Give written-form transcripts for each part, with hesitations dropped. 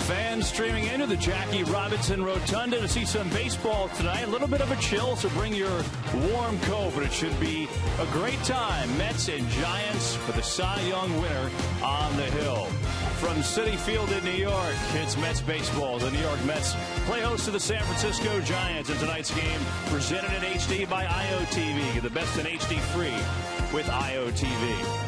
Fans streaming into the Jackie Robinson Rotunda to see some baseball tonight. A little bit of a chill, so bring your warm coat, but it should be a great time. Mets and Giants for the Cy Young winner on the hill. From Citi Field in New York, it's Mets baseball. The New York Mets play host to the San Francisco Giants in tonight's game, presented in HD by IOTV. Get the best in HD free with IOTV.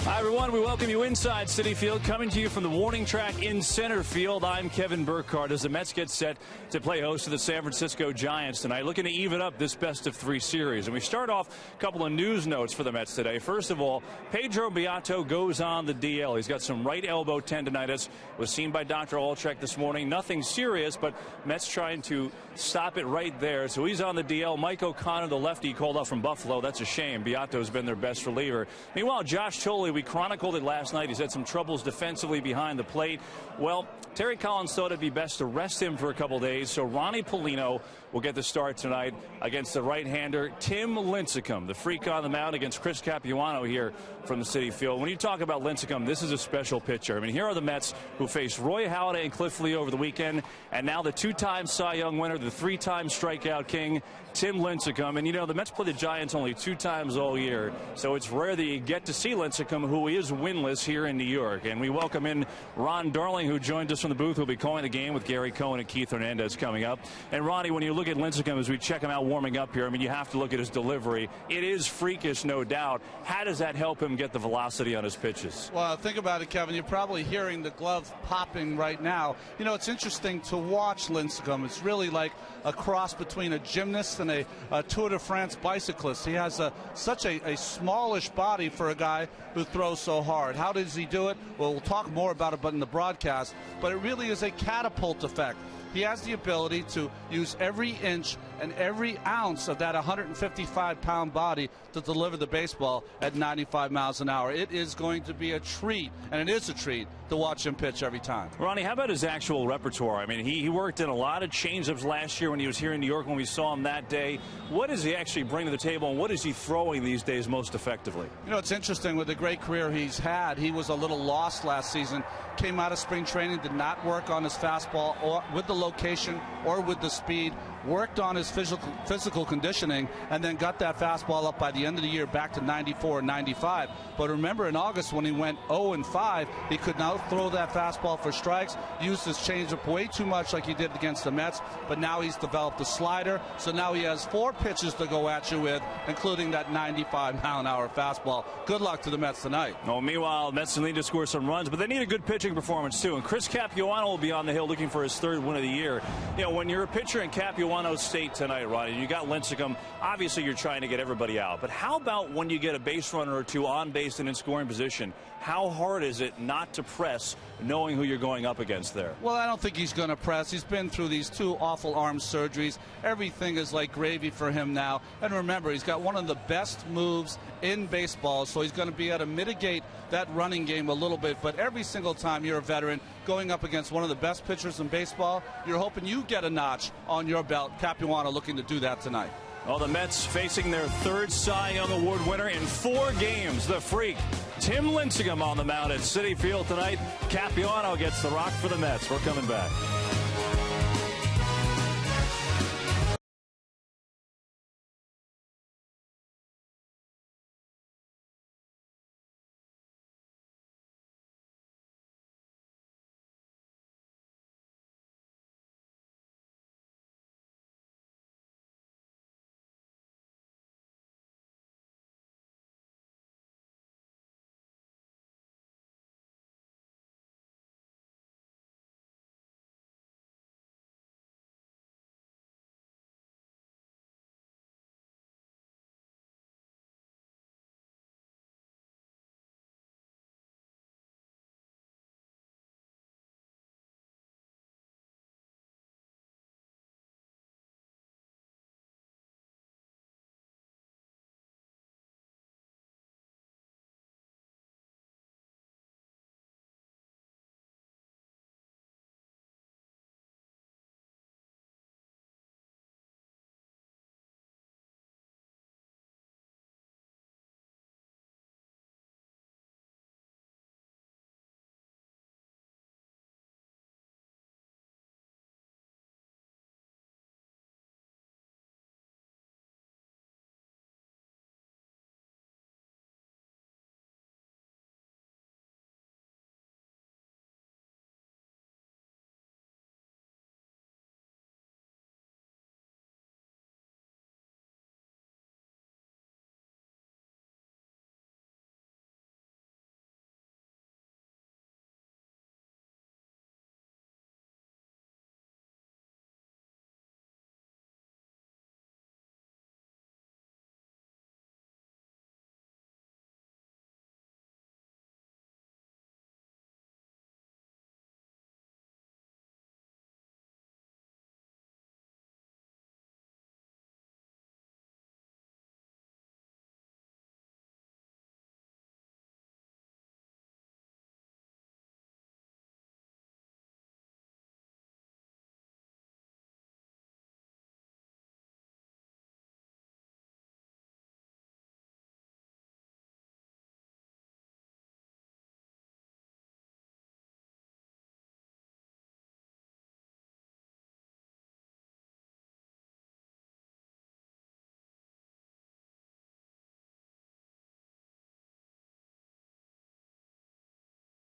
Hi, everyone. We welcome you inside Citi Field, coming to you from the warning track in center field. I'm Kevin Burkhardt as the Mets get set to play host to the San Francisco Giants tonight, looking to even up this best-of-3 series. And we start off a couple of news notes for the Mets today. First of all, Pedro Beato goes on the DL. He's got some right elbow tendonitis. Was seen by Dr. Olczyk this morning. Nothing serious, but Mets trying to stop it right there. So he's on the DL. Mike O'Connor, the lefty, called up from Buffalo. That's a shame. Beato's been their best reliever. Meanwhile, Josh Thole, we chronicled it last night. He's had some troubles defensively behind the plate. Well, Terry Collins thought it'd be best to rest him for a couple days, so Ronnie Paulino will get the start tonight against the right-hander Tim Lincecum, the freak on the mound against Chris Capuano here from the Citi Field. When you talk about Lincecum, this is a special pitcher. I mean, here are the Mets who faced Roy Halladay and Cliff Lee over the weekend, and now the two-time Cy Young winner, the three-time strikeout king, Tim Lincecum. And, you know, the Mets play the Giants only 2 times all year, so it's rare that you get to see Lincecum, who is winless here in New York. And we welcome in Ron Darling, who joined us from the booth, who will be calling the game with Gary Cohen and Keith Hernandez coming up. And, Ronnie, when you look at Lincecum as we check him out warming up here, I mean, you have to look at his delivery. It is freakish, no doubt. How does that help him get the velocity on his pitches? Well, think about it, Kevin. You're probably hearing the glove popping right now. You know, it's interesting to watch Lincecum. It's really like a cross between a gymnast and a Tour de France bicyclist. He has such a smallish body for a guy who throws so hard. How does he do it? Well, we'll talk more about it in the broadcast, but it really is a catapult effect. He has the ability to use every inch and every ounce of that 155-pound body to deliver the baseball at 95 miles an hour. It is going to be a treat, and it is a treat to watch him pitch every time. Ronnie, how about his actual repertoire? I mean, he worked in a lot of changeups last year when he was here in New York when we saw him that day. What does he actually bring to the table, and what is he throwing these days most effectively? You know, it's interesting. With the great career he's had, he was a little lost last season. Came out of spring training, did not work on his fastball or with the location or with the speed, worked on his physical conditioning, and then got that fastball up by the end of the year back to 94 and 95. But remember, in August when he went 0-5, he could now throw that fastball for strikes, used his changeup way too much like he did against the Mets, but now he's developed a slider, so now he has 4 pitches to go at you with, including that 95-mile-an-hour fastball. Good luck to the Mets tonight. Oh, meanwhile, Mets need to score some runs, but they need a good pitching performance too, and Chris Capuano will be on the hill looking for his 3rd win of the year. You know, when you're a pitcher in Capuano's state tonight, Ronnie, you got Lincecum, obviously you're trying to get everybody out, but how about when you get a base runner or 2 on base and in scoring position? How hard is it not to press, knowing who you're going up against there? Well, I don't think he's going to press. He's been through these 2 awful arm surgeries. Everything is like gravy for him now. And remember, he's got one of the best moves in baseball, so he's going to be able to mitigate that running game a little bit. But every single time you're a veteran going up against one of the best pitchers in baseball, you're hoping you get a notch on your belt. Capuano looking to do that tonight. Well, the Mets facing their 3rd Cy Young Award winner in 4 games. The freak, Tim Lincecum, on the mound at Citi Field tonight. Capuano gets the rock for the Mets. We're coming back.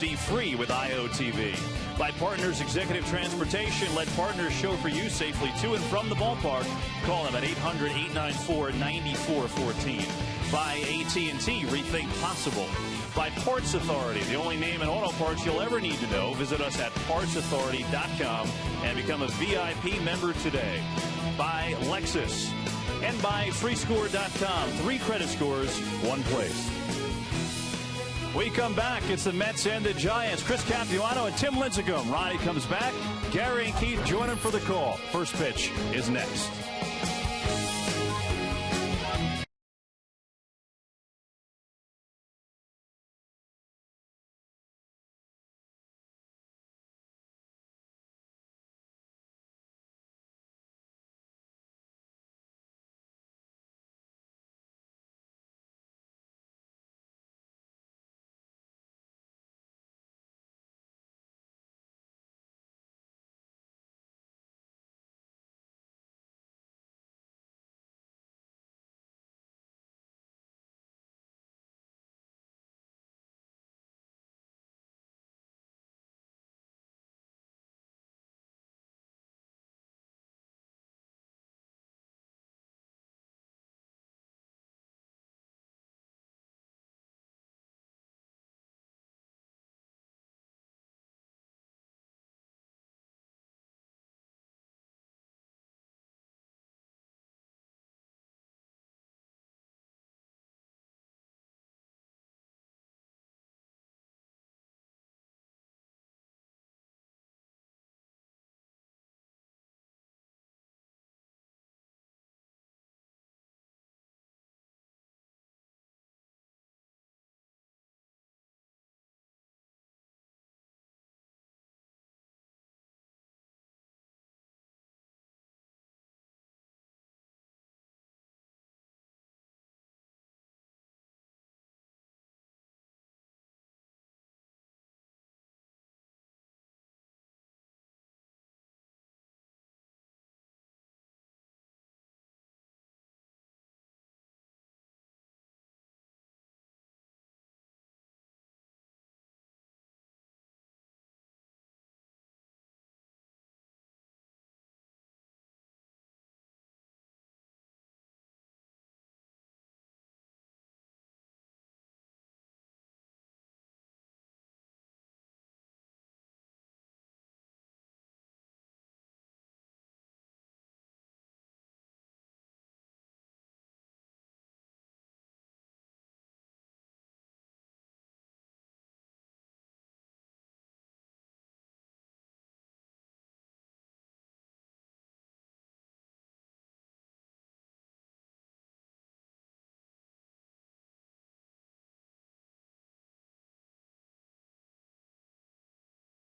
AT&T free with IOTV. By Partners Executive Transportation, let Partners chauffeur you safely to and from the ballpark. Call them at 800-894-9414. By AT&T, rethink possible. By Parts Authority, the only name in auto parts you'll ever need to know. Visit us at partsauthority.com and become a VIP member today. By Lexus. And by freescore.com. 3 credit scores, 1 place. We come back. It's the Mets and the Giants. Chris Capuano and Tim Lincecum. Ronnie comes back. Gary and Keith join him for the call. First pitch is next.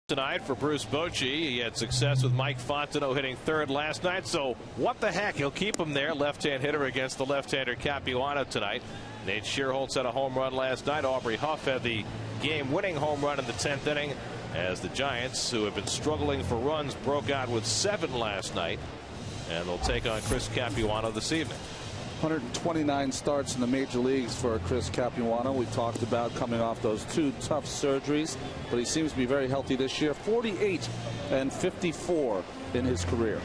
Tonight for Bruce Bochy. He had success with Mike Fontenot hitting third last night, so what the heck, he'll keep him there. Left-hand hitter against the left-hander Capuano tonight. Nate Shearholtz had a home run last night. Aubrey Huff had the game-winning home run in the 10th inning as the Giants, who have been struggling for runs, broke out with 7 last night, and they'll take on Chris Capuano this evening. 129 starts in the major leagues for Chris Capuano. We talked about coming off those 2 tough surgeries, but he seems to be very healthy this year. 48 and 54 in his career.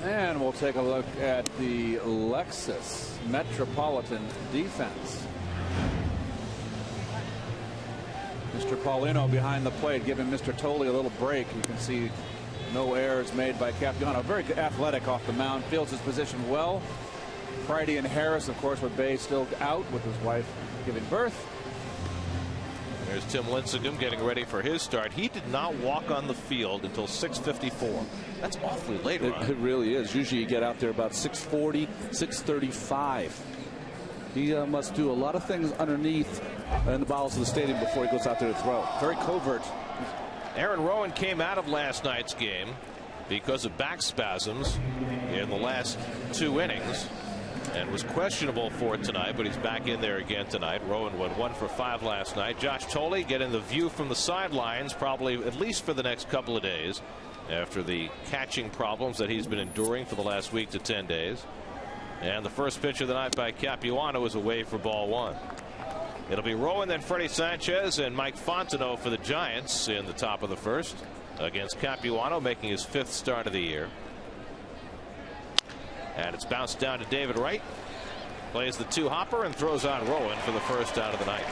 And we'll take a look at the Lexus Metropolitan defense. Mr. Paulino behind the plate, giving Mr. Tolley a little break. You can see no errors made by Capuano. Very athletic off the mound. Fields his position well. Friday and Harris, of course, with Bay still out with his wife giving birth. There's Tim Lincecum getting ready for his start. He did not walk on the field until 6:54. That's awfully late. It really is. Usually you get out there about 6:40, 6:35. He must do a lot of things underneath in the bowels of the stadium before he goes out there to throw. Very covert. Aaron Rowan came out of last night's game because of back spasms in the last 2 innings and was questionable for tonight, but he's back in there again tonight. Rowan went 1 for 5 last night. Josh Tolley getting the view from the sidelines probably at least for the next couple of days after the catching problems that he's been enduring for the last week to 10 days. And the first pitch of the night by Capuano is away for ball 1. It'll be Rowan, then Freddie Sanchez, and Mike Fontenot for the Giants in the top of the first against Capuano, making his 5th start of the year. And it's bounced down to David Wright. Plays the 2-hopper and throws on Rowan for the first out of the night.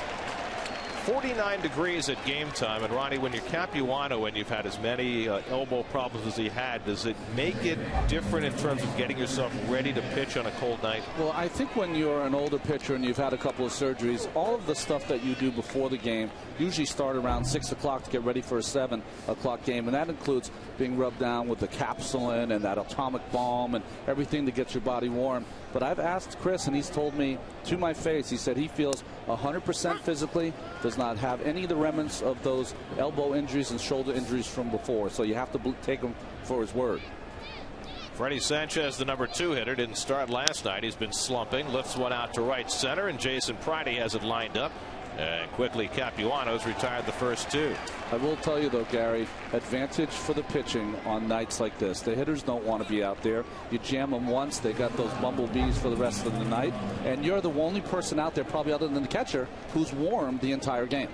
49 degrees at game time. And Ronnie, when you're Capuano and you've had as many elbow problems as he had, does it make it different in terms of getting yourself ready to pitch on a cold night? Well, I think when you're an older pitcher and you've had a couple of surgeries, all of the stuff that you do before the game usually start around 6 o'clock to get ready for a 7 o'clock game. And that includes being rubbed down with the capsulin and that atomic balm and everything to get your body warm. But I've asked Chris, and he's told me to my face, he said he feels 100% physically, does not have any of the remnants of those elbow injuries and shoulder injuries from before. So you have to take him for his word. Freddie Sanchez, the number 2 hitter, didn't start last night. He's been slumping, lifts one out to right center, and Jason Pridey has it lined up. And quickly, Capuano's retired the first 2. I will tell you, though, Gary, advantage for the pitching on nights like this. The hitters don't want to be out there. You jam them once, they got those bumblebees for the rest of the night. And you're the only person out there, probably other than the catcher, who's warm the entire game.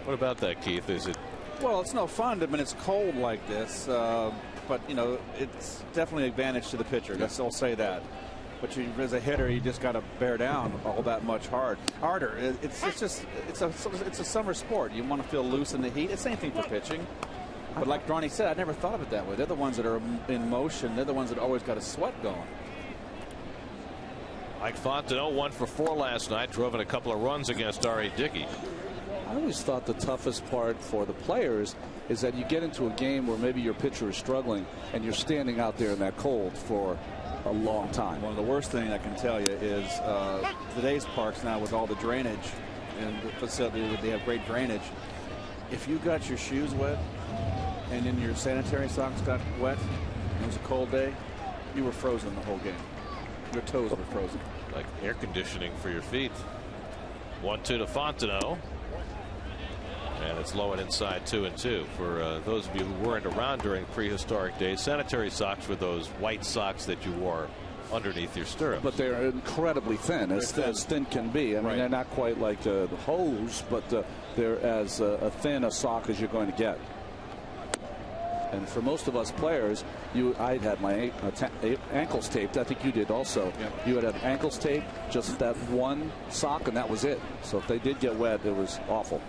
What about that, Keith? Is it? Well, it's no fun when it's cold like this. But, you know, it's definitely an advantage to the pitcher. I'll say that. But as a hitter, you just got to bear down all that much harder. It's a summer sport. You want to feel loose in the heat. It's the same thing for pitching. But like Ronnie said, I never thought of it that way. They're the ones that are in motion. They're the ones that always got a sweat going. Mike Fontenot 1 for 4 last night, drove in a couple of runs against R.A. Dickey. I always thought the toughest part for the players is that you get into a game where maybe your pitcher is struggling and you're standing out there in that cold for a long time. One of the worst things I can tell you is today's parks now with all the drainage and the facility, they have great drainage. If you got your shoes wet and then your sanitary socks got wet and it was a cold day, you were frozen the whole game. Your toes were frozen. Like air conditioning for your feet. 1-2 to Fontenot. And it's low and inside 2-2. For those of you who weren't around during prehistoric days, sanitary socks were those white socks that you wore underneath your stirrups. But they're incredibly thin, as thin can be. I mean, they're not quite like the hose, but they're as thin a sock as you're going to get. And for most of us players, I'd had my ankles taped. I think you did also. Yep. You would have ankles taped, just that one sock, and that was it. So if they did get wet, it was awful.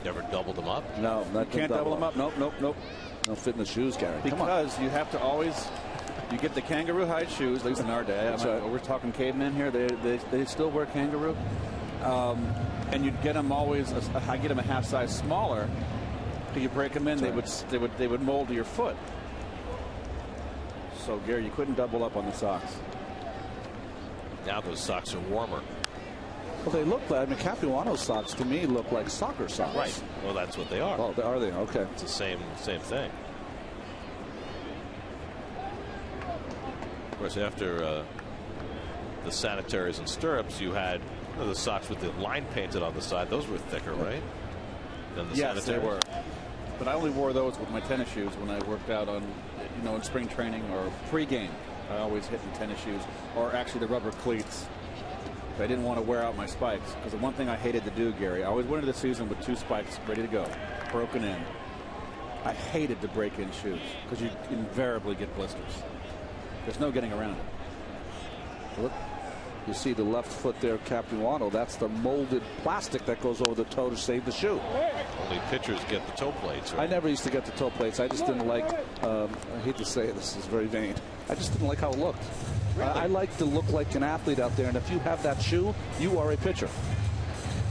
Never doubled them up? No, you can't double them up. Nope. No fit in the shoes, Gary. Because you have to always, you get the kangaroo hide shoes, at least in our day. Right. We're talking cavemen here. They still wear kangaroo. And you'd get them always, I get them a half size smaller. You break them in, they would mold to your foot. So, Gary, you couldn't double up on the socks. Now those socks are warmer. Well, they look like, I mean, Capuano's socks to me look like soccer socks. Right. Well, that's what they are. Oh, are they? Okay. It's the same thing. Of course, after the sanitaries and stirrups, you had the socks with the line painted on the side. Those were thicker, right? Than the yes, they were. But I only wore those with my tennis shoes when I worked out on, in spring training or pre-game. I always hit in tennis shoes, or actually the rubber cleats. I didn't want to wear out my spikes, because the one thing I hated to do, Gary, I always went into the season with 2 spikes ready to go, broken in. I hated to break in shoes because you invariably get blisters. There's no getting around it. Look, you see the left foot there, Capuano. That's the molded plastic that goes over the toe to save the shoe. Only pitchers get the toe plates. Right? I never used to get the toe plates. I just didn't like, I hate to say it, this is very vain. I just didn't like how it looked. I like to look like an athlete out there, and if you have that shoe, you are a pitcher.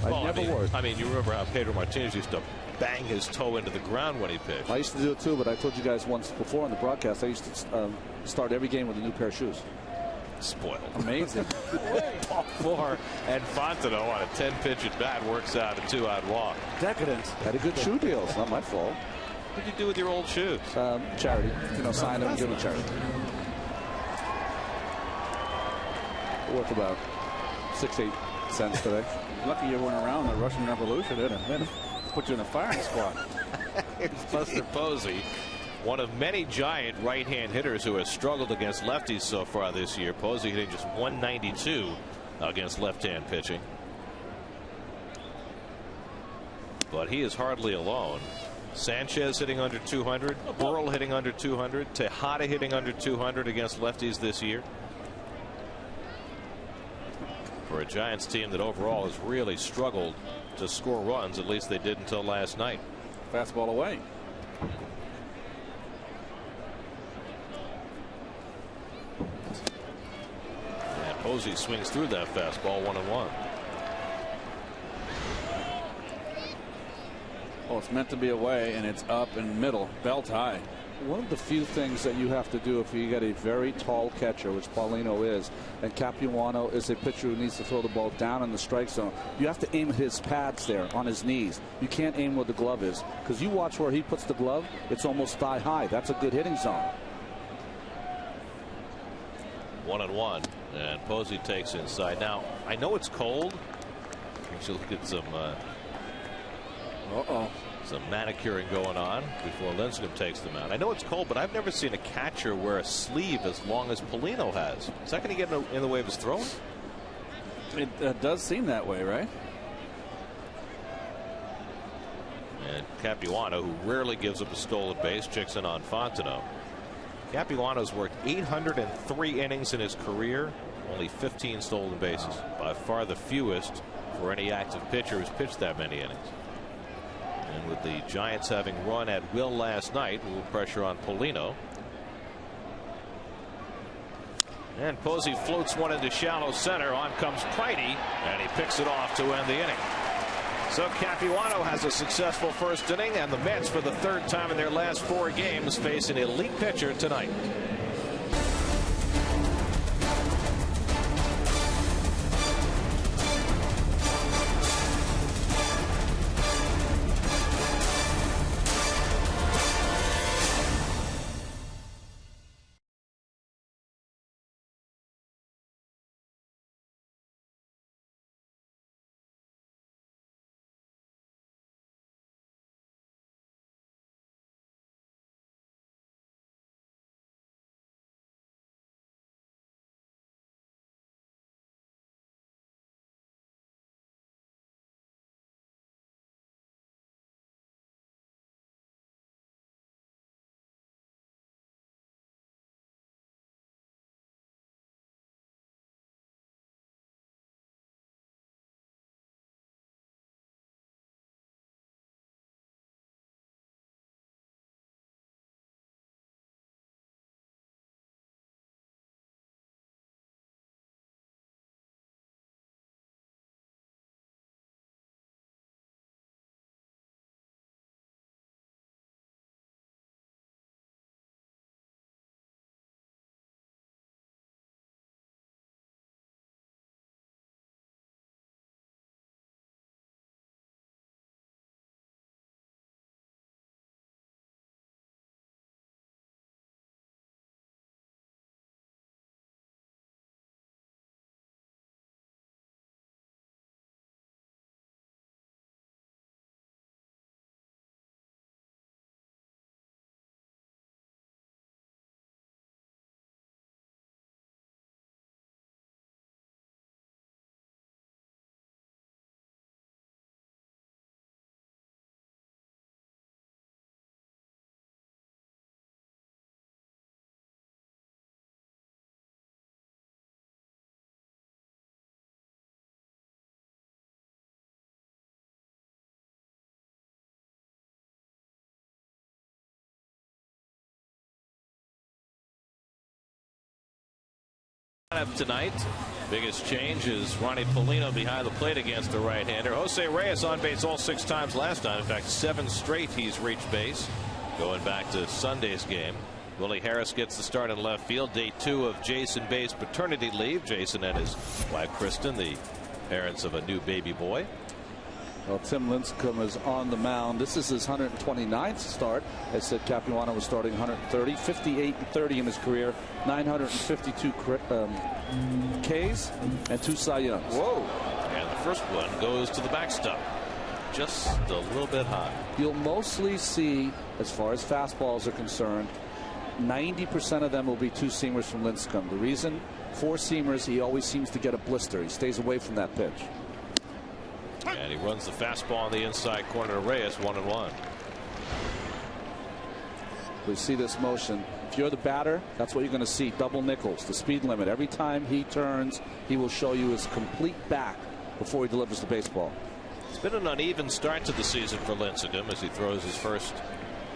I never wore it. I mean, you remember how Pedro Martinez used to bang his toe into the ground when he pitched. I used to do it too, but I told you guys once before on the broadcast, I used to start every game with a new pair of shoes. Spoiled. Amazing. Ball 4 and Fontenot on a 10-pitch at bat works out a 2-out walk. Decadent. Had a good shoe deal. It's not my fault. What did you do with your old shoes? Charity. Sign them and give them to charity. Worth about 6-8 cents today. Lucky you weren't around the Russian Revolution, didn't it? Put you in a firing squad. It's Buster Posey, one of many giant right-hand hitters who has struggled against lefties so far this year. Posey hitting just 192 against left-hand pitching. but he is hardly alone. Sanchez hitting under 200, Burrell hitting under 200, Tejada hitting under 200 against lefties this year. For a Giants team that overall has really struggled to score runs, at least they did until last night. Fastball away. And Posey swings through that fastball, 1-1. Oh, it's meant to be away, and it's up in middle, belt high. One of the few things that you have to do if you get a very tall catcher, which Paulino is, and Capuano is a pitcher who needs to throw the ball down in the strike zone, you have to aim at his pads there on his knees. You can't aim where the glove is, because you watch where he puts the glove, it's almost thigh high. That's a good hitting zone. 1-1, and Posey takes inside. Now, I know it's cold. We should look at some some manicuring going on before Lincecum takes them out. I know it's cold, but I've never seen a catcher wear a sleeve as long as Paulino has. Is that going to get in the way of his throwing? It does seem that way, right? And Capuano, who rarely gives up a stolen base, checks in on Fontenot. Capuano's worked 803 innings in his career, only 15 stolen bases. By far the fewest for any active pitcher who's pitched that many innings. And with the Giants having run at will last night, a little pressure on Paulino. And Posey floats one into shallow center. On comes Pridey, and he picks it off to end the inning. So Capuano has a successful first inning, and the Mets, for the third time in their last 4 games, face an elite pitcher tonight. Tonight, biggest change is Ronnie Paulino behind the plate against the right-hander. Jose Reyes on base all 6 times last time. In fact, 7 straight he's reached base, going back to Sunday's game. Willie Harris gets the start in left field. Day 2 of Jason Bay's paternity leave. Jason and his wife Kristen, the parents of a new baby boy. Well, Tim Lincecum is on the mound. This is his 129th start. As said, Capuano was starting 130, 58-30 in his career, 952 Ks and 2 Cy Youngs. Whoa! And the first one goes to the backstop, just a little bit high. You'll mostly see, as far as fastballs are concerned, 90% of them will be 2-seamers from Lincecum. The reason, 4-seamers, he always seems to get a blister. He stays away from that pitch. And he runs the fastball on the inside corner to Reyes, 1-1. We see this motion. If you're the batter, that's what you're going to see. Double nickels, the speed limit. Every time he turns, he will show you his complete back before he delivers the baseball. It's been an uneven start to the season for Lincecum as he throws his first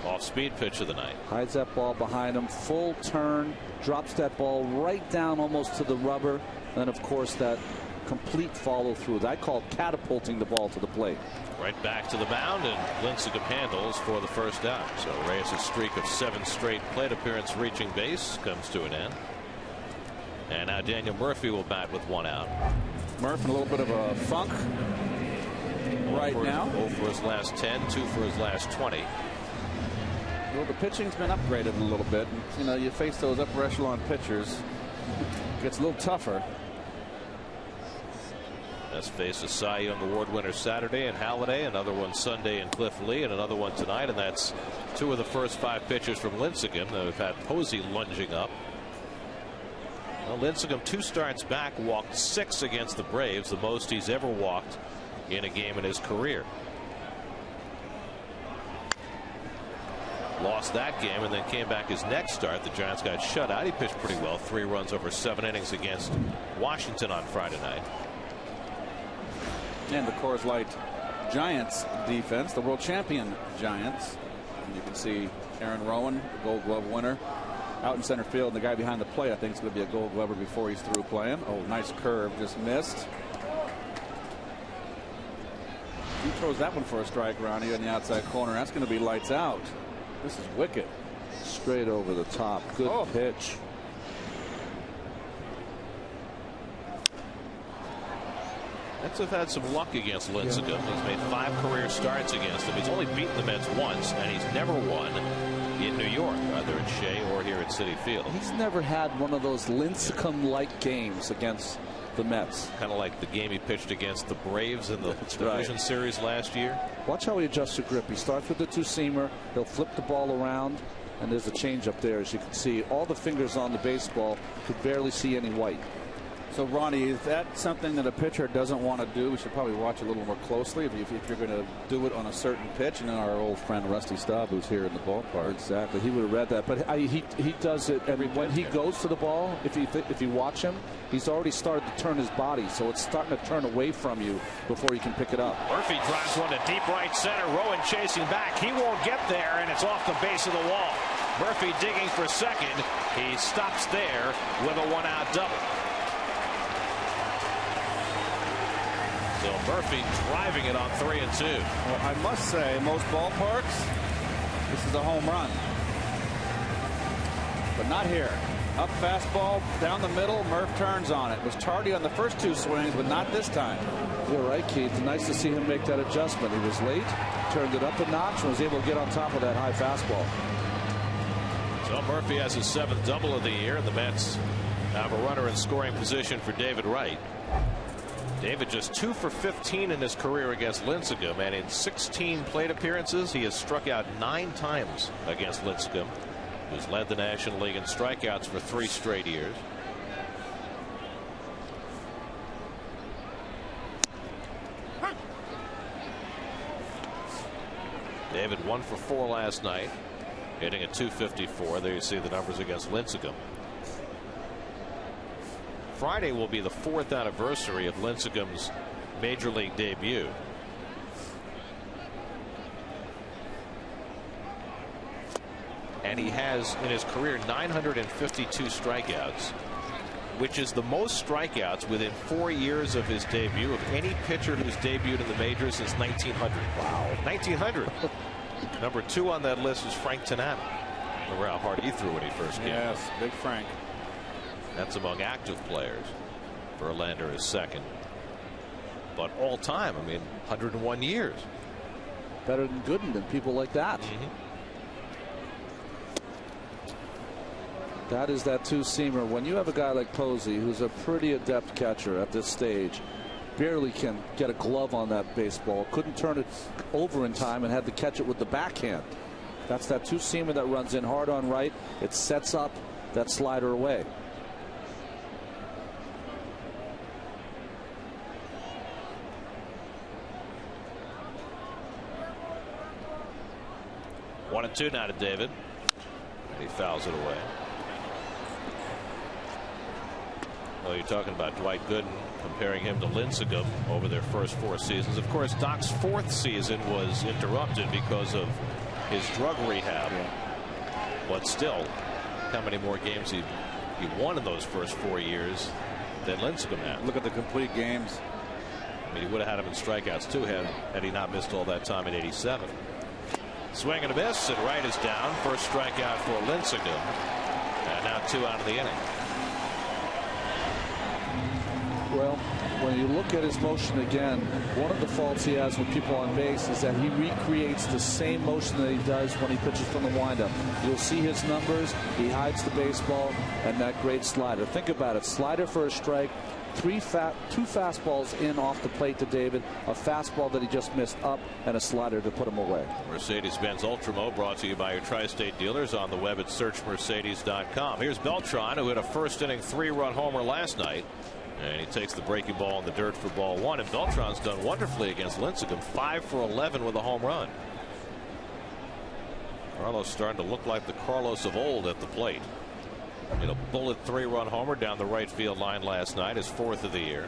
off-speed pitch of the night. Hides that ball behind him, full turn, drops that ball right down almost to the rubber, and then of course that complete follow through. I call catapulting the ball to the plate. Right back to the mound, and Lincecum handles for the first out. So Reyes' streak of 7 straight plate appearance reaching base comes to an end. And now Daniel Murphy will bat with 1 out. Murphy in a little bit of a funk right now. 0 for his last 10, 2 for his last 20. Well, the pitching's been upgraded a little bit. And, you know, you face those upper echelon pitchers, it gets a little tougher. Let's face a Cy Young Award winner Saturday in Halliday, another one Sunday in Cliff Lee, and another one tonight. And that's 2 of the first 5 pitches from Lincecum. We've had Posey lunging up. Well, Lincecum 2 starts back walked 6 against the Braves, the most he's ever walked in a game in his career. Lost that game and then came back his next start. The Giants got shut out. He pitched pretty well, 3 runs over 7 innings against Washington on Friday night. And the Coors Light Giants defense, the world champion Giants. And you can see Aaron Rowan, the Gold Glove winner, out in center field. And the guy behind the plate, I think, is going to be a Gold Glover before he's through playing. Oh, nice curve, just missed. He throws that one for a strike around here in the outside corner. That's going to be lights out. This is wicked. Straight over the top. Good pitch. Mets have had some luck against Lincecum. He's made 5 career starts against him. He's only beaten the Mets once, and he's never won in New York, either at Shea or here at Citi Field. He's never had one of those Lincecum-like games against the Mets. Kind of like the game he pitched against the Braves in the division series last year. Watch how he adjusts the grip. He starts with the 2-seamer. He'll flip the ball around, and there's a change up there. As you can see, all the fingers on the baseball, could barely see any white. So, Ronnie, is that something that a pitcher doesn't want to do? We should probably watch a little more closely if you're going to do it on a certain pitch. And our old friend Rusty Staub, who's here in the ballpark. Exactly. He would have read that. But he does it every when he goes to the ball. If you watch him, he's already started to turn his body. So it's starting to turn away from you before you can pick it up. Murphy drives one to deep right center. Rowan chasing back. He won't get there, and it's off the base of the wall. Murphy digging for second. He stops there with a 1-out double. So Murphy driving it on 3 and 2. Well, I must say, most ballparks, this is a home run. But not here. Up fastball, down the middle, Murph turns on it. Was tardy on the first 2 swings, but not this time. You're right, Keith. Nice to see him make that adjustment. He was late, turned it up a notch, and was able to get on top of that high fastball. So Murphy has his 7th double of the year, and the Mets have a runner in scoring position for David Wright. David just 2 for 15 in his career against Lincecum, and in 16 plate appearances he has struck out 9 times against Lincecum, who's led the National League in strikeouts for 3 straight years. David 1 for 4 last night, hitting at .254. There you see the numbers against Lincecum. Friday will be the 4th anniversary of Lincecum's major league debut. And he has in his career 952 strikeouts, which is the most strikeouts within 4 years of his debut of any pitcher who's debuted in the majors since 1900. Wow. 1900. Number 2 on that list is Frank Tanana. Remember how hard he threw when he first came. Yes, big Frank. That's among active players. Verlander is 2nd. But all time, I mean, 101 years. Better than Gooden and people like that. That is that 2-seamer. When you have a guy like Posey, who's a pretty adept catcher at this stage, barely can get a glove on that baseball, couldn't turn it over in time, and had to catch it with the backhand. That's that 2-seamer that runs in hard on right. It sets up that slider away. 1-2 now to David. And he fouls it away. Well, you're talking about Dwight Gooden, comparing him to Lincecum over their first 4 seasons. Of course, Doc's 4th season was interrupted because of his drug rehab. But still, how many more games he won in those first 4 years than Lincecum had? Look at the complete games. I mean, he would have had him in strikeouts too had he not missed all that time in '87. Swing and a miss, and right is down. First strikeout for Lincecum, and now 2 out of the inning. Well, when you look at his motion again, one of the faults he has with people on base is that he recreates the same motion that he does when he pitches from the windup. You'll see his numbers. He hides the baseball, and that great slider. Think about it. Slider for a strike. 2 fastballs in off the plate to David. A fastball that he just missed up, and a slider to put him away. Mercedes-Benz Ultramo brought to you by your tri-state dealers on the web at searchmercedes.com. Here's Beltran, who hit a first-inning 3-run homer last night. And he takes the breaking ball in the dirt for ball 1. And Beltran's done wonderfully against Lincecum. 5 for 11 with a home run. Carlos starting to look like the Carlos of old at the plate. Hit a bullet 3-run homer down the right field line last night, his 4th of the year.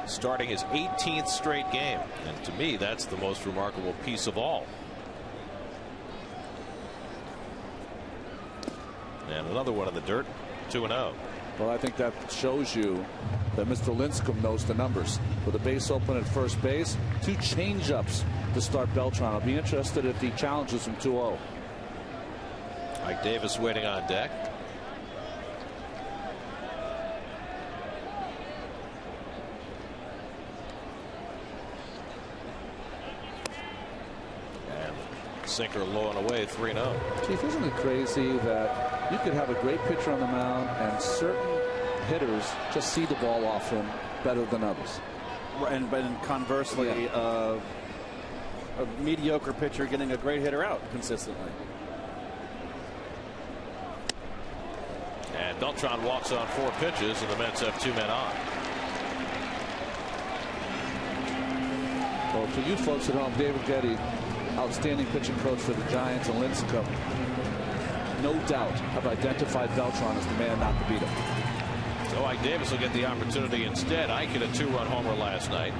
Starting his 18th straight game. And to me, that's the most remarkable piece of all. And another one in the dirt, 2-0. Well, I think that shows you that Mr. Lincecum knows the numbers. With a base open at first base, 2 changeups to start Beltran. I'll be interested if he challenges him 2-0. Mike Davis waiting on deck. And sinker low and away, 3-0. Chief, isn't it crazy that you could have a great pitcher on the mound and certain hitters just see the ball off him better than others? And conversely, a mediocre pitcher getting a great hitter out consistently. And Beltran walks on 4 pitches, and the Mets have 2 men on. Well, for you folks at home, David Getty, outstanding pitching coach for the Giants, and Lincecum, no doubt, have identified Beltran as the man not to beat him. So Ike Davis will get the opportunity instead. Ike hit a 2-run homer last night.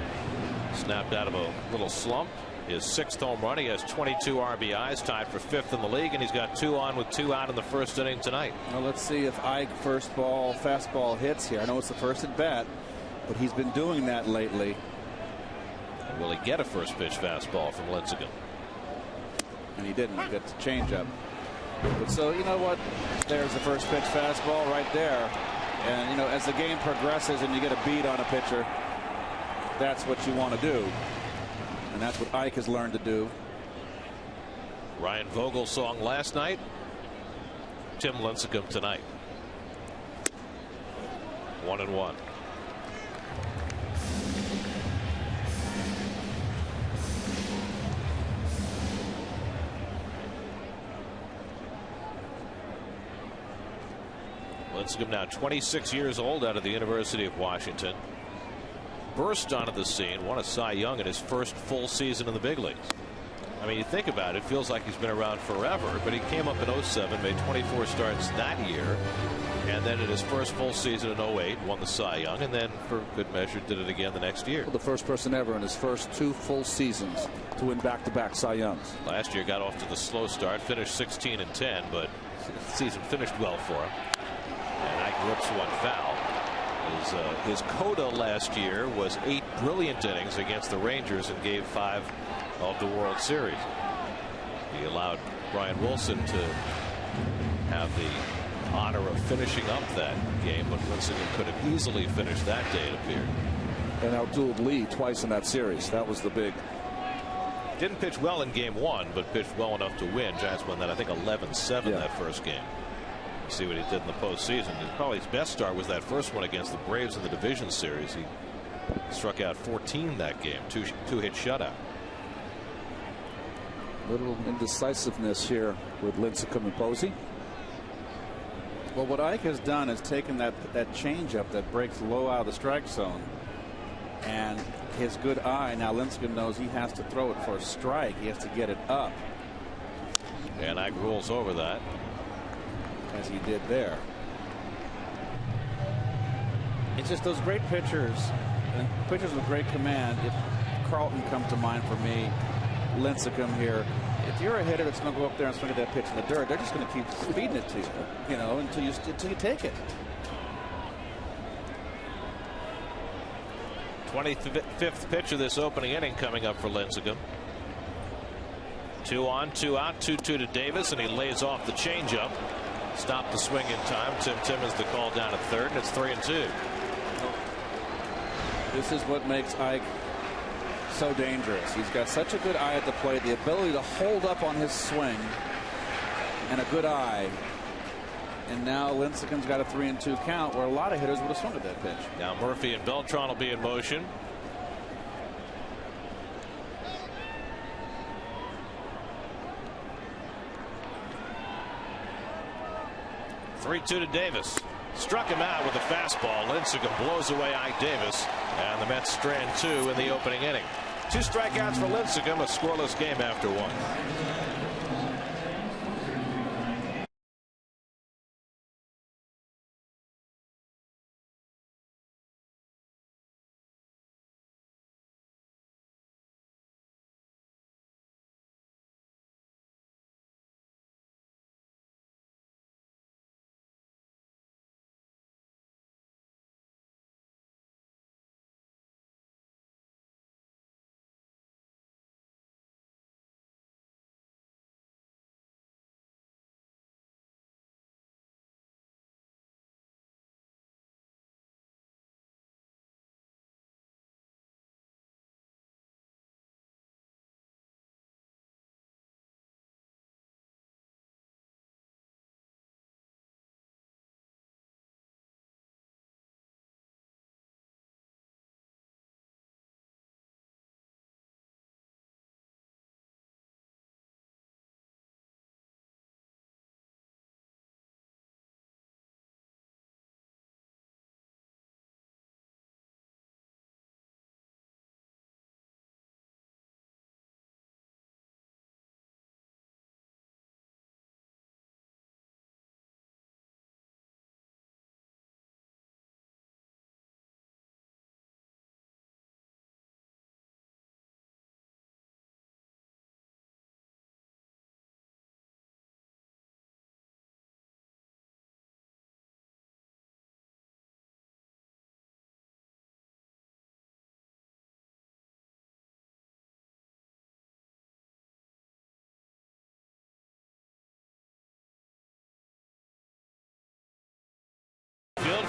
Snapped out of a little slump. His 6th home run. He has 22 RBIs, tied for 5th in the league, and he's got 2 on with 2 out in the first inning tonight. Well, let's see if Ike first ball fastball hits here. I know it's the first at bat, but he's been doing that lately. And will he get a first pitch fastball from Lincecum? And he didn't. He got the changeup. But so you know what? There's the first pitch fastball right there. And you know, as the game progresses and you get a beat on a pitcher, that's what you want to do. And that's what Ike has learned to do. Ryan Vogel's song last night. Tim Lincecum tonight. 1-1. Lincecum now 26 years old, out of the University of Washington. Burst onto the scene, won a Cy Young in his first full season in the big leagues. I mean, you think about it, feels like he's been around forever, but he came up in 07, made 24 starts that year, and then in his first full season in 08, won the Cy Young, and then for good measure did it again the next year. Well, the first person ever in his first 2 full seasons to win back-to-back Cy Youngs. Last year got off to the slow start, finished 16-10, but the season finished well for him. And Ike rips one foul. His coda last year was 8 brilliant innings against the Rangers and gave 5 of the World Series. He allowed Brian Wilson to have the honor of finishing up that game, but Lincecum could have easily finished that day, it appeared. And outdueled Lee twice in that series. That was the big. Didn't pitch well in game 1, but pitched well enough to win. Giants won that, I think, 11-7 that first game. See what he did in the postseason. Probably his best start was that first one against the Braves in the division series. He struck out 14 that game, 2-hit shutout. Little indecisiveness here with Lincecum and Posey. Well, what Ike has done is taken that changeup that breaks low out of the strike zone, and his good eye. Now Lincecum knows he has to throw it for a strike. He has to get it up. And Ike rolls over that, as he did there. It's just those great pitchers, and pitchers with great command. If Carlton comes to mind for me, Lincecum here. If you're a hitter that's going to go up there and swing at that pitch in the dirt, they're just going to keep feeding it to you, until you take it. 25th pitch of this opening inning coming up for Lincecum. 2 on, 2 out, 2-2 to Davis, and he lays off the changeup. Stopped the swing in time. Tim Timmons the call down at third, and it's 3-2. This is what makes Ike so dangerous. He's got such a good eye at the plate, the ability to hold up on his swing, and a good eye. And now Lincecum's got a 3-2 count where a lot of hitters would have swung at that pitch. Now Murphy and Beltran will be in motion. Three-two to Davis. Struck him out with a fastball. Lincecum blows away Ike Davis, and the Mets strand 2 in the opening inning. 2 strikeouts for Lincecum, a scoreless game after 1.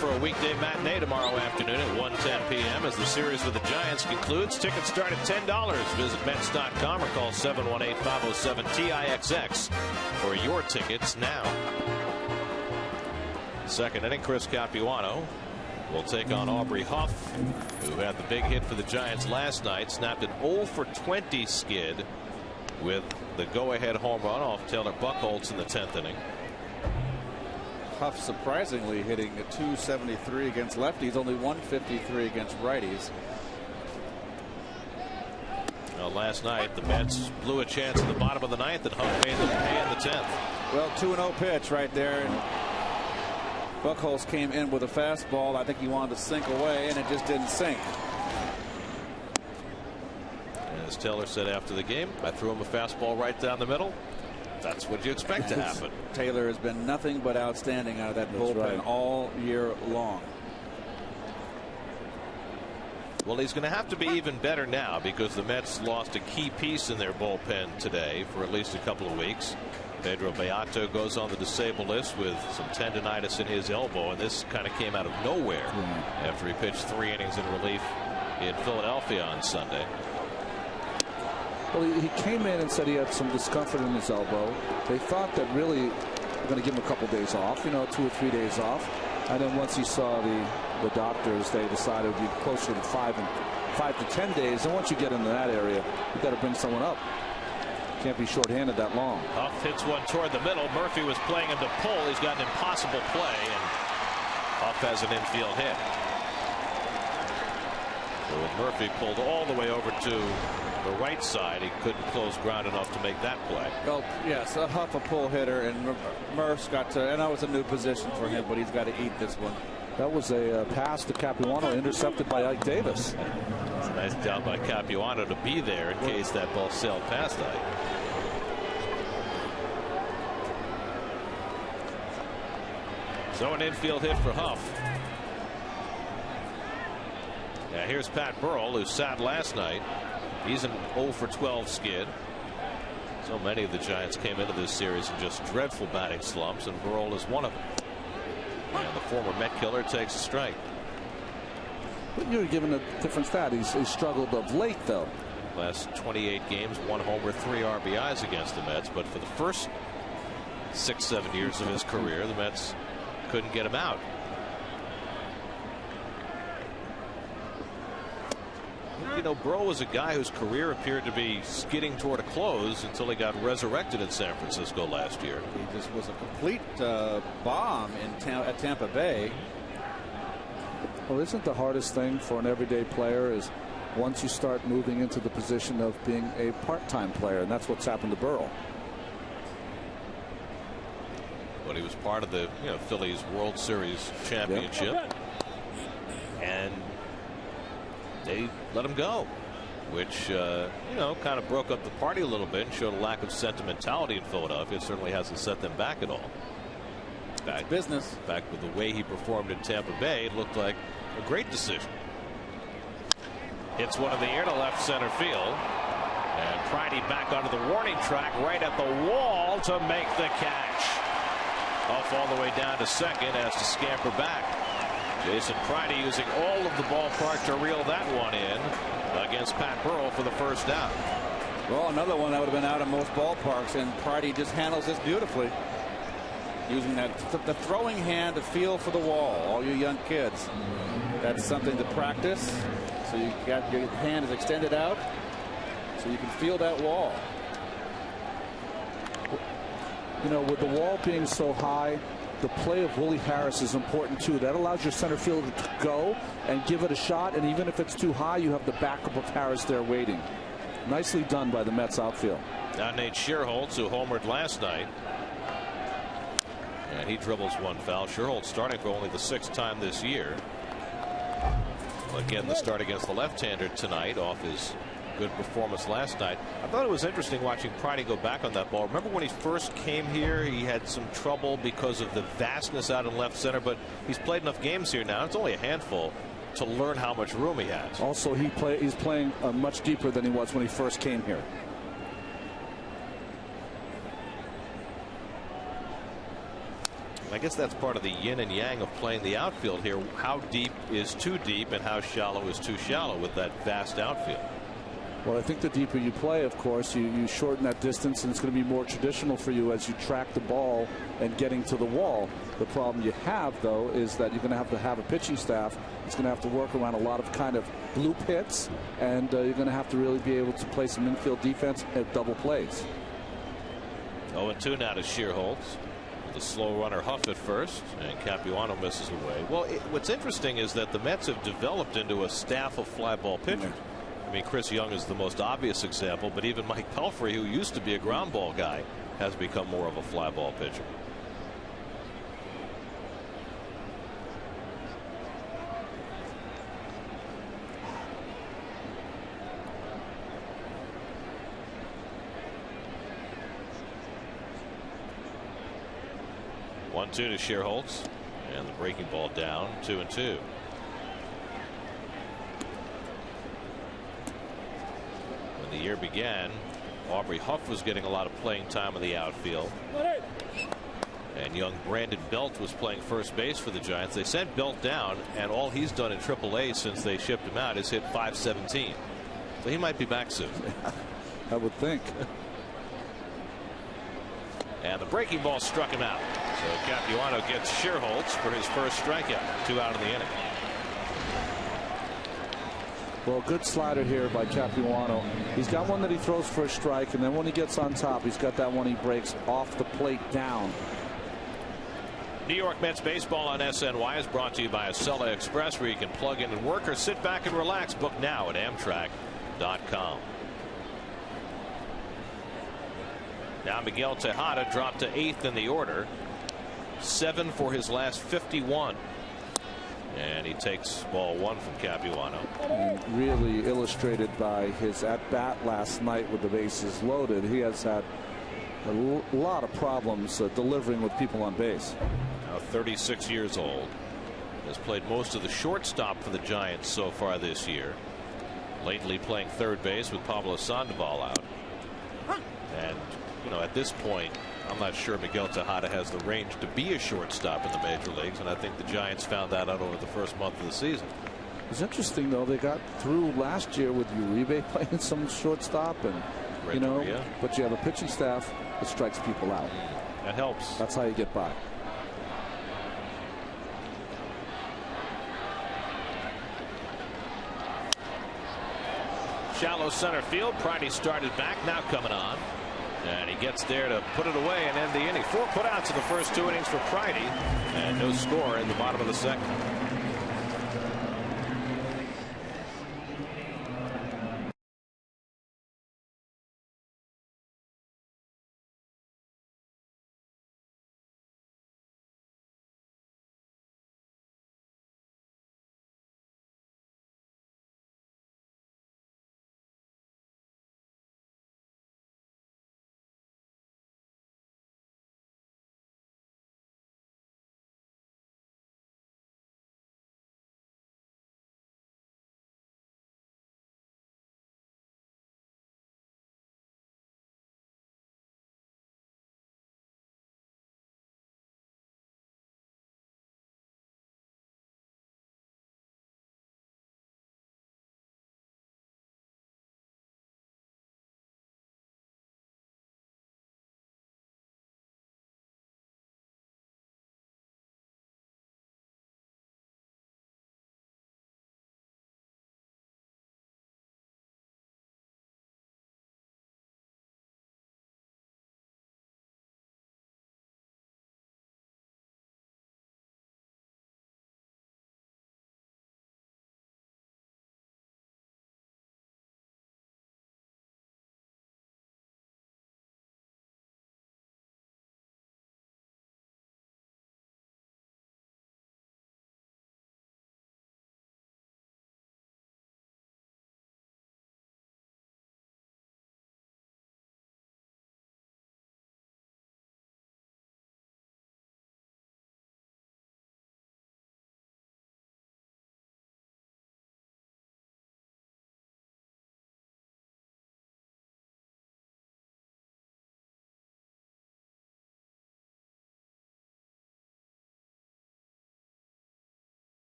For a weekday matinee tomorrow afternoon at 1:10 p.m. as the series with the Giants concludes. Tickets start at $10. Visit Mets.com or call 718-507-TIXX for your tickets now. Second inning, Chris Capuano will take on Aubrey Huff, who had the big hit for the Giants last night. Snapped an 0-for-20 skid with the go-ahead home run off Taylor Buchholz in the 10th inning. Huff surprisingly hitting a 273 against lefties, only 153 against righties. Well, last night the Mets blew a chance in the bottom of the 9th, and Huff made them pay in the 10th. Well, 2-0 pitch right there. And Buchholz came in with a fastball. I think he wanted to sink away, and it just didn't sink. As Taylor said after the game, I threw him a fastball right down the middle. That's what you expect to happen. Taylor has been nothing but outstanding out of that bullpen all year long. Well, he's going to have to be even better now because the Mets lost a key piece in their bullpen today for at least a couple of weeks. Pedro Beato goes on the disabled list with some tendonitis in his elbow, and this kind of came out of nowhere after he pitched 3 innings in relief in Philadelphia on Sunday. Well, he came in and said he had some discomfort in his elbow. They thought that really were going to give him a couple days off, 2 or 3 days off. And then once he saw the doctors, they decided it would be closer to 5 to 10 days. And once you get into that area, you've got to bring someone up. Can't be shorthanded that long. Huff hits one toward the middle. Murphy was playing him to pull. He's got an impossible play, and Huff has an infield hit. So when Murphy pulled all the way over to the right side, he couldn't close ground enough to make that play. Well, yes, a Huff, a pull hitter, and Murph's got to, and that was a new position for him, but he's got to eat this one. That was a pass to Capuano, intercepted by Ike Davis. It's a nice job by Capuano to be there in case that ball sailed past Ike. So an infield hit for Huff. Now here's Pat Burrell, who sat last night. He's an 0 for 12 skid. So many of the Giants came into this series in just dreadful batting slumps, and Burrell is one of them. And the former Met killer takes a strike. But you're given a different stat. He's struggled of late, though. Last 28 games, 1 homer, 3 RBIs against the Mets. But for the first 6-7 years of his career, the Mets couldn't get him out. You know, Burrell was a guy whose career appeared to be skidding toward a close until he got resurrected in San Francisco last year. He just was a complete bomb at Tampa Bay. Well, isn't the hardest thing for an everyday player is once you start moving into the position of being a part-time player, and that's what's happened to Burrell. But he was part of the Phillies World Series championship. Yep. And they let him go, which kind of broke up the party a little bit and showed a lack of sentimentality in Philadelphia. It certainly hasn't set them back at all. Back business. Back with the way he performed in Tampa Bay, it looked like a great decision. Hits one in the air to left center field, and Pridey back onto the warning track right at the wall to make the catch. Off all the way down to second, has to scamper back. Jason Pridey using all of the ballpark to reel that one in against Pat Burrell for the first out. Well, another one that would have been out in most ballparks, and Pridey just handles this beautifully. Using the throwing hand to feel for the wall. All you young kids, that's something to practice. So you got your hand is extended out, so you can feel that wall. You know, with the wall being so high, the play of Willie Harris is important too. That allows your center fielder to go and give it a shot, and even if it's too high, you have the backup of Harris there waiting. Nicely done by the Mets outfield. Now Nate Scherholtz, who homered last night, and he dribbles one foul. Scherholtz starting for only the 6th time this year. Again, the start against the left-hander tonight off his good performance last night. I thought it was interesting watching Pridey go back on that ball. Remember when he first came here, he had some trouble because of the vastness out in left center, but he's played enough games here now. It's only a handful to learn how much room he has. Also, he's playing much deeper than he was when he first came here. I guess that's part of the yin and yang of playing the outfield here. How deep is too deep and how shallow is too shallow with that vast outfield? Well, I think the deeper you play, of course, you shorten that distance, and it's going to be more traditional for you as you track the ball and getting to the wall. The problem you have, though, is that you're going to have a pitching staff. It's going to have to work around a lot of kind of bloop hits, and you're going to have to really be able to play some infield defense at double plays. 0-2 now to Scherholtz. The slow runner Huff at first, and Capuano misses away. Well, what's interesting is that the Mets have developed into a staff of fly ball pitchers. I mean, Chris Young is the most obvious example, but even Mike Pelfrey, who used to be a ground ball guy, has become more of a fly ball pitcher. One-two to Scherholtz, and the breaking ball down. 2-2. When the year began, Aubrey Huff was getting a lot of playing time in the outfield, and young Brandon Belt was playing first base for the Giants. They sent Belt down, and all he's done in AAA since they shipped him out is hit .517. So he might be back soon. I would think. And the breaking ball struck him out. So Capuano gets Scherholtz for his first strikeout. 2 out in the inning. Well, good slider here by Capuano. He's got one that he throws for a strike, and then when he gets on top, he's got that one he breaks off the plate down. New York Mets baseball on SNY is brought to you by Acela Express, where you can plug in and work or sit back and relax. Book now at Amtrak.com. Now Miguel Tejada dropped to 8th in the order. 7 for his last 51. And he takes ball 1 from Capuano. And really illustrated by his at-bat last night with the bases loaded. He has had a lot of problems delivering with people on base. Now 36 years old. Has played most of the shortstop for the Giants so far this year. Lately playing third base with Pablo Sandoval out. And, you know, at this point, I'm not sure Miguel Tejada has the range to be a shortstop in the major leagues, and I think the Giants found that out over the first month of the season. It's interesting, though. They got through last year with Uribe playing some shortstop, and you know, but you have a pitching staff that strikes people out. That helps. That's how you get by. Shallow center field. Pridey started back, now coming on. And he gets there to put it away and end the inning. 4 putouts in the first 2 innings for Pridey. And no score in the bottom of the second.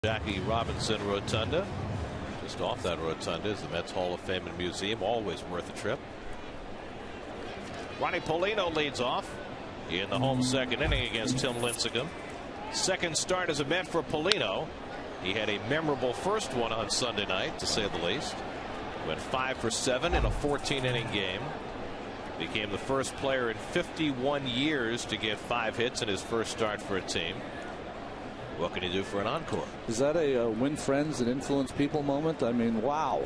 Jackie Robinson Rotunda. Just off that rotunda is the Mets Hall of Fame and Museum. Always worth a trip. Ronnie Paulino leads off in the home second inning against Tim Lincecum. Second start as a Met for Paulino. He had a memorable first one on Sunday night, to say the least. Went 5 for 7 in a 14-inning game. Became the first player in 51 years to get 5 hits in his first start for a team. What can he do for an encore? Is that a win friends and influence people moment? I mean, wow.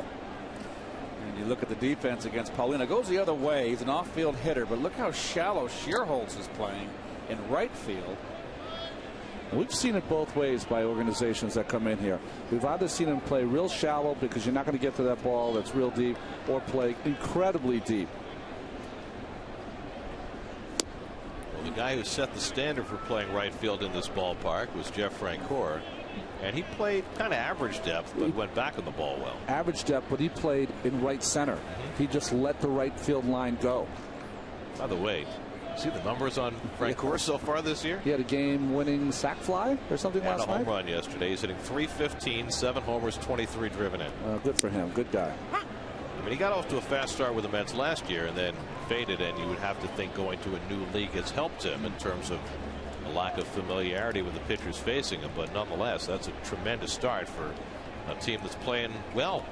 And you look at the defense against Paulino. Goes the other way. He's an off-field hitter, but look how shallow Shearholtz is playing in right field. We've seen it both ways by organizations that come in here. We've either seen him play real shallow because you're not going to get to that ball that's real deep, or play incredibly deep. The guy who set the standard for playing right field in this ballpark was Jeff Francoeur, and he played kind of average depth, but went back on the ball well. Average depth, but he played in right center. He just let the right field line go. By the way, see the numbers on Francoeur so far this year? He had a game-winning sac fly or something last night. And a home run yesterday. He's hitting .315, 7 homers, 23 driven in. Good for him. Good guy. I mean, he got off to a fast start with the Mets last year and then faded, and you would have to think going to a new league has helped him in terms of a lack of familiarity with the pitchers facing him. But nonetheless, that's a tremendous start for a team that's playing well.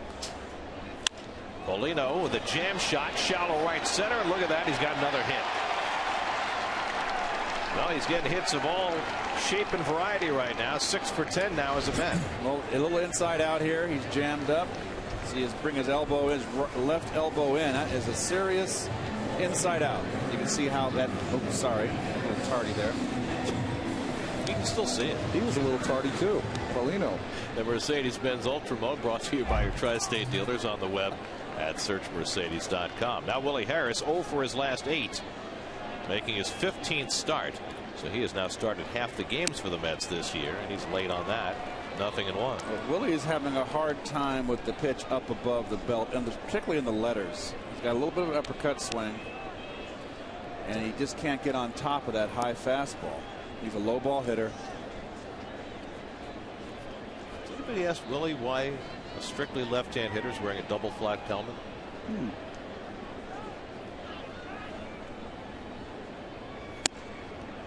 Paulino with a jam shot, shallow right center. Look at that. He's got another hit. Well, he's getting hits of all shape and variety right now. 6 for 10 now as a Met. Well, a little inside out here. He's jammed up. See, bring his elbow, his left elbow in. That is a serious inside out. You can see how that. Oh, sorry, a little tardy there. You can still see it. He was a little tardy too. Paulino. The Mercedes-Benz Ultra Mode brought to you by your Tri-State dealers on the web at searchmercedes.com. Now Willie Harris 0 for his last 8, making his 15th start. So he has now started half the games for the Mets this year, and he's late on that. 0-1. Well, Willie is having a hard time with the pitch up above the belt, and particularly in the letters. He's got a little bit of an uppercut swing, and he just can't get on top of that high fastball. He's a low ball hitter. Did anybody ask Willie why a strictly left-hand hitter is wearing a double flat helmet?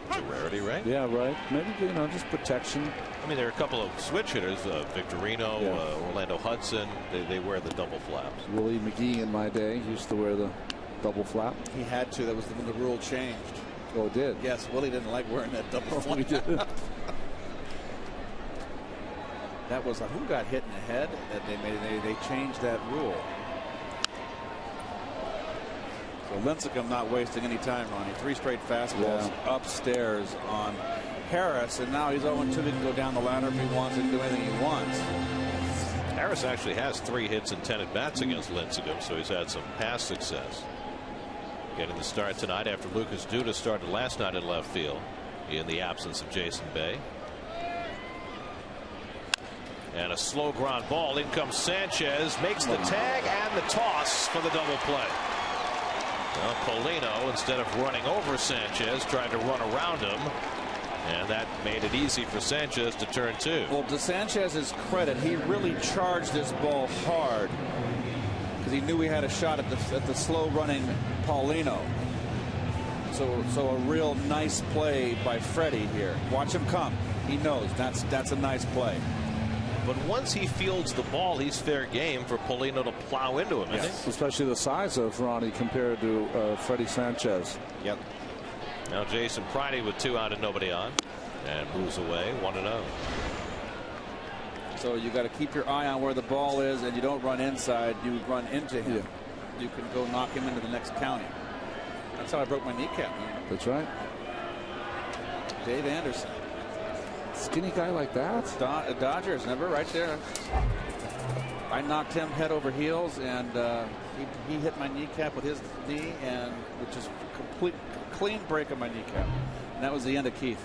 It's a rarity, right? Yeah, right. Maybe, you know, just protection. I mean, there are a couple of switch hitters, Victorino, Orlando Hudson. They wear the double flaps. Willie McGee in my day used to wear the double flap. He had to. That was when the rule changed. Oh, it did? Yes, Willie didn't like wearing that double flap. That was who got hit in the head that they changed that rule. So Lincecum not wasting any time, Ronnie. 3 straight fastballs upstairs on Harris, and now he's 0-2. He can go down the ladder if he wants and do anything he wants. Harris actually has 3 hits and 10 at bats against Lincecum, so he's had some past success. Getting the start tonight after Lucas Duda started last night in left field in the absence of Jason Bay. And a slow ground ball. In comes Sanchez, makes the tag and the toss for the double play. Well, Paulino, instead of running over Sanchez, tried to run around him, and that made it easy for Sanchez to turn 2. Well, to Sanchez's credit, he really charged this ball hard because he knew he had a shot at the slow running Paulino. So a real nice play by Freddie here. Watch him come. He knows that's a nice play. But once he fields the ball, he's fair game for Paulino to plow into him. Yes. Especially the size of Ronnie compared to Freddie Sanchez. Yep. Now Jason Pridey with 2 out and nobody on, and moves away 1-0. So you got to keep your eye on where the ball is, and you don't run inside. You run into him. Yeah. You can go knock him into the next county. That's how I broke my kneecap. That's right. Dave Anderson. Skinny guy like that. Dodgers, remember, right there. I knocked him head over heels, and he hit my kneecap with his knee, and which is clean break of my kneecap. And that was the end of Keith.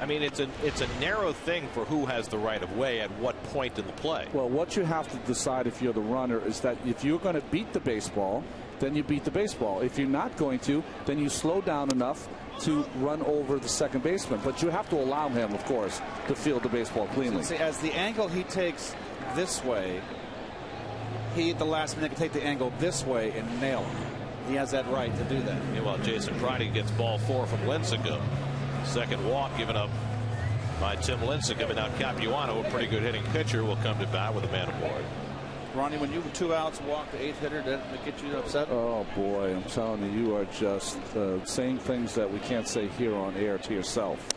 I mean, it's a narrow thing for who has the right of way at what point in the play. Well, what you have to decide if you're the runner is that if you're going to beat the baseball, then you beat the baseball. If you're not going to, then you slow down enough to run over the second baseman. But you have to allow him, of course, to field the baseball cleanly. See, as the angle he takes this way, he at the last minute can take the angle this way and nail him. He has that right to do that. Yeah, well, Jason Pridey gets ball 4 from Lincecum. Second walk given up by Tim Lincecum, and now Capuano, a pretty good hitting pitcher, will come to bat with a man aboard. Ronnie, when you were 2 outs, walk the 8th hitter, did it get you upset? Oh boy, I'm telling you, you are just saying things that we can't say here on air to yourself.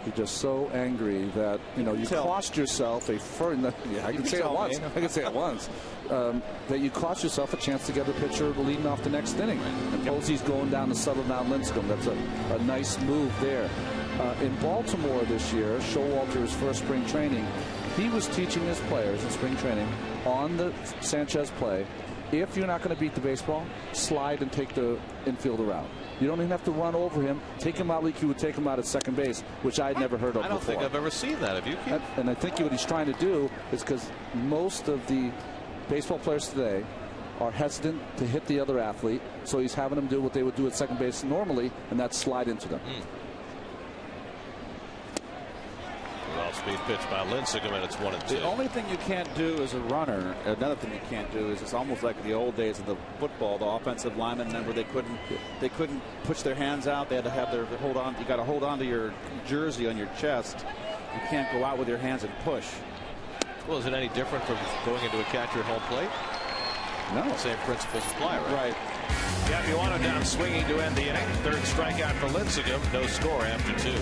You're just so angry that you cost yourself a I can say it once. I can say it once. That you cost yourself a chance to get the pitcher leading off the next inning. And Posey's going down to settle down Lincecum. That's a nice move there. In Baltimore this year, Showalter's first spring training, he was teaching his players in spring training on the Sanchez play. If you're not going to beat the baseball, slide and take the infielder out. You don't even have to run over him. Take him out like you would take him out at second base, which I'd never heard of before. I don't think I've ever seen that. Have you, Keith? And I think what he's trying to do is because most of the baseball players today are hesitant to hit the other athlete, so he's having them do what they would do at second base normally, and that's slide into them. Off-speed pitch by Lincecum, and it's 1-2. The only thing you can't do as a runner, another thing you can't do is it's almost like the old days of the football. The offensive linemen, remember, they couldn't push their hands out. They had to have their hold on. You got to hold on to your jersey on your chest. You can't go out with your hands and push. Well, is it any different from going into a catcher at home plate? No. Same principles apply, right? Right. Capuano down swinging to end the inning. Third strikeout for Lincecum. No score after 2.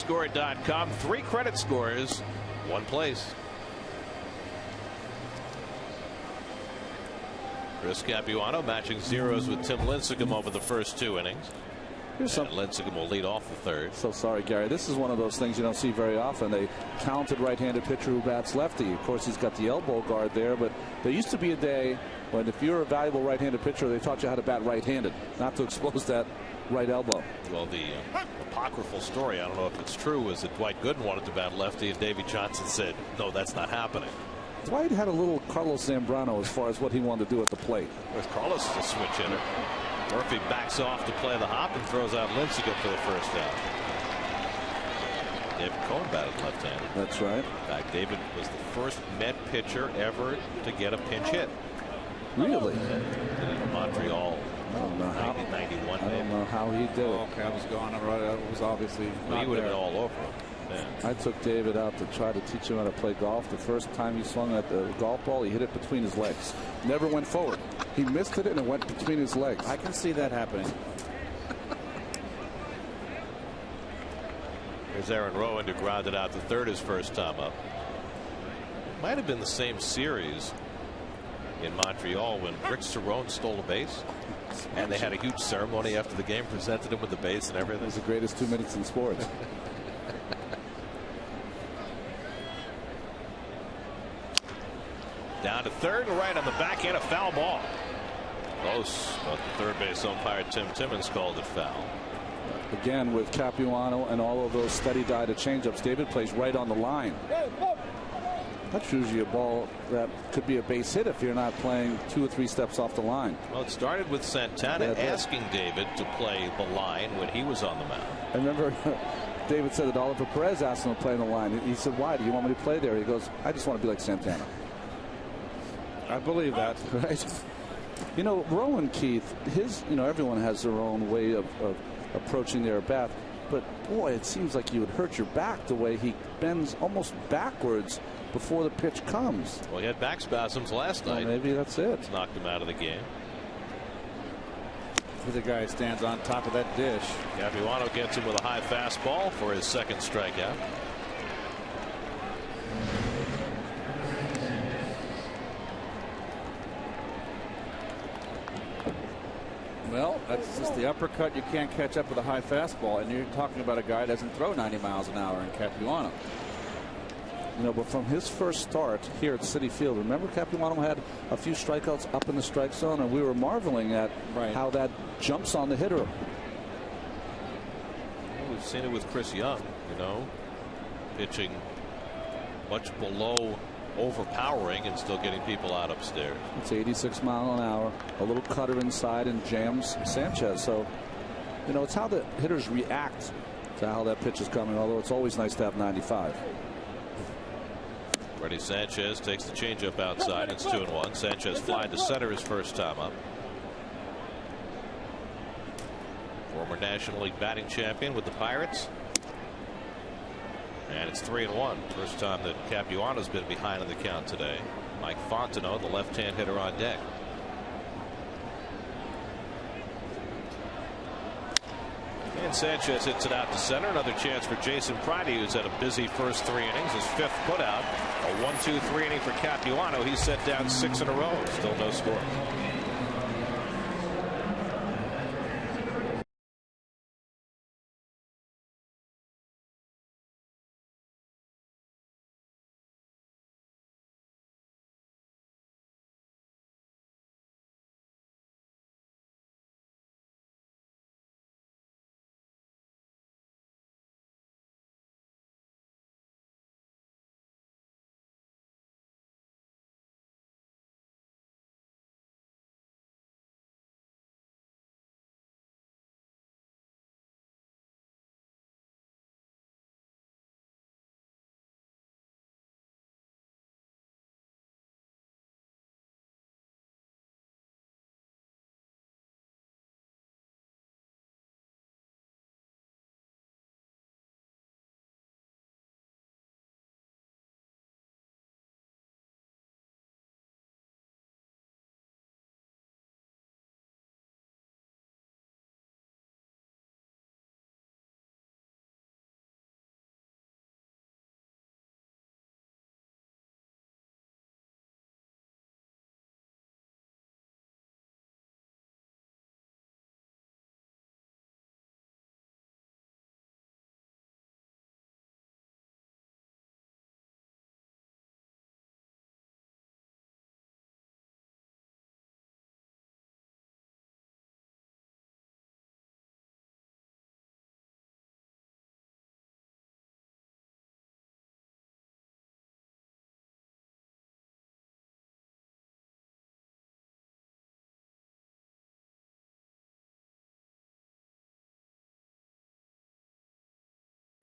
Score.com. 3 credit scores, 1 place. Chris Capuano matching zeros with Tim Lincecum over the first 2 innings. Lincecum will lead off the third. So sorry, Gary. This is one of those things you don't see very often. A talented right-handed pitcher who bats lefty. Of course, he's got the elbow guard there, but there used to be a day when if you're a valuable right-handed pitcher, they taught you how to bat right-handed, not to expose that right elbow. Well, the apocryphal story, I don't know if it's true, is that Dwight Gooden wanted to bat lefty, and Davey Johnson said, no, that's not happening. Dwight had a little Carlos Zambrano as far as what he wanted to do at the plate. With Carlos is a switch hitter. Murphy backs off to play the hop and throws out Lincecum for the first out. David Cohn batted left-handed. That's right. In fact, David was the first Met pitcher ever to get a pinch hit. Really? Did it in Montreal. I don't know how. 1991. I don't know how he did it. Okay, I was gone. It was obviously. Well, he would have been all over him. Yeah. I took David out to try to teach him how to play golf. The first time he swung at the golf ball, he hit it between his legs. Never went forward. He missed it and it went between his legs. I can see that happening. Here's Aaron Rowan to ground it out to third his first time up. Might have been the same series in Montreal when Rick Cerrone stole a base. And they had a huge ceremony after the game, presented him with the base and everything. It was the greatest 2 minutes in sports. Down to third and right on the backhand, a foul ball. Close, but the third base umpire Tim Timmons called it foul. Again, with Capuano and all of those steady diet of changeups, David plays right on the line. That's usually a ball that could be a base hit if you're not playing 2 or 3 steps off the line. Well, it started with Santana asking David to play the line when he was on the mound. I remember David said that Oliver Perez asked him to play the line. He said, why? Do you want me to play there? He goes, I just want to be like Santana. I believe that. Right. You know, Rowan Keith, everyone has their own way of approaching their bat. But boy, it seems like you would hurt your back the way he bends almost backwards before the pitch comes. Well, he had back spasms last night. Maybe that's it. It's knocked him out of the game. The guy stands on top of that dish. Capuano gets him with a high fastball for his second strikeout. Well, that's just the uppercut. You can't catch up with a high fastball, and you're talking about a guy that doesn't throw 90 miles an hour in Capuano. You know, but from his first start here at Citi Field, remember Capuano had a few strikeouts up in the strike zone, and we were marveling at how that jumps on the hitter. Well, we've seen it with Chris Young, you know, pitching much below overpowering and still getting people out upstairs. It's 86 mile an hour, a little cutter inside and jams Sanchez. So, you know, it's how the hitters react to how that pitch is coming, although it's always nice to have 95. Ready Sanchez takes the changeup outside. It's 2-1. Sanchez flying to center his first time up. Former National League batting champion with the Pirates. And it's 3-1. First time that Capuano's been behind in the count today. Mike Fontenot, the left-hand hitter, on deck. And Sanchez hits it out to center. Another chance for Jason Pridey, who's had a busy first 3 innings. His 5th putout. A 1-2-3 inning for Capuano. He's set down 6 in a row. Still no score.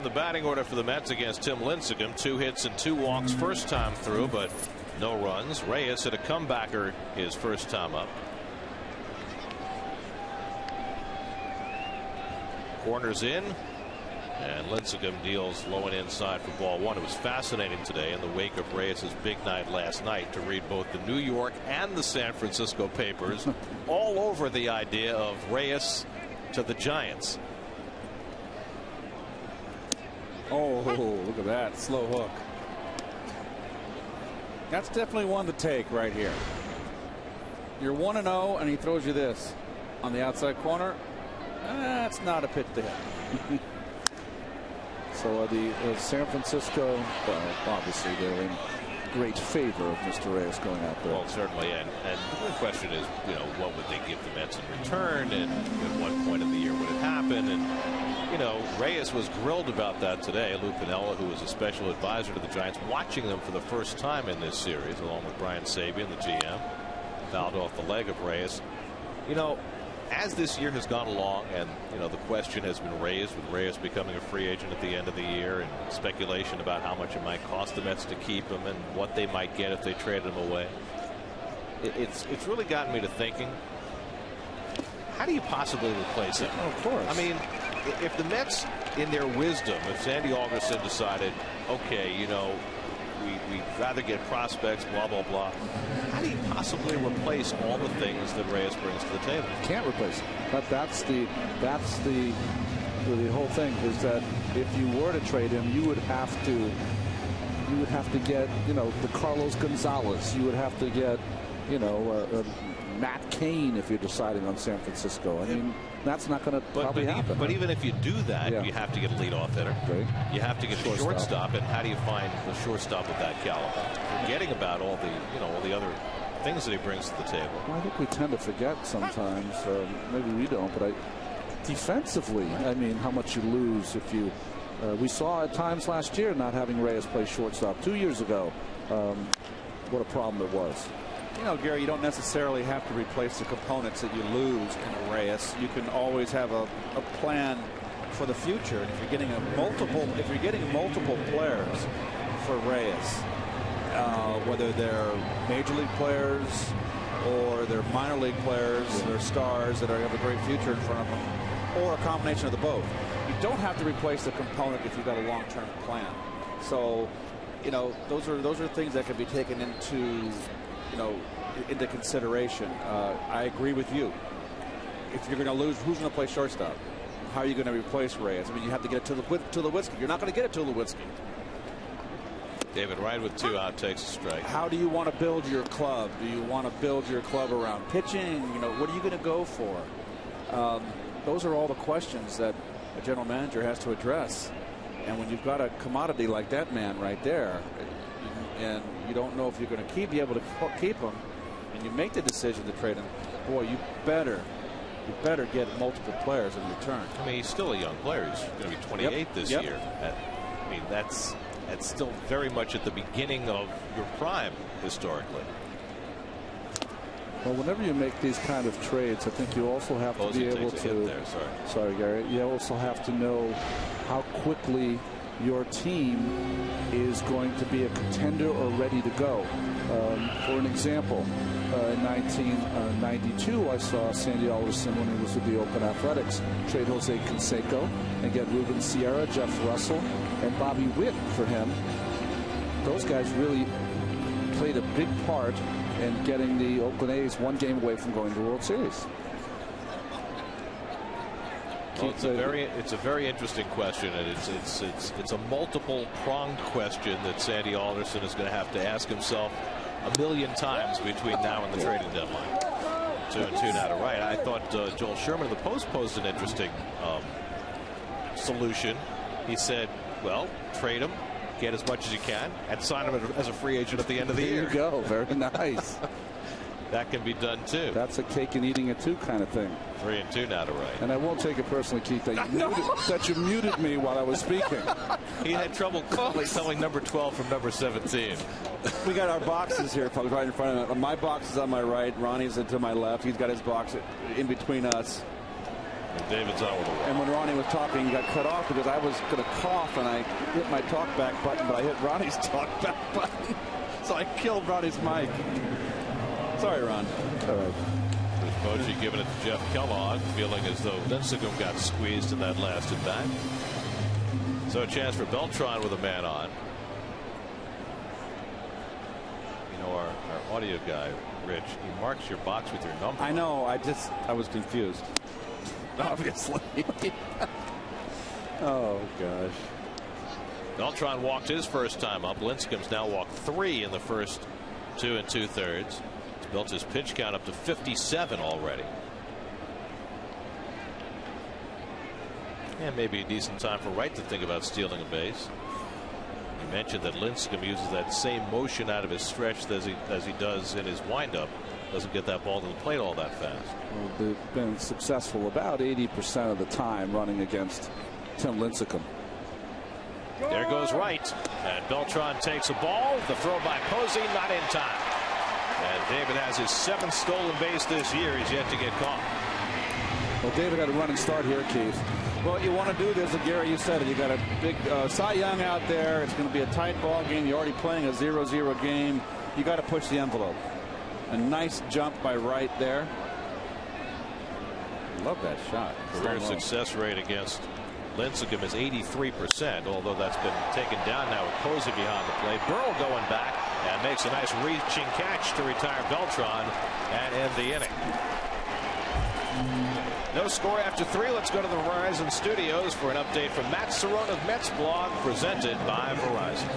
The batting order for the Mets against Tim Lincecum. 2 hits and 2 walks first time through, but no runs. Reyes hit a comebacker his first time up. Corners in, and Lincecum deals low and inside for ball 1. It was fascinating today in the wake of Reyes' big night last night to read both the New York and the San Francisco papers all over the idea of Reyes to the Giants. Oh, look at that slow hook. That's definitely one to take right here. You're 1-0 and he throws you this on the outside corner. That's not a pitch to hit. So the San Francisco, obviously they're in great favor of Mr. Reyes going out there. Well, certainly, and the question is, you know, what would they give the Mets in return, and at what point of the year would it happen? And you know, Reyes was grilled about that today. Lou Piniella, who was a special advisor to the Giants, watching them for the first time in this series, along with Brian Sabian, the GM, fouled off the leg of Reyes. You know, as this year has gone along, and you know, the question has been raised with Reyes becoming a free agent at the end of the year, and speculation about how much it might cost the Mets to keep him and what they might get if they traded him away. It's really gotten me to thinking, how do you possibly replace him? Oh, of course. I mean, if the Mets, in their wisdom, if Sandy Alderson decided, okay, you know, we'd rather get prospects, blah, blah, blah. How do you possibly replace all the things that Reyes brings to the table? Can't replace him. But that's the whole thing, is that if you were to trade him, you would have to get, you know, the Carlos Gonzalez. You would have to get, you know, Matt Cain if you're deciding on San Francisco. I mean, that's not going to probably happen. But even if you do that, you have to get a leadoff hitter. Right. You have to get a shortstop, and how do you find the shortstop of that caliber? Forgetting about all the other things that he brings to the table. Well, I think we tend to forget sometimes. Maybe we don't, but defensively, I mean, how much you lose if you. We saw at times last year not having Reyes play shortstop. 2 years ago, what a problem it was. You know, Gary, you don't necessarily have to replace the components that you lose in a Reyes. You can always have a plan for the future. And if you're getting multiple players for Reyes, whether they're major league players or they're minor league players, they're stars that have a great future in front of them, or a combination of the both. You don't have to replace the component if you've got a long-term plan. So, you know, those are things that can be taken into consideration. I agree with you. If you're going to lose, who's going to play shortstop? How are you going to replace Reyes? I mean, you have to get it to Tulowitzki. You're not going to get it to Tulowitzki. David Wright with 2 out takes a strike. How do you want to build your club? Do you want to build your club around pitching? You know, what are you going to go for? Those are all the questions that a general manager has to address. And when you've got a commodity like that man right there, and you don't know if you're going to be able to keep him, and you make the decision to trade him, boy, you better get multiple players in return. I mean, he's still a young player. He's going to be 28 this year. I mean, that's still very much at the beginning of your prime historically. Well, whenever you make these kind of trades, I think you also have to be able to. Sorry, Gary. You also have to know how quickly your team is going to be a contender or ready to go. For an example, in 1992, I saw Sandy Alderson when he was with the Oakland Athletics trade Jose Canseco and get Ruben Sierra, Jeff Russell, and Bobby Witt for him. Those guys really played a big part in getting the Oakland A's 1 game away from going to the World Series. Well, it's a very interesting question, and it's a multiple pronged question that Sandy Alderson is going to have to ask himself a million times between now and the trading deadline. 2 and 2 now to Wright. I thought Joel Sherman of the Post posed an interesting solution. He said, well, trade him, get as much as you can, and sign him as a free agent at the end of the year. There you go. Very nice. That can be done too. That's a cake and eating it too kind of thing. 3 and 2 now to Wright. And I won't take it personally, Keith, that you muted me while I was speaking. He had trouble telling number 12 from number 17. We got our boxes here, folks, right in front of us. My box is on my right. Ronnie's to my left. He's got his box in between us. And David's on with the And when Ronnie was talking, he got cut off because I was going to cough and I hit my talk back button, but I hit Ronnie's talk back button. So I killed Ronnie's mic. Sorry, Ron. All right. Bochy giving it to Jeff Kellogg, feeling as though Lincecum got squeezed in that last at bat. So a chance for Beltran with a man on. You know, our audio guy, Rich, he marks your box with your number. I know. I was confused. Obviously. Oh, gosh. Beltran walked his first time up. Lincecum's now walked 3 in the first 2 2/3. Built his pitch count up to 57 already. And maybe a decent time for Wright to think about stealing a base. You mentioned that Lincecum uses that same motion out of his stretch as he does in his windup. Doesn't get that ball to the plate all that fast. Well, they've been successful about 80% of the time running against Tim Lincecum. There goes Wright. And Beltran takes a ball. The throw by Posey, not in time. And David has his 7th stolen base this year. He's yet to get caught. Well, David had a running start here, Keith. Well, you want to do this, Gary, you said it. You got a big Cy Young out there. It's going to be a tight ball game. You're already playing a 0-0 game. You got to push the envelope. A nice jump by Wright there. Love that shot. Career success rate against Lincecum is 83%, although that's been taken down now with Posey behind the plate. Burrell going back and makes a nice reaching catch to retire Beltran and end the inning. No score after 3. Let's go to the Verizon studios for an update from Matt Cerrone of Mets Blog, presented by Verizon.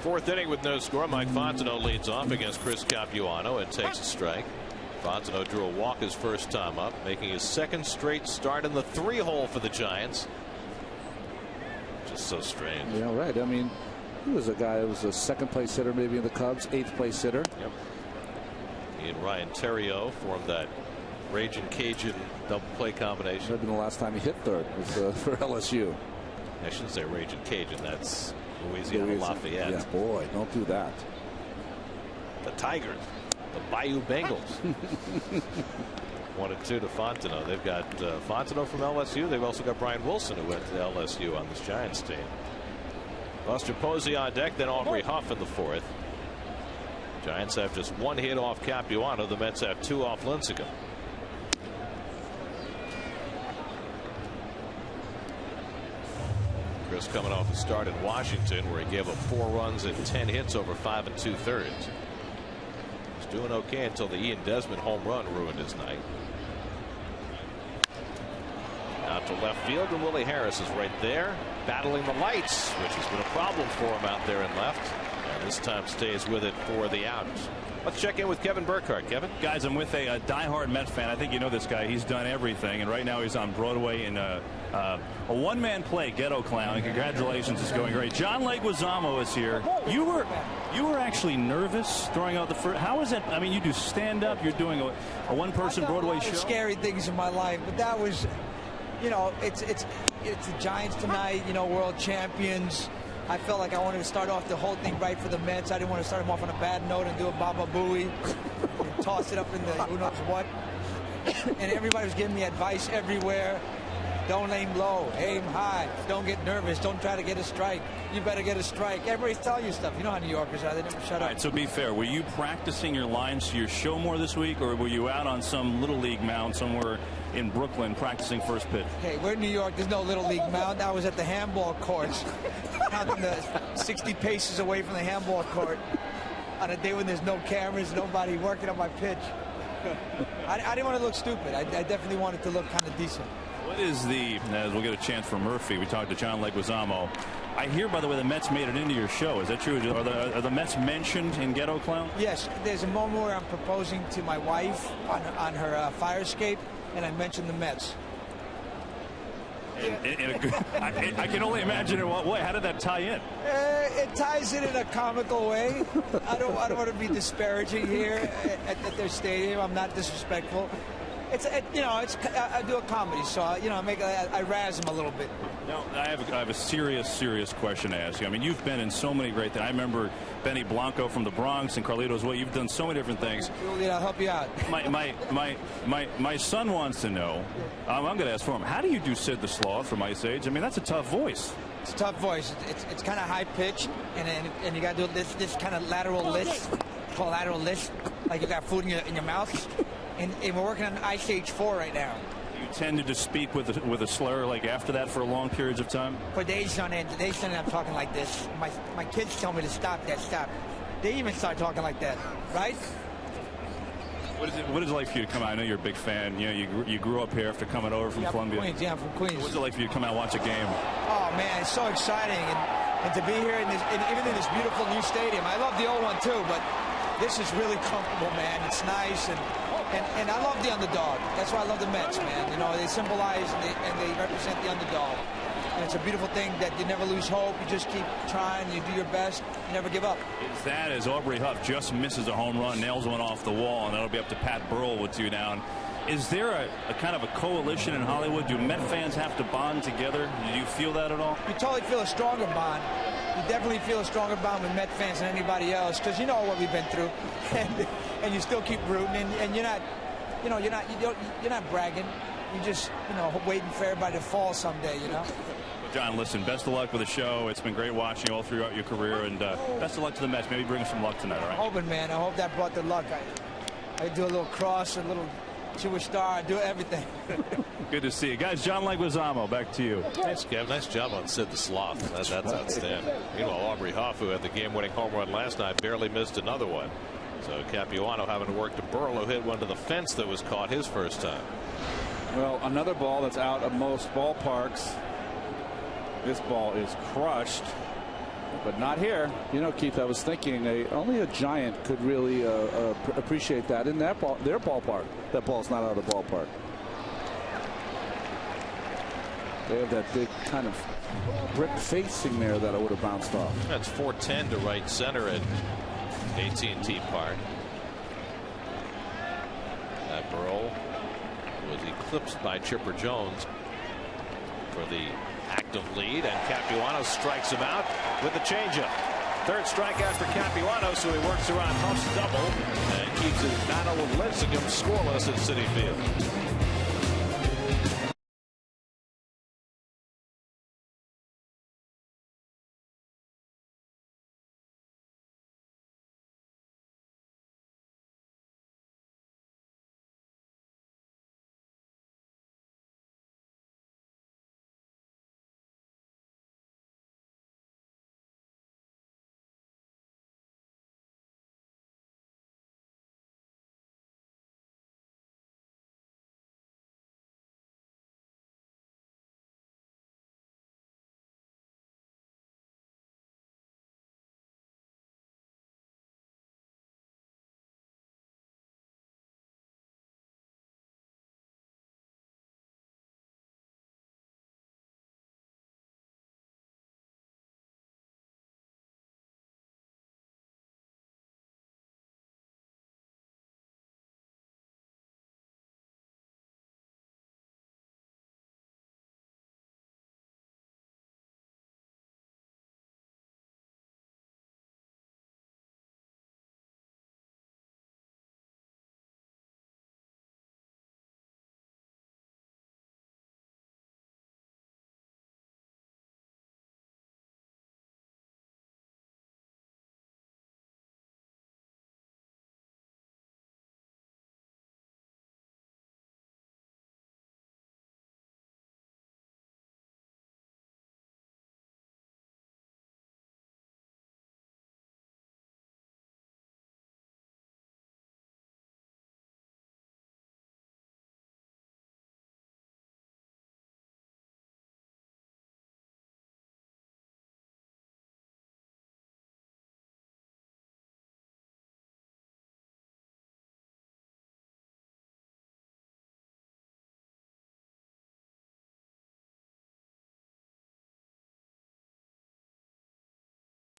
Fourth inning with no score. Mike Fontenot leads off against Chris Capuano and takes a strike. Fontenot drew a walk his first time up, making his second straight start in the 3-hole for the Giants. Just so strange. Yeah, right. I mean, he was a guy who was a second place hitter maybe in the Cubs, 8th place hitter. Yep. He and Ryan Theriot formed that Raging Cajun double play combination. Maybe the last time he hit third was for LSU. I shouldn't say Raging Cajun. That's Louisiana Lafayette. Yeah, boy, don't do that. The Tigers, the Bayou Bengals. 1-2 to Fontenot. They've got Fontenot from LSU. They've also got Brian Wilson, who went to LSU on this Giants team. Buster Posey on deck, then Aubrey Huff in the 4th. Giants have just 1 hit off Capuano. The Mets have 2 off Lincecum. Chris coming off a start in Washington where he gave up 4 runs and 10 hits over 5 2/3. He's doing okay until the Ian Desmond home run ruined his night. Out to left field, and Willie Harris is right there battling the lights, which has been a problem for him out there in left. And this time stays with it for the out. Let's check in with Kevin Burkhardt. Kevin. Guys, I'm with a diehard Met fan. I think you know this guy. He's done everything, and right now he's on Broadway in a one-man play, Ghetto Clown. Congratulations, it's going great. John Leguizamo is here. You were actually nervous throwing out the first. How is it? I mean, you do stand-up. You're doing a one-person Broadway show. Scary things in my life, but that was, you know, it's the Giants tonight. You know, world champions. I felt like I wanted to start off the whole thing right for the Mets. I didn't want to start them off on a bad note and do a Baba Booey and toss it up in the who knows what. And everybody was giving me advice everywhere. Don't aim low, aim high. Don't get nervous. Don't try to get a strike. You better get a strike. Everybody's telling you stuff. You know how New Yorkers are. They never shut up. All right, so be fair. Were you practicing your lines to your show more this week, or were you out on some Little League mound somewhere in Brooklyn practicing first pitch? Hey, we're in New York. There's no Little League mound. I was at the handball courts, counting the 60 paces away from the handball court on a day when there's no cameras, nobody working on my pitch. I didn't want to look stupid. I definitely wanted to look kind of decent. What is as we'll get a chance for Murphy, we talked to John Leguizamo. I hear, by the way, the Mets made it into your show. Is that true? Are the Mets mentioned in Ghetto Clown? Yes. There's a moment where I'm proposing to my wife on her fire escape, and I mentioned the Mets. I can only imagine in what way. How did that tie in? It ties in a comical way. I don't want to be disparaging here at their stadium. I'm not disrespectful. I do a comedy, so I razz him a little bit. Now, I have a serious question to ask you. I mean, you've been in so many great things. I remember Benny Blanco from the Bronx and Carlitos Way. You've done so many different things. Julian, I'll help you out. My son wants to know. I'm going to ask for him. How do you do Sid the Sloth from Ice Age? I mean, that's a tough voice. It's a tough voice. It's kind of high pitched, and you got to do this kind of lateral lisp. It's called lateral lisp, like you got food in your mouth. And we're working on Ice Age 4 right now. You tended to speak with a slur like after that for long periods of time? For days on end. I'm talking like this. My kids tell me to stop that. Stop. They even start talking like that, right? What is it like for you to come out? I know you're a big fan. You know, you grew up here after coming over from Columbia. Queens. Yeah, I'm from Queens. What's it like for you to come out and watch a game? Oh man, it's so exciting, and to be here even in this beautiful new stadium. I love the old one too, but this is really comfortable, man. It's nice, and I love the underdog. That's why I love the Mets, man. You know, they symbolize and they represent the underdog. And it's a beautiful thing that you never lose hope. You just keep trying. You do your best. You never give up. It's that as Aubrey Huff just misses a home run, nails one off the wall, and that'll be up to Pat Burrell with 2 down. Is there a kind of a coalition in Hollywood? Do Met fans have to bond together? Do you feel that at all? You totally feel a stronger bond. You definitely feel a stronger bond with Met fans than anybody else, because you know what we've been through, and you still keep rooting, and you're not bragging. You're just waiting for everybody to fall someday, you know. Well, John, listen, best of luck with the show. It's been great watching you all throughout your career, and best of luck to the Mets. Maybe bring some luck tonight, all right? I'm hoping, man. I hope that brought the luck. I do a little cross, a little Jewish star. I do everything. Good to see you. Guys, John Leguizamo, back to you. Thanks, Kev. Nice job on Sid the Sloth. That's outstanding. Meanwhile, Aubrey Huff, who had the game-winning home run last night, barely missed another one. So Capuano having to work to Burrell, who hit one to the fence that was caught his first time. Well, another ball that's out of most ballparks. This ball is crushed. but not here. You know, Keith, I was thinking only a giant could really appreciate that in their ballpark. That ball's not out of the ballpark. They have that big kind of brick facing there that I would have bounced off. That's 410 to right center at AT&T Park. That Burrell was eclipsed by Chipper Jones for the active lead, and Capuano strikes him out with the changeup. Third strikeout for Capuano, so he works around Huff's double and keeps his battle with Lincecum scoreless at Citi Field.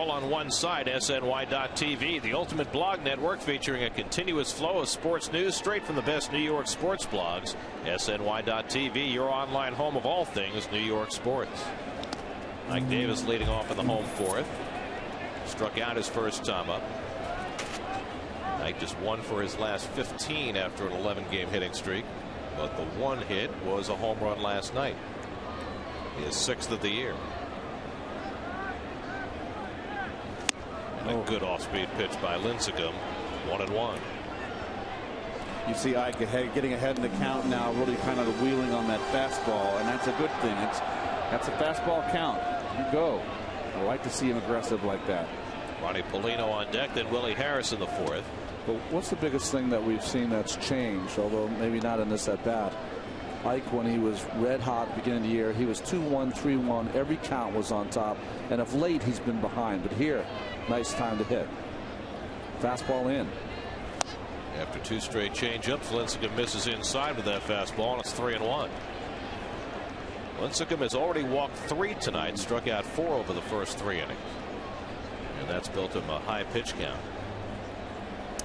All on one side, SNY.TV, the ultimate blog network featuring a continuous flow of sports news straight from the best New York sports blogs. SNY.TV, your online home of all things New York sports. Mike Davis leading off in the home fourth. Struck out his first time up. Mike just 1 for his last 15 after an 11-game hitting streak. But the one hit was a home run last night. His 6th of the year. A good off-speed pitch by Lincecum. 1-1. You see Ike getting ahead in the count now, really kind of wheeling on that fastball, and that's a good thing. That's a fastball count. You go. I like to see him aggressive like that. Ronnie Polino on deck, then Willie Harris in the 4th. But what's the biggest thing that we've seen that's changed, although maybe not in this at bat? Ike, when he was red hot beginning of the year, he was 2-1, 3-1. Every count was on top, and of late he's been behind. But here, nice time to hit. Fastball in. After 2 straight changeups, Lincecum misses inside with that fastball, and it's 3-1. Lincecum has already walked 3 tonight, struck out 4 over the first 3 innings, and that's built him a high pitch count.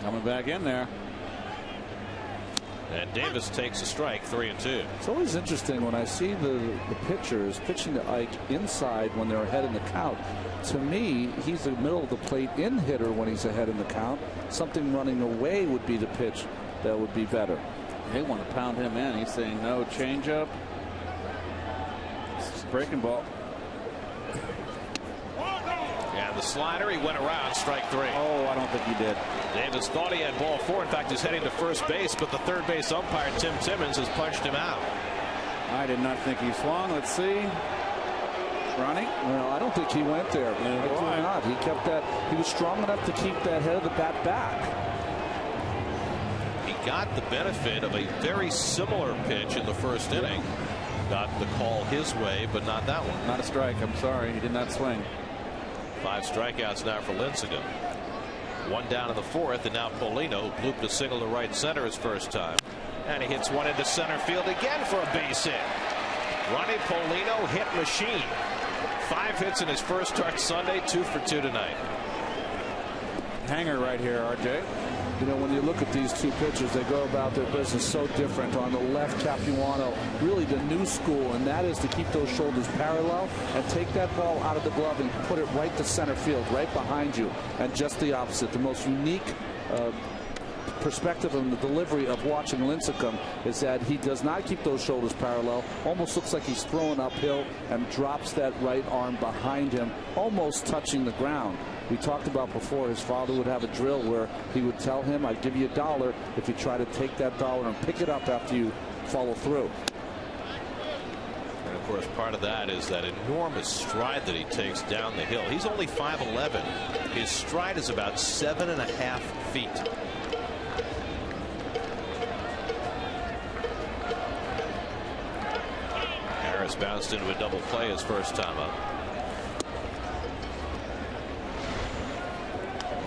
Coming back in there. And Davis takes a strike, 3-2. It's always interesting when I see the pitchers pitching to Ike inside when they're ahead in the count. To me, he's the middle of the plate in hitter when he's ahead in the count. Something running away would be the pitch that would be better. They want to pound him in. He's saying no. Changeup. Breaking ball. And the slider, he went around, strike 3. Oh, I don't think he did. Davis thought he had ball 4. In fact, he's heading to first base, but the third base umpire, Tim Timmons, has punched him out. I did not think he swung. Let's see. Ronnie? No, I don't think he went there. Why not? He kept that. He was strong enough to keep that head of the bat back. He got the benefit of a very similar pitch in the first inning. Got the call his way, but not that one. Not a strike. I'm sorry. He did not swing. 5 strikeouts now for Lincecum. 1 down in the 4th, and now Paulino blooped a single to right center his first time. And he hits one into center field again for a base hit. Ronnie Paulino hit machine. 5 hits in his first start Sunday, 2 for 2 tonight. Hanger right here, RJ. You know, when you look at these two pitchers, they go about their business so different. On the left, Capuano, really the new school, and that is to keep those shoulders parallel and take that ball out of the glove and put it right to center field, right behind you. And just the opposite. The most unique perspective on the delivery of watching Lincecum is that he does not keep those shoulders parallel. Almost looks like he's throwing uphill and drops that right arm behind him, almost touching the ground. We talked about before, his father would have a drill where he would tell him, I'd give you $1 if you try to take that dollar and pick it up after you follow through. And of course, part of that is that enormous stride that he takes down the hill. He's only 5'11". His stride is about 7.5 feet. Harris bounced into a double play his first time up.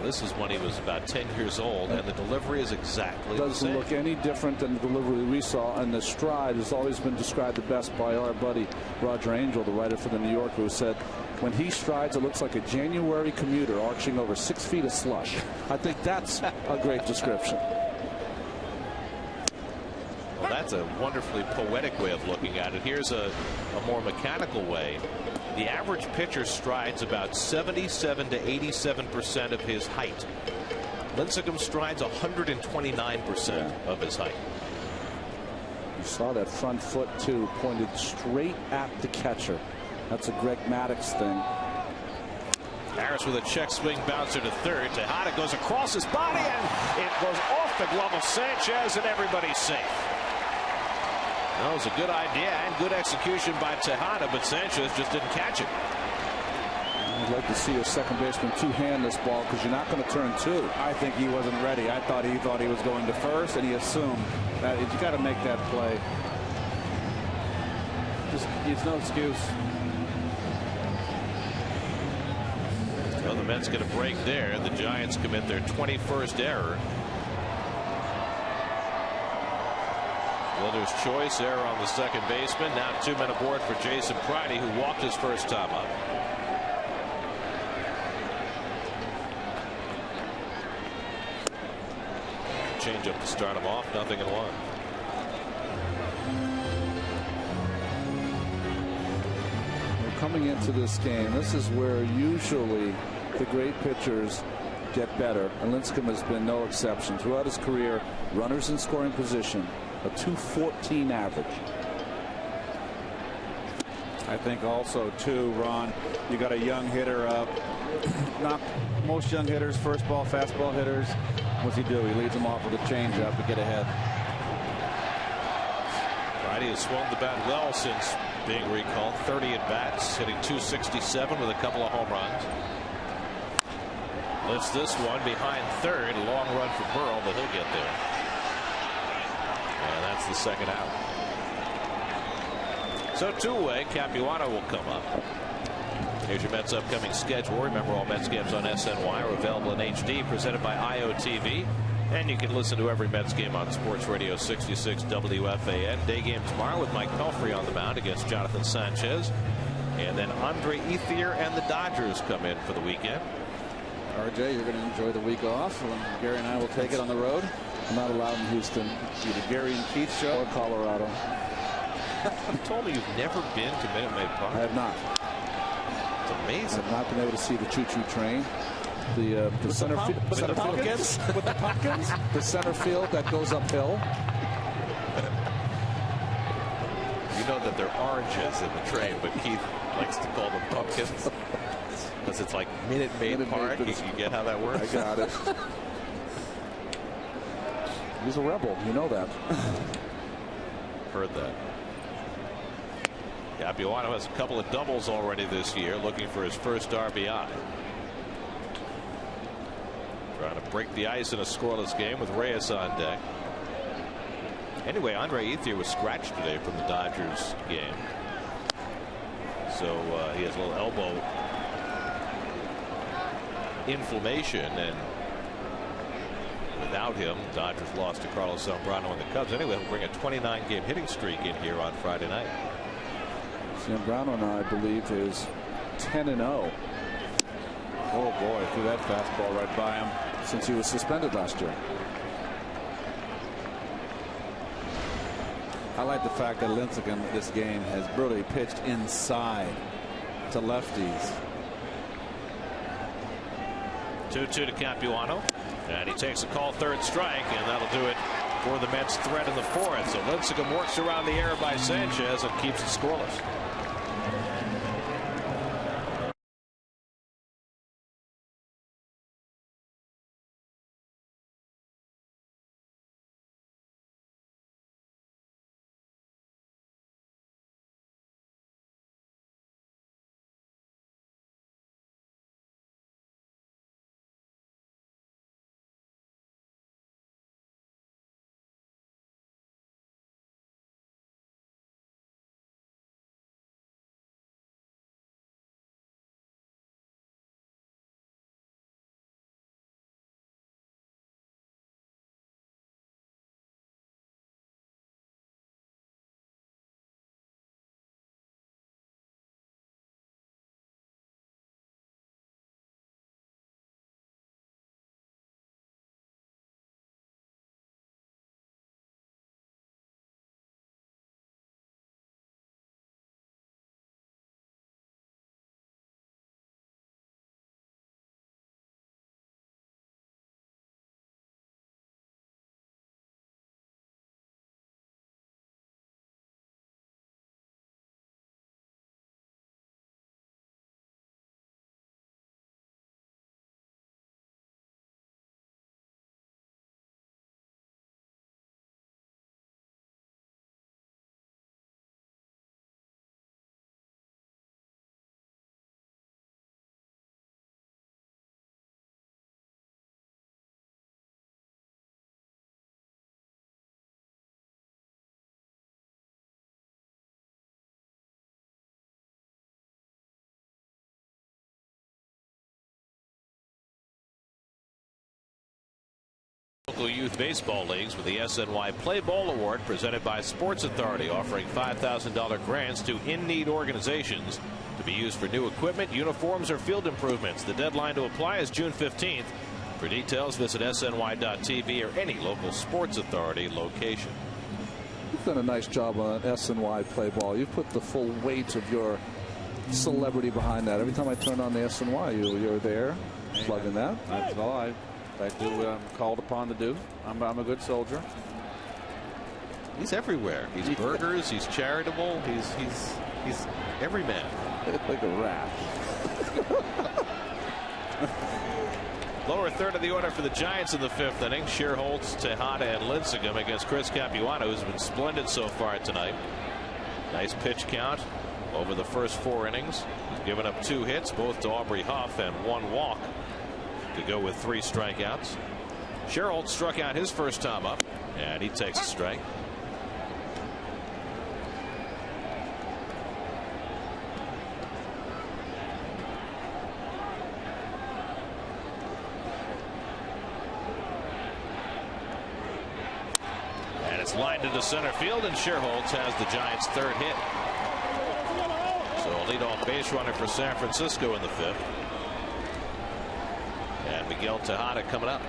This is when he was about 10 years old, and the delivery is exactly the same. Doesn't look any different than the delivery we saw, and the stride has always been described the best by our buddy Roger Angel, the writer for the New Yorker, who said when he strides it looks like a January commuter arching over 6 feet of slush. I think that's a great description. Well, that's a wonderfully poetic way of looking at it. Here's a more mechanical way. The average pitcher strides about 77 to 87% of his height. Lincecum strides 129% of his height. You saw that front foot too, pointed straight at the catcher. That's a Greg Maddux thing. Harris with a check swing bouncer to third. Tejada goes across his body, and it goes off the glove of Sanchez, and everybody's safe. That was a good idea and good execution by Tejada, but Sanchez just didn't catch it. I'd like to see a second baseman two-hand this ball because you're not going to turn 2. I think he wasn't ready. I thought he was going to first, and he assumed that you got to make that play. Just it's no excuse. Well, the Mets get a break there. The Giants commit their 21st error. Fielder's choice, error on the second baseman. Now 2 men aboard for Jason Pridey, who walked his first time up. Change up to start him off, 0-1. We're coming into this game. This is where usually the great pitchers get better, and Lincecum has been no exception. Throughout his career, runners in scoring position, a .214 average. I think also too, Ron, you got a young hitter up. Not most young hitters, first ball, fastball hitters. What's he do? He leads them off with a changeup to get ahead. Pridey has swung the bat well since being recalled. 30 at bats, hitting .267 with a couple of home runs. Lifts this one behind third. A long run for Burrell, but he'll get there. And that's the second out. So two-way, Capuano will come up. Here's your Mets upcoming schedule. Remember, all Mets games on SNY are available in HD, presented by IOTV. And you can listen to every Mets game on Sports Radio 66 WFAN. Day game tomorrow with Mike Pelfrey on the mound against Jonathan Sanchez. And then Andre Ethier and the Dodgers come in for the weekend. RJ, you're going to enjoy the week off. Gary and I will take it on the road. I'm not allowed in Houston. The Gary and Keith show. Or Colorado. You told me you've never been to Minute Maid Park. I have not. It's amazing. I've not been able to see the choo-choo train. The center field. With the pumpkins? With the pumpkins? The center field that goes uphill. You know that they're oranges in the train, but Keith likes to call them pumpkins. Because it's like Minute Maid Park. You get how that works? I got it. He's a rebel. You know that. Heard that. Capuano has a couple of doubles already this year, looking for his first RBI. Trying to break the ice in a scoreless game with Reyes on deck. Anyway, Andre Ethier was scratched today from the Dodgers game. So he has a little elbow inflammation, and without him, Dodgers lost to Carlos Zambrano and the Cubs. Anyway, he'll bring a 29-game hitting streak in here on Friday night. Zambrano now, I believe, is 10-0. Oh boy, threw that fastball right by him. Since he was suspended last year. I like the fact that Lincecum this game has really pitched inside to lefties. 2-2 to Capuano, and he takes a call, third strike, and that'll do it for the Mets' threat in the fourth. So Lincecum works around the error by Sanchez and keeps it scoreless. Local youth baseball leagues with the SNY Play Ball Award presented by Sports Authority, offering $5,000 grants to in-need organizations to be used for new equipment, uniforms, or field improvements. The deadline to apply is June 15th. For details, visit SNY.TV or any local Sports Authority location. You've done a nice job on SNY Play Ball. You've put the full weight of your celebrity behind that. Every time I turn on the SNY, you're there, plugging that. That's all I do what I'm called upon to do. I'm a good soldier. He's everywhere. He's burgers. He's charitable. He's every man. Like a rat. Lower third of the order for the Giants in the fifth inning. Sherholtz, Tejada, and Lincecum against Chris Capuano, who's been splendid so far tonight. Nice pitch count over the first 4 innings. He's given up 2 hits, both to Aubrey Huff, and 1 walk to go with 3 strikeouts. Sherholtz struck out his first time up, and he takes a strike. And it's lined into center field, and Sherholtz has the Giants' 3rd hit. So a leadoff base runner for San Francisco in the 5th. And Miguel Tejada coming up.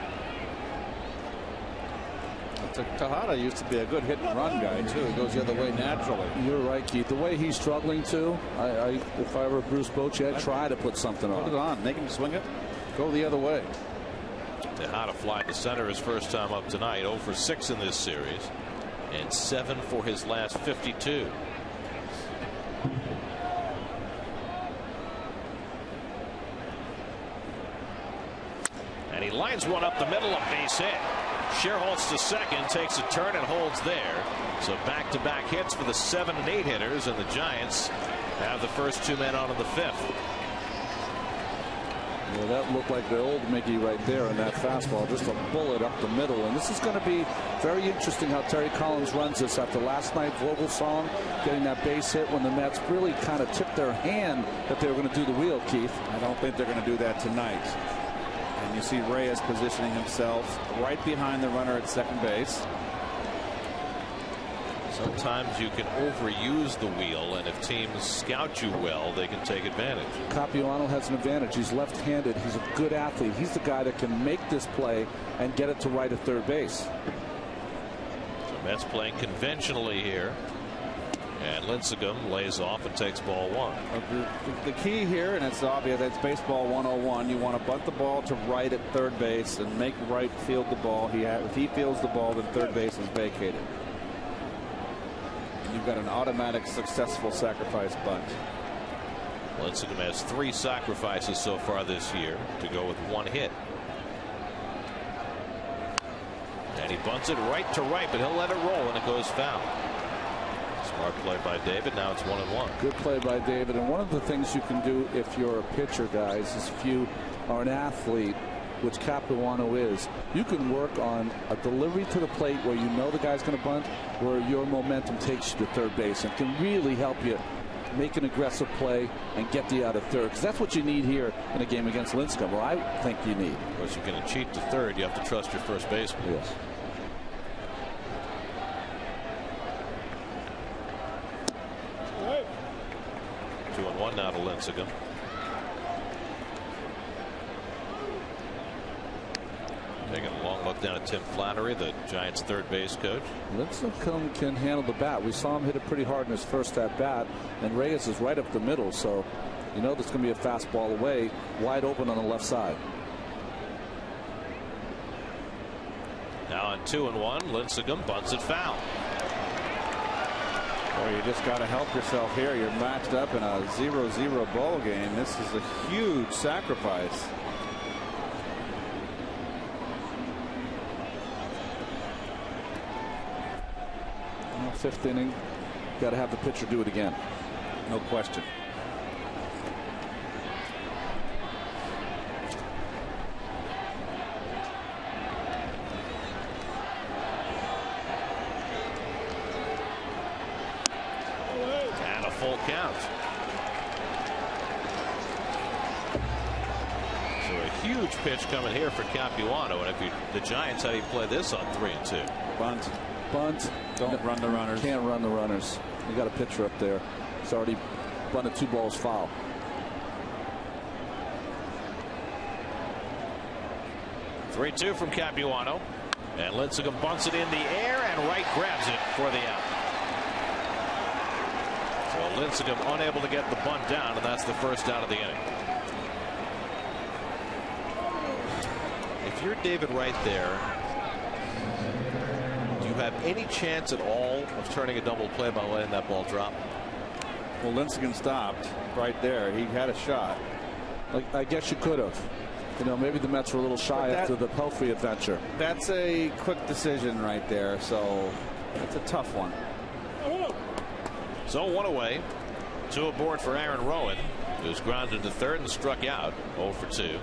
Tejada used to be a good hit and run guy too. He goes the other way naturally. You're right, Keith. The way he's struggling too, if I were Bruce Bochy, I'd try to put something on. Put it on. Make him swing it. Go the other way. Tejada fly to center his first time up tonight. 0 for 6 in this series, and 7 for his last 52. And he lines one up the middle, of base hit. Sherholtz to second, takes a turn and holds there. So back-to-back hits for the 7 and 8 hitters, and the Giants have the first 2 men on in the 5th. Well, that looked like the old Mickey right there in that fastball, just a bullet up the middle. And this is going to be very interesting how Terry Collins runs this after last night. Vogelsong getting that base hit when the Mets really kind of tipped their hand that they were going to do the wheel, Keith. I don't think they're going to do that tonight. You see Reyes positioning himself right behind the runner at second base. Sometimes you can overuse the wheel, and if teams scout you well, they can take advantage. Capuano has an advantage. He's left-handed. He's a good athlete. He's the guy that can make this play and get it to right at third base. So Mets playing conventionally here. And Lincecum lays off and takes ball one. The key here, and it's obvious, that's baseball 101. You want to bunt the ball to right at third base and make right field the ball. If he fields the ball, then third base is vacated. And you've got an automatic successful sacrifice bunt. Lincecum has 3 sacrifices so far this year to go with 1 hit. And he bunts it right to right, but he'll let it roll, and it goes foul. Smart play by David. Now it's 1-1. Good play by David. And one of the things you can do if you're a pitcher, guys, is if you are an athlete, which Capuano is, you can work on a delivery to the plate where you know the guy's going to bunt, where your momentum takes you to third base, and can really help you make an aggressive play and get you out of third, because that's what you need here in a game against Lincecum, or I think you need. Of course, you're going to cheat to third. You have to trust your first baseman. Yes. Now to Lincecum. Taking a long look down at Tim Flannery, the Giants' third base coach. Lincecum can handle the bat. We saw him hit it pretty hard in his first at bat, and Reyes is right up the middle, so you know there's going to be a fastball away, wide open on the left side. Now on 2-1, Lincecum bunts it foul. Boy, you just got to help yourself here. You're matched up in a 0-0 ball game. This is a huge sacrifice. Well, 5th inning, got to have the pitcher do it again. No question. Full count. So a huge pitch coming here for Capuano, and if the Giants, how do you play this on 3-2? Bunt. Bunt. Don't run the runners. Can't run the runners. You got a pitcher up there. He's already bunted 2 balls foul. (3-2) from Capuano, and Lincecum bunts it in the air, and Wright grabs it for the out. So Lincecum unable to get the bunt down, and that's the first out of the inning. If you're David Wright there, do you have any chance at all of turning a double play by letting that ball drop? Well, Lincecum stopped right there. He had a shot. I guess you could have. You know, maybe the Mets were a little shy after the Pelfrey adventure. That's a quick decision right there, so that's a tough one. So 1 away, 2 aboard for Aaron Rowan, who's grounded to third and struck out 0 for 2.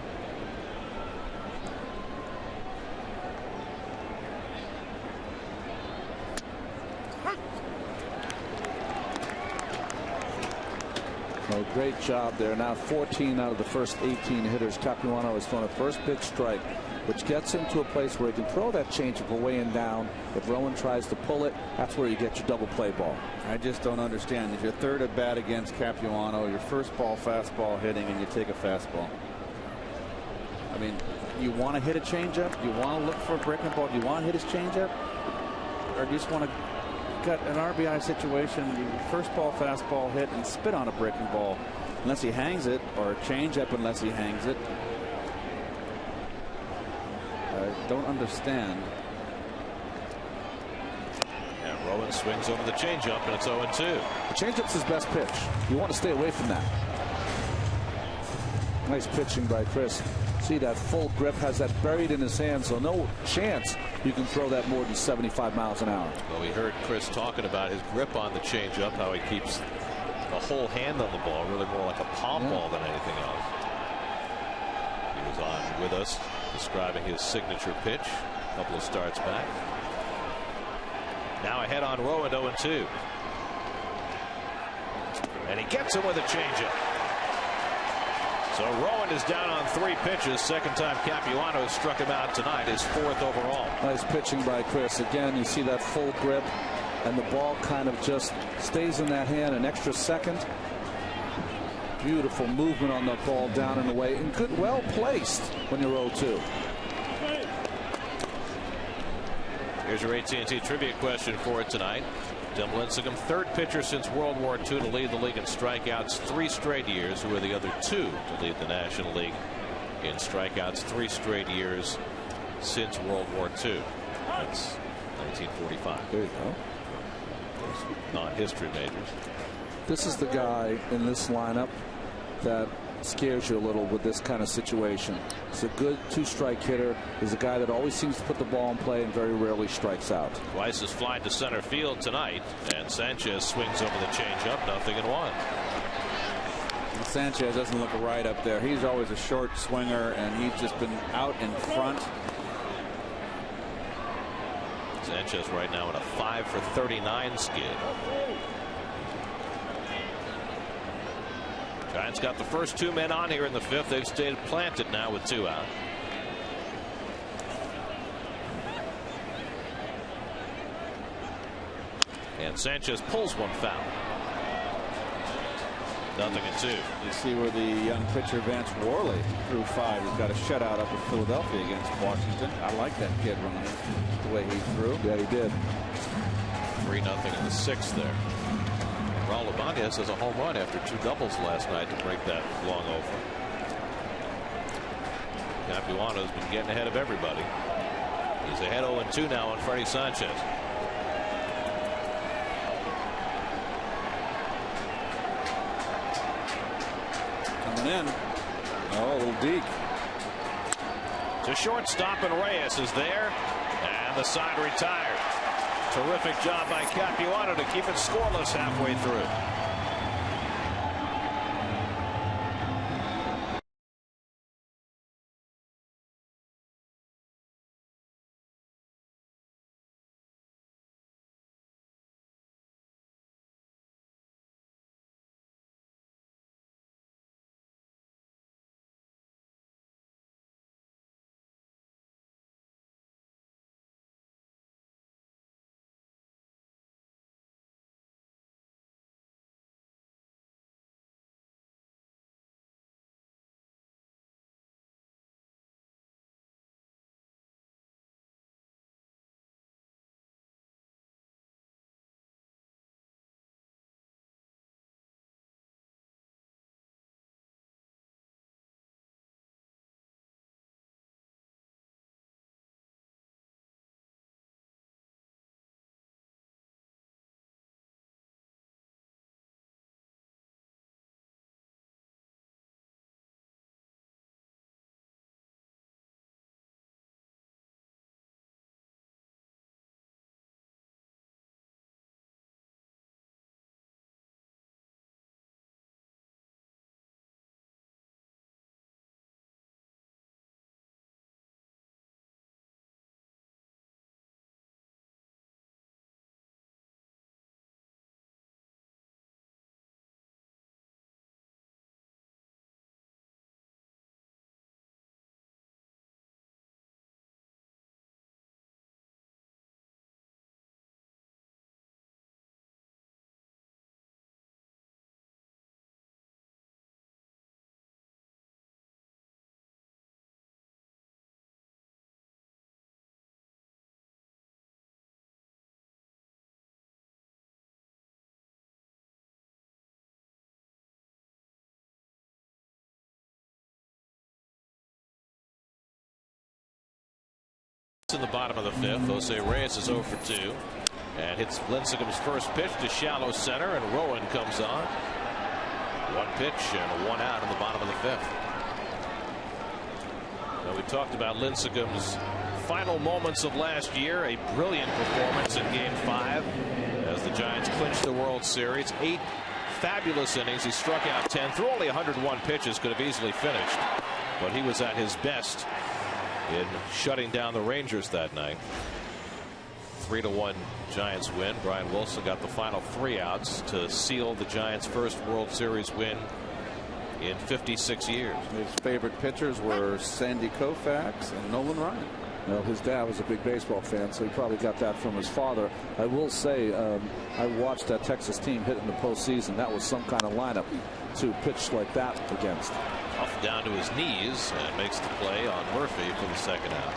Well, great job there. Now 14 out of the first 18 hitters. Capuano has thrown a first pitch strike, which gets him to a place where he can throw that changeup away and down. If Rowan tries to pull it, that's where you get your double play ball. I just don't understand. If you're third at bat against Capuano, your first ball fastball hitting, and you take a fastball. I mean, you want to hit a changeup? You want to look for a breaking ball? Do you want to hit his changeup? Or do you just want to got an RBI situation, first ball fastball hit and spit on a breaking ball unless he hangs it, or a changeup unless he hangs it? I don't understand. And Rowan swings over the changeup, and it's 0-2. The changeup's his best pitch. You want to stay away from that. Nice pitching by Chris. See that full grip, has that buried in his hand, so no chance you can throw that more than 75 miles an hour. Well, we heard Chris talking about his grip on the changeup, how he keeps the whole hand on the ball, really more like a palm ball than anything else. He was on with us describing his signature pitch a couple of starts back. Now ahead on Rowan, 0-2. And he gets him with a changeup. So Rowan is down on 3 pitches. Second time Capuano struck him out tonight. His 4th overall. Nice pitching by Chris. Again, you see that full grip, and the ball kind of just stays in that hand an extra second. Beautiful movement on the ball down and away, and good, well placed when you're 0-2. Here's your AT&T trivia question for it tonight. Tim Lincecum, 3rd pitcher since World War II to lead the league in strikeouts 3 straight years. Who are the other 2 to lead the National League in strikeouts 3 straight years since World War II? That's 1945. There you go. Non-history majors. This is the guy in this lineup that scares you a little with this kind of situation. He's a good 2-strike hitter. He's a guy that always seems to put the ball in play and very rarely strikes out. Weiss is flying to center field tonight, and Sanchez swings over the changeup, 0-1. Sanchez doesn't look right up there. He's always a short swinger, and he's just been out in front. Sanchez right now in a 5-for-39 skid. Giants got the first 2 men on here in the 5th. They've stayed planted now with 2 out. And Sanchez pulls one foul. 0-2. You see where the young pitcher Vance Worley threw 5. He's got a shutout up in Philadelphia against Washington. I like that kid running the way he threw. Yeah, he did. 3-0 in the 6th there. Raul Ibanez has a home run after 2 doubles last night to break that long over. Capuano's been getting ahead of everybody. He's ahead 0-2 now on Freddie Sanchez. Coming in. Oh, a little deep. To shortstop, and Reyes is there, and the side retired. Terrific job by Capuano to keep it scoreless halfway through. In the bottom of the 5th, Jose Reyes is 0 for 2 and hits Lincecum's first pitch to shallow center, and Rowan comes on. 1 pitch and 1 out in the bottom of the 5th. Now, we talked about Lincecum's final moments of last year. A brilliant performance in Game 5 as the Giants clinched the World Series. 8 fabulous innings. He struck out 10 through only 101 pitches. Could have easily finished, but he was at his best in shutting down the Rangers that night. 3-1 Giants win. Brian Wilson got the final 3 outs to seal the Giants' first World Series win in 56 years. His favorite pitchers were Sandy Koufax and Nolan Ryan. Well, his dad was a big baseball fan, so he probably got that from his father. I will say, I watched that Texas team hit in the postseason. That was some kind of lineup to pitch like that against. Off down to his knees and makes the play on Murphy for the second out.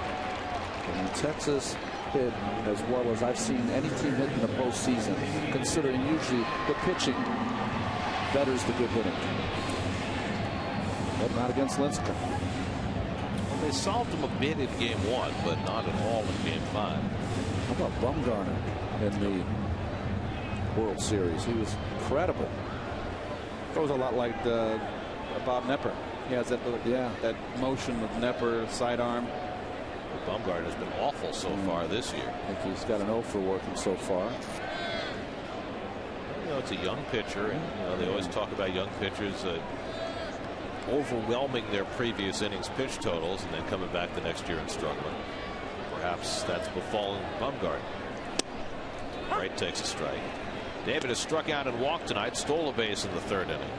And Texas hit as well as I've seen any team hit in the postseason, considering usually the pitching betters the good hitting. But not against Lincecum. Well, they solved him a bit in game 1, but not at all in game 5. How about Bumgarner in the World Series? He was incredible. Throws a lot like Bob Nepper. He has that that motion with Nepper sidearm. Bumgarner has been awful so far this year. I think he's got an 0 for working so far. You know, it's a young pitcher, and you know, they always talk about young pitchers overwhelming their previous innings pitch totals and then coming back the next year and struggling. Perhaps that's befallen Bumgarner. Wright takes a strike. David has struck out and walked tonight, stole a base in the 3rd inning.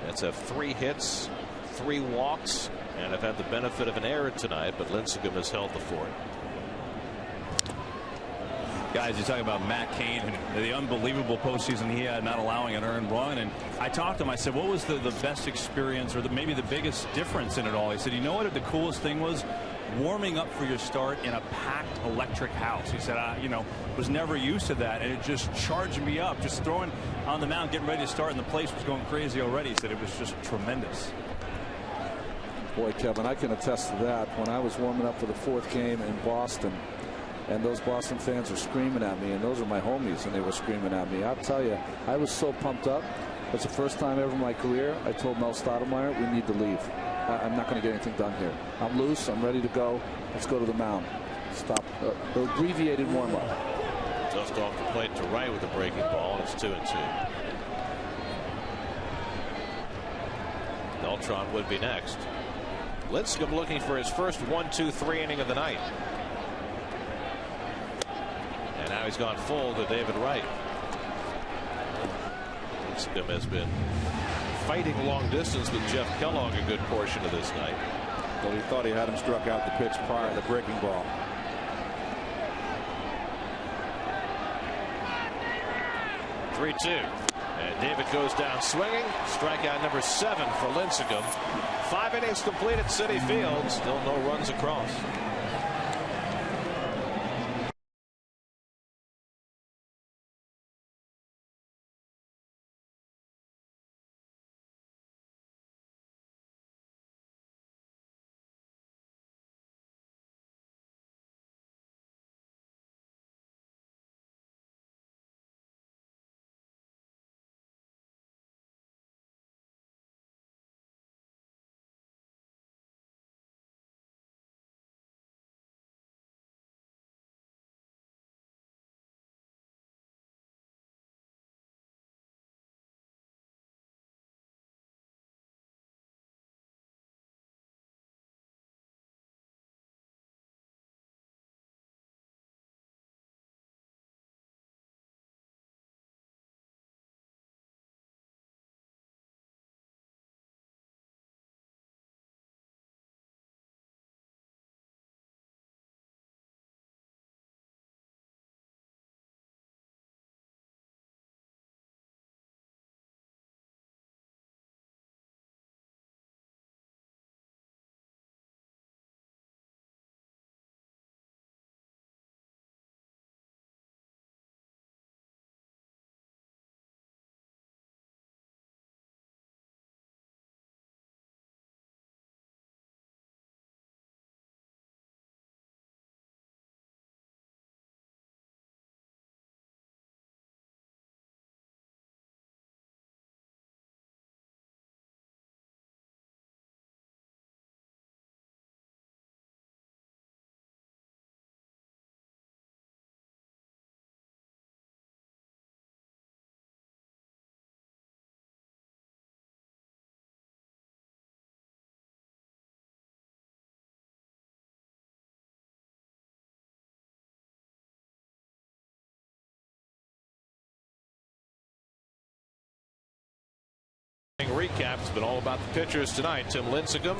That's have 3 hits, 3 walks, and have had the benefit of an error tonight, but Lincecum has held the fort. Guys, you're talking about Matt Cain and the unbelievable postseason he had, not allowing an earned run. And I talked to him. I said, what was the best experience or maybe the biggest difference in it all? He said, you know what the coolest thing was? Warming up for your start in a packed electric house. He said, you know, was never used to that, and it just charged me up. Just throwing on the mound, getting ready to start, and the place was going crazy already. He said it was just tremendous. Boy, Kevin, I can attest to that. When I was warming up for the 4th game in Boston, and those Boston fans were screaming at me, and those are my homies, and they were screaming at me. I'll tell you, I was so pumped up. It's the first time ever in my career I told Mel Stottlemyre, we need to leave. I'm not going to get anything done here. I'm loose. I'm ready to go. Let's go to the mound. Stop. Abbreviated warm-up. Just off the plate to right with the breaking ball, and it's 2-2. Beltran would be next. Lincecum looking for his first 1-2-3 inning of the night. And now he's gone full to David Wright. Lincecum has been fighting long distance with Jeff Kellogg a good portion of this night. Well, he thought he had him struck out the pitch prior to the breaking ball. And David goes down swinging. Strikeout number 7 for Lincecum. 5 innings complete at Citi Field. Still no runs across. recap. It's been all about the pitchers tonight. Tim Lincecum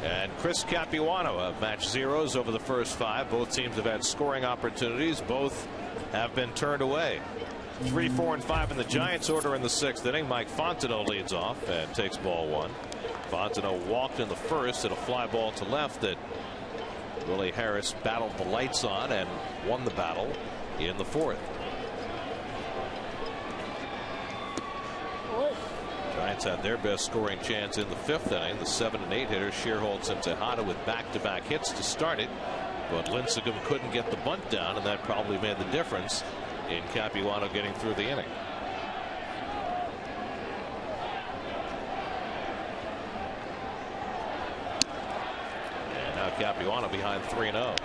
and Chris Capuano have matched zeros over the first 5. Both teams have had scoring opportunities. Both have been turned away. 3, 4, and 5 in the Giants order in the 6th inning. Mike Fontenot leads off and takes ball 1. Fontenot walked in the first at a fly ball to left that Willie Harris battled the lights on and won the battle in the 4th. Giants had their best scoring chance in the 5th inning. The 7 and 8 hitter Shearholtz and Tejada with back-to-back hits to start it, but Lincecum couldn't get the bunt down, and that probably made the difference in Capuano getting through the inning. And now Capuano behind 3-0.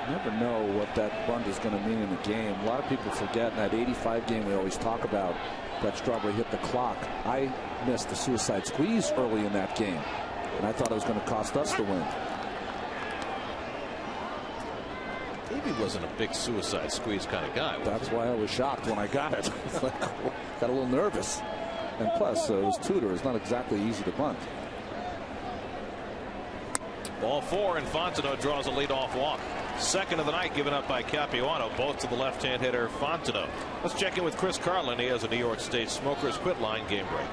You never know what that bunt is going to mean in the game. A lot of people forget in that 85 game we always talk about that Strawberry hit the clock. I missed the suicide squeeze early in that game, and I thought it was going to cost us the win. He wasn't a big suicide squeeze kind of guy. That's why I was shocked when I got it. Got a little nervous. And plus, it was Tudor. It's not exactly easy to bunt. Ball 4, and Fontenot draws a leadoff walk. Second of the night given up by Capuano, both to the left-hand hitter Fontenot. Let's check in with Chris Carlin. He has a New York State Smokers Quit Line game break.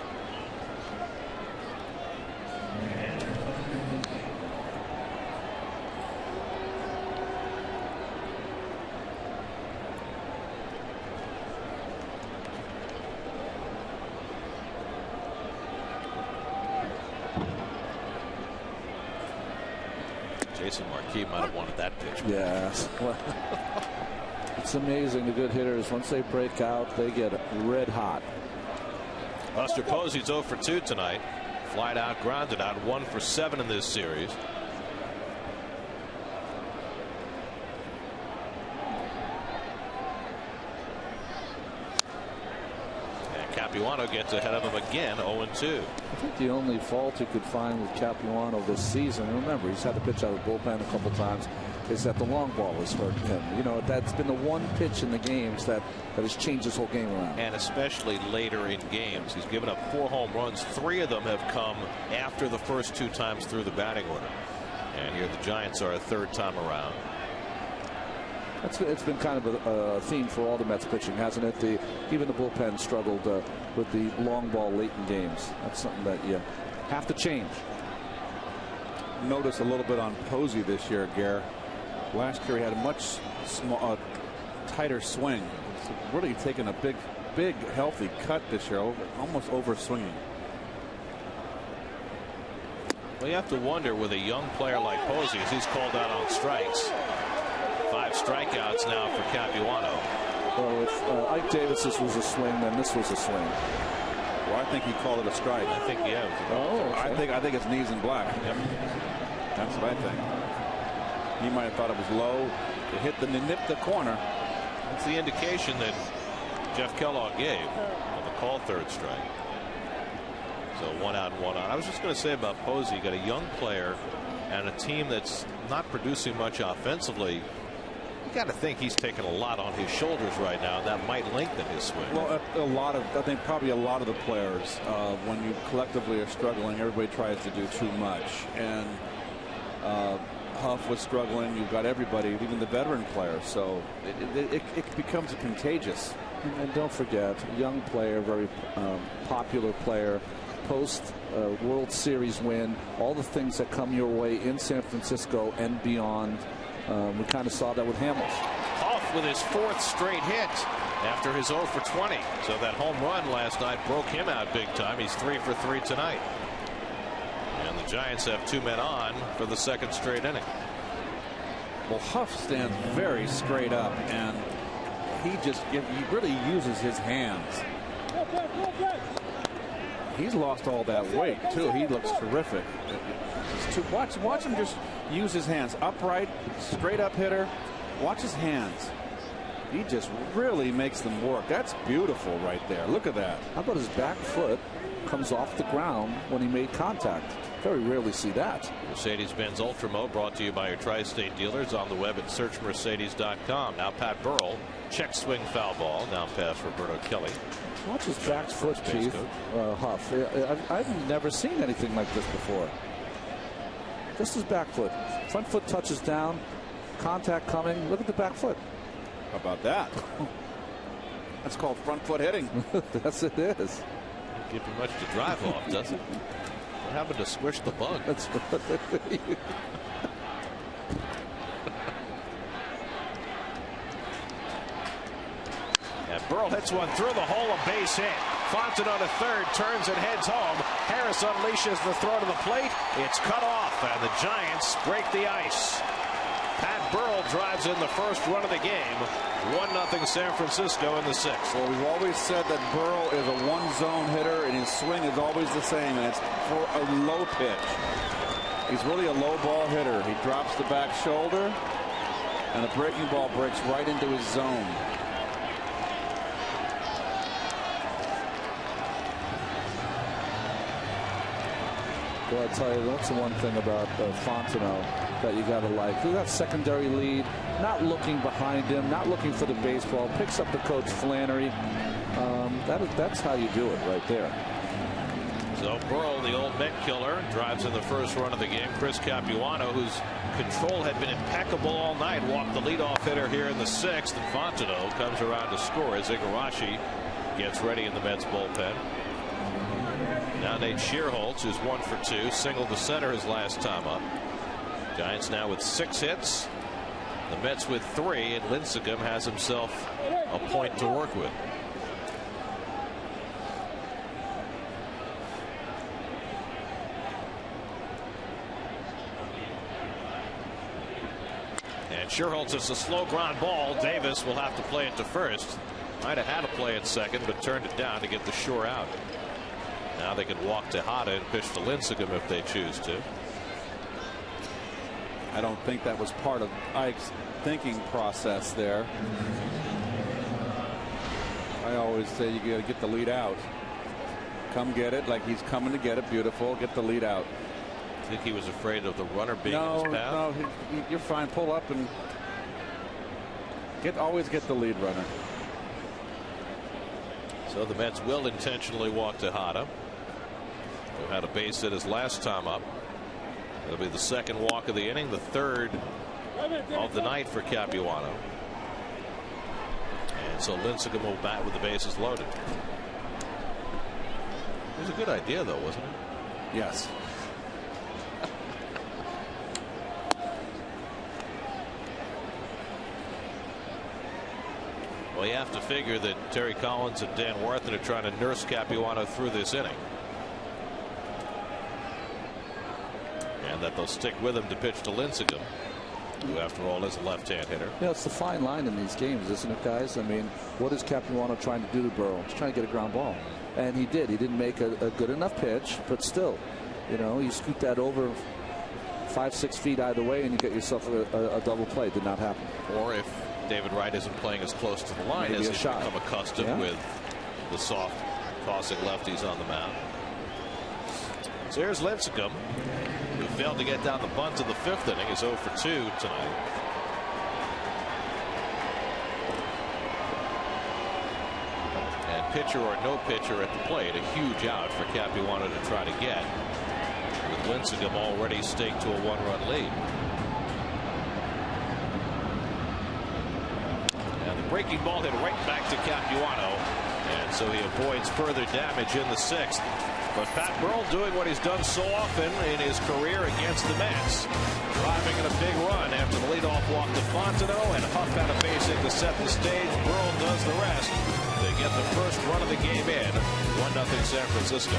Jason Marquis might have wanted that pitch. Yes. Well, it's amazing the good hitters, once they break out, they get red hot. Buster Posey's 0 for 2 tonight. Flied out, grounded out, 1 for 7 in this series. Capuano gets ahead of him again, 0-2. I think the only fault you could find with Capuano this season, remember he's had to pitch out of the bullpen a couple times, is that the long ball is hurting him. You know, that's been the one pitch in the games that has changed his whole game around. And especially later in games. He's given up 4 home runs. 3 of them have come after the first 2 times through the batting order. And here the Giants are a 3rd time around. It's been kind of a theme for all the Mets pitching, hasn't it? Even the bullpen struggled with the long ball late in games. That's something that you have to change. Notice a little bit on Posey this year, Gare. Last year he had a much tighter swing. It's really taken a big healthy cut this year, almost over swinging. Well, you have to wonder with a young player like Posey, as he's called out on strikes. 5 strikeouts now for Capuano. Well, if Ike Davis was a swing, then this was a swing. Well, I think he called it a strike. I think he has. Oh, okay. I think it's knees in black. Yep. That's what I think. He might have thought it was low. It hit the nip the corner. That's the indication that Jeff Kellogg gave of a call 3rd strike. So 1 out and 1 out. I was just going to say about Posey, you got a young player and a team that's not producing much offensively. You got to think he's taking a lot on his shoulders right now, and that might lengthen his swing. Well, I think probably a lot of the players, when you collectively are struggling, everybody tries to do too much. And Huff was struggling. You've got everybody, even the veteran players. So it becomes contagious. And don't forget, young player, very popular player, post World Series win, all the things that come your way in San Francisco and beyond. We kind of saw that with Hamels. Off with his 4th straight hit after his 0 for 20. So that home run last night broke him out big time. He's 3 for 3 tonight. And the Giants have 2 men on for the 2nd straight inning. Well, Huff stands very straight up, and he really uses his hands. He's lost all that weight too. He looks terrific. Watch him just use his hands. Upright, straight up hitter. Watch his hands. He just really makes them work. That's beautiful right there. Look at that. How about his back foot comes off the ground when he made contact? Very rarely see that. Mercedes-Benz Ultra Mode brought to you by your tri-state dealers on the web at searchmercedes.com. Now Pat Burrell, check swing foul ball. Down pass Roberto Kelly. Watch his back foot, Chief. Huff. I've never seen anything like this before. Just his back foot. Front foot touches down. Contact coming. Look at the back foot. How about that? That's called front foot hitting. Yes, it is. Doesn't give you much to drive off, does it? What happened to squish the bug? That's And Burrell hits one through the hole, a base hit. Fontenot to third, turns and heads home. Harris unleashes the throw to the plate. It's cut off, and the Giants break the ice. Pat Burrell drives in the first run of the game. 1-0 San Francisco in the sixth. Well, we've always said that Burrell is a one-zone hitter, and his swing is always the same, and it's for a low pitch. He's really a low ball hitter. He drops the back shoulder, and the breaking ball breaks right into his zone. Well, I tell you, that's the one thing about Fontenot that you got to like. He got secondary lead, not looking behind him, not looking for the baseball, picks up the coach Flannery. That's how you do it right there. So Burrell, the old Met killer, drives in the first run of the game. Chris Capuano, whose control had been impeccable all night, walked the leadoff hitter here in the sixth. And Fontenot comes around to score as Igarashi gets ready in the Mets bullpen. Now Nate Shearholtz, who's 1 for 2, singled to center his last time up. Giants now with 6 hits. The Mets with 3, and Lincecum has himself a point to work with. And Shearholtz is a slow ground ball. Davis will have to play it to first. Might have had to play it second, but turned it down to get the shore out. Now they can walk Tejada and pitch to Lincecum if they choose to. I don't think that was part of Ike's thinking process there. I always say you got to get the lead out. Come get it like he's coming to get it. Beautiful. Get the lead out. I think he was afraid of the runner being in his path. No, you're fine. Pull up and always get the lead runner. So the Mets will intentionally walk Tejada, who had a base hit his last time up. It'll be the second walk of the inning, the third of the night for Capuano. And so Lincecum will bat with the bases loaded. It was a good idea, though, wasn't it? Yes. Well, you have to figure that Terry Collins and Dan Warthen are trying to nurse Capuano through this inning. And that they'll stick with him to pitch to Lincecum, who, after all, is a left-hand hitter. Yeah, it's the fine line in these games, isn't it, guys? I mean, what is Capuano trying to do to Burrell? He's trying to get a ground ball. And he did. He didn't make a good enough pitch, but still, you know, you scoot that over 5-6 feet either way, and you get yourself a double play. Did not happen. Or if David Wright isn't playing as close to the line as he's become accustomed with the soft tossing lefties on the mound. So here's Lincecum, who failed to get down the bunt in the fifth inning. Is 0 for 2 tonight. And pitcher or no pitcher at the plate, a huge out for Capuano to try to get, with Lincecum already staked to a 1-run lead. Breaking ball hit right back to Capuano, and so he avoids further damage in the sixth. But Pat Burrell doing what he's done so often in his career against the Mets, driving in a big run after the leadoff walk to Fontenot, and Huff had a base hit to set the stage. Burrell does the rest. They get the first run of the game in. 1-0 San Francisco.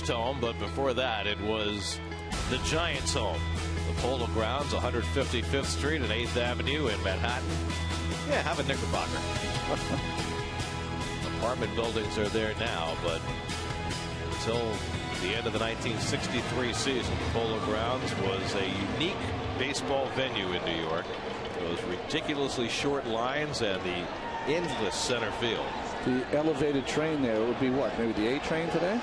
switched home, but before that it was the Giants' home. The Polo Grounds, 155th Street and 8th Avenue in Manhattan. Yeah, have a Knickerbocker. Apartment buildings are there now, but until the end of the 1963 season, the Polo Grounds was a unique baseball venue in New York. Those ridiculously short lines and the endless center field. The elevated train there would be what? Maybe the A train today?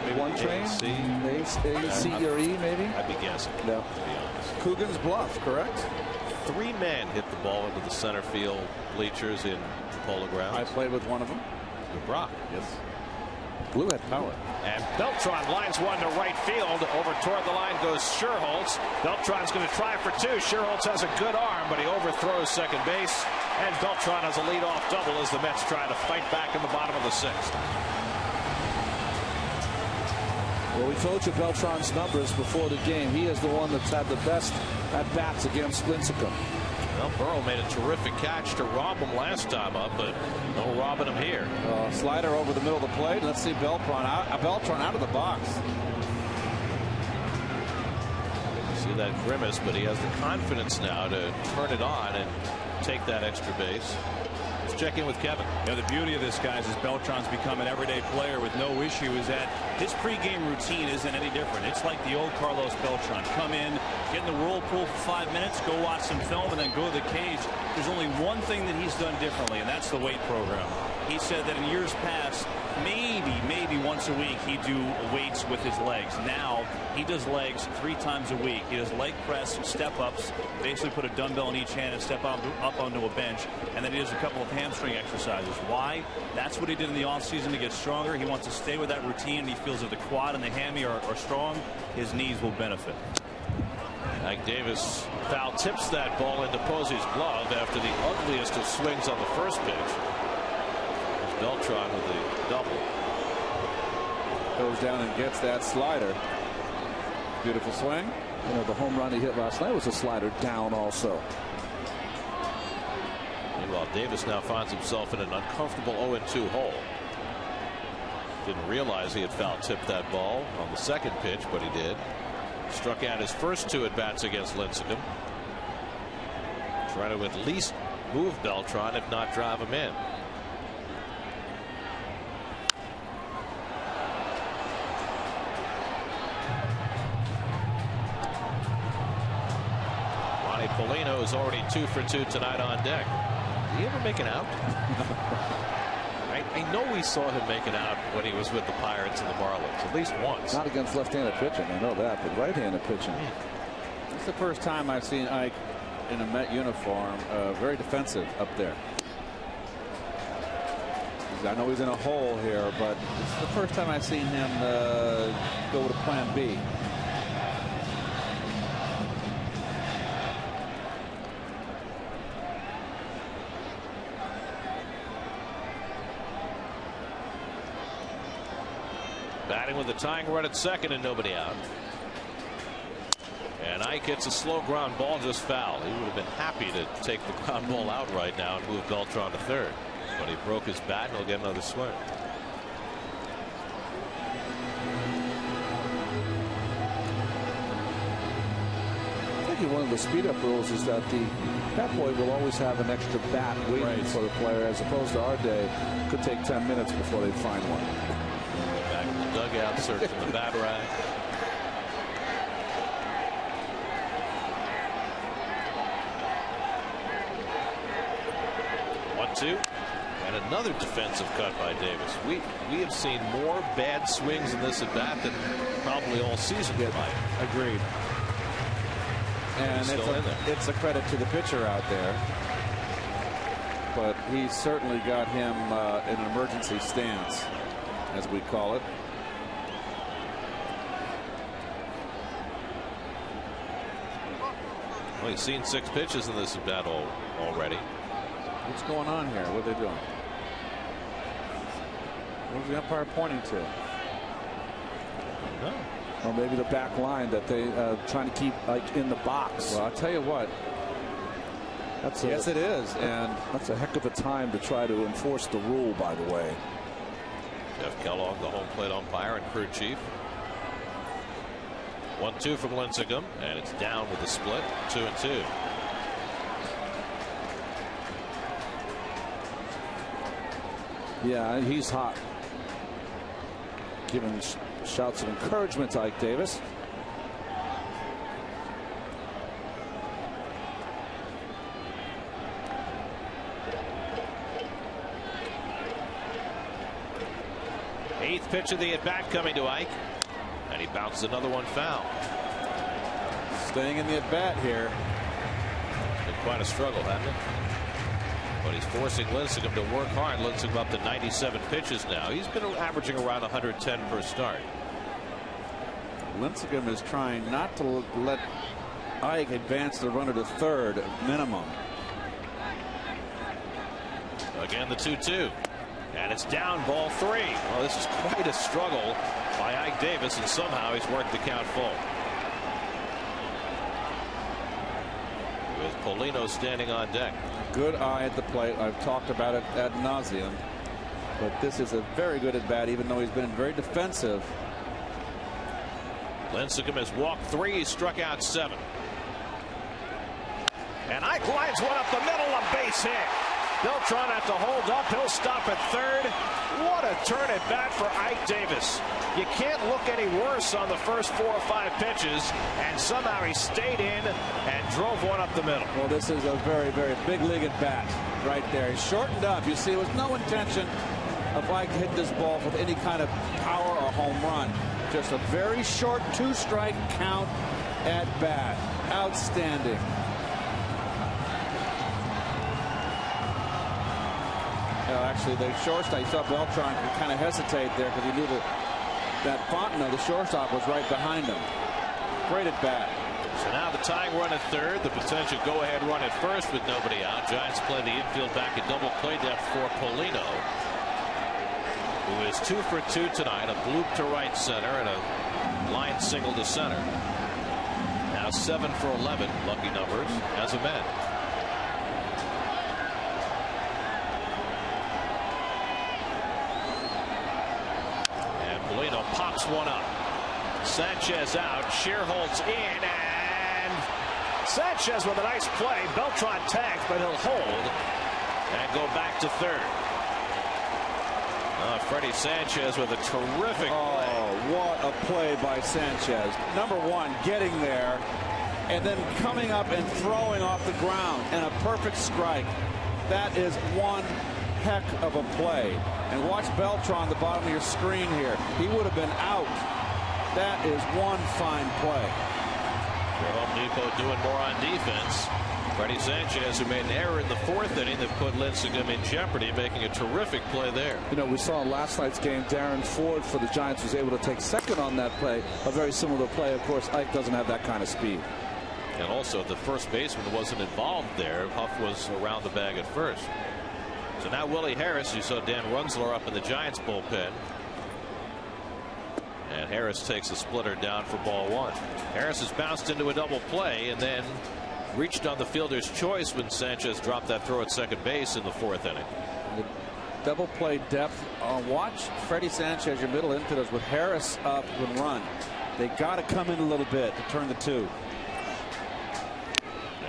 Maybe one train? A, C, or E, maybe? I'd be guessing. No. To be honest. Coogan's Bluff, correct? 3 men hit the ball into the center field bleachers in the Polo Grounds. I played with one of them. Brock. Yes. Blue had power. And Beltran lines one to right field. Over toward the line goes Sherholtz. Beltran's going to try for 2. Sherholtz has a good arm, but he overthrows second base. And Beltran has a leadoff double as the Mets try to fight back in the bottom of the 6th. Well, we told you Beltran's numbers before the game. He is the one that's had the best at-bats against Lincecum. Well, Burrow made a terrific catch to rob him last time up, but no robbing him here. Slider over the middle of the plate. Let's see Beltran out of the box. See that grimace, but he has the confidence now to turn it on and take that extra base. Let's check in with Kevin. Yeah, the beauty of this, guys, is Beltran's become an everyday player with no issue, is that his pregame routine isn't any different. It's like the old Carlos Beltran. Come in, get in the whirlpool for 5 minutes, go watch some film, and then go to the cage. There's only one thing that he's done differently, and that's the weight program. He said that in years past, maybe once a week he'd do weights with his legs. Now he does legs 3 times a week. He does leg press, step ups, basically put a dumbbell in each hand and step up onto a bench, and then he does a couple of hamstring exercises. Why? That's what he did in the offseason to get stronger. He wants to stay with that routine. He feels if the quad and the hammy are strong, his knees will benefit. Ike Davis foul tips that ball into Posey's glove after the ugliest of swings on the first pitch. Beltran with the double. Goes down and gets that slider. Beautiful swing. You know, the home run he hit last night was a slider down also. Meanwhile, Davis now finds himself in an uncomfortable 0-2 hole. Didn't realize he had foul tipped that ball on the second pitch, but he did. Struck out his first 2 at-bats against Lincecum. Try to at least move Beltran, if not drive him in. Polino is already 2 for 2 tonight on deck. Did he ever make an out? I know we saw him make an out when he was with the Pirates and the Marlins, at least once. Not against left-handed pitching, I know that, but right-handed pitching. It's the first time I've seen Ike in a Met uniform, very defensive up there. I know he's in a hole here, but it's the first time I've seen him go with a plan B. Batting with a tying run at second and nobody out. And Ike hits a slow ground ball just foul. He would have been happy to take the ground ball out right now and move Beltran to third. But he broke his bat and he'll get another swing. I think one of the speed up rules is that the bat boy will always have an extra bat waiting for the player, as opposed to our day, it could take 10 minutes before they find one. Back in the dugout searching the bat rag. Two and another defensive cut by Davis. We have seen more bad swings in this at bat than probably all season tonight. Agreed. And it's a credit to the pitcher out there, but he's certainly got him in an emergency stance, as we call it. Well, he's seen 6 pitches in this at bat already. What's going on here? What are they doing? What's the umpire pointing to? No. Or maybe the back line that they trying to keep like in the box. Well, I'll tell you what. Yes, it is, and that's a heck of a time to try to enforce the rule. By the way, Jeff Kellogg, the home plate umpire and crew chief. 1-2 from Lincecum, and it's down with the split, 2-2. Yeah, he's hot. Giving shouts of encouragement to Ike Davis. Eighth pitch of the at-bat coming to Ike, and he bounced another one foul. Staying in the at-bat here. It's been quite a struggle, hasn't it? But he's forcing Lincecum to work hard. Lincecum up to 97 pitches now. He's been averaging around 110 per start. Lincecum is trying not to let Ike advance the runner to third minimum. Again, the 2-2. And it's down, ball 3. Well, this is quite a struggle by Ike Davis, and somehow he's worked the count full. With Polino standing on deck. Good eye at the plate. I've talked about it ad nauseum. But this is a very good at bat, even though he's been very defensive. Lincecum has walked 3. He struck out 7. And Ike lines one up the middle, a base hit. Beltran have to hold up. He'll stop at third. What a turn at bat for Ike Davis. You can't look any worse on the first 4 or 5 pitches, and somehow he stayed in and drove one up the middle. Well, this is a very, very big league at bat right there. He's shortened up. You see, there was no intention of Ike to hit this ball with any kind of power or home run. Just a very short 2-strike count at bat. Outstanding. Actually, the shortstop, saw Beltran kind of hesitate there because he knew that Fontenot, the shortstop, was right behind him. Great at bat. So now the tying run at third, the potential go-ahead run at first with nobody out. Giants play the infield back at double play depth for Polino, who is 2 for 2 tonight. A bloop to right center and a line single to center. Now 7 for 11, lucky numbers as a Met. Polino pops one up. Sanchez out. Shearholtz in, and Sanchez with a nice play. Beltran tags, but he'll hold and go back to third. Freddie Sanchez with a terrific play. Oh, what a play by Sanchez. Number one, getting there and then coming up and throwing off the ground, and a perfect strike. That is one heck of a play. And watch Beltran, the bottom of your screen here. He would have been out. That is one fine play. Home Depot doing more on defense. Freddie Sanchez, who made an error in the 4th inning that put Lincecum in jeopardy, making a terrific play there. You know, we saw in last night's game, Darren Ford for the Giants was able to take second on that play. A very similar play. Of course, Ike doesn't have that kind of speed. And also, the first baseman wasn't involved there. Huff was around the bag at first. So now Willie Harris, you saw Dan Runzler up in the Giants bullpen. And Harris takes a splitter down for ball 1. Harris has bounced into a double play and then reached on the fielder's choice when Sanchez dropped that throw at second base in the 4th inning. The double play depth. Watch Freddie Sanchez, your middle infielders, with Harris up and run. They got to come in a little bit to turn the 2.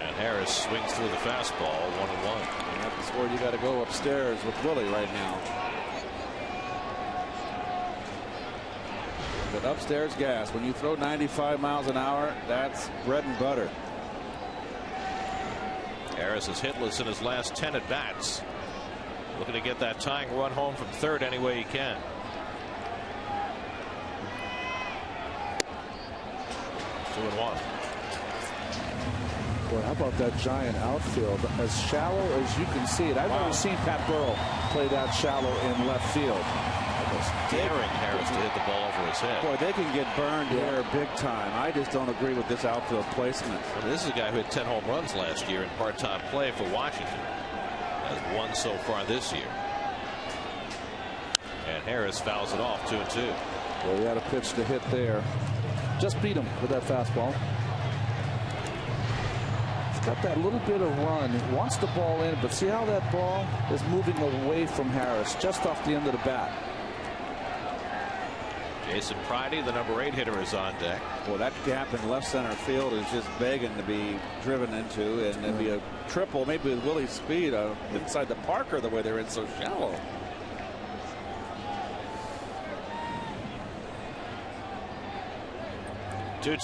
And Harris swings through the fastball, 1-1. That's where you got to go upstairs with Willie right now. But upstairs gas, when you throw 95 miles an hour, that's bread and butter. Harris is hitless in his last 10 at bats. Looking to get that tying run home from third any way he can. Two and one. Boy, how about that Giant outfield? As shallow as you can see it. I've never seen Pat Burrell play that shallow in left field. Almost daring Harris to hit the ball over his head. Boy, they can get burned here big time. I just don't agree with this outfield placement. Well, this is a guy who had 10 home runs last year in part-time play for Washington. Has won so far this year. And Harris fouls it off, 2-2. Well, he had a pitch to hit there. Just beat him with that fastball. He's got that little bit of run. He wants the ball in, but see how that ball is moving away from Harris just off the end of the bat. Jason Pridey, the number 8 hitter, is on deck. Well, that gap in left center field is just begging to be driven into, and it'd be a triple, maybe with Willie's speed inside the Parker, the way they're in so shallow. Two.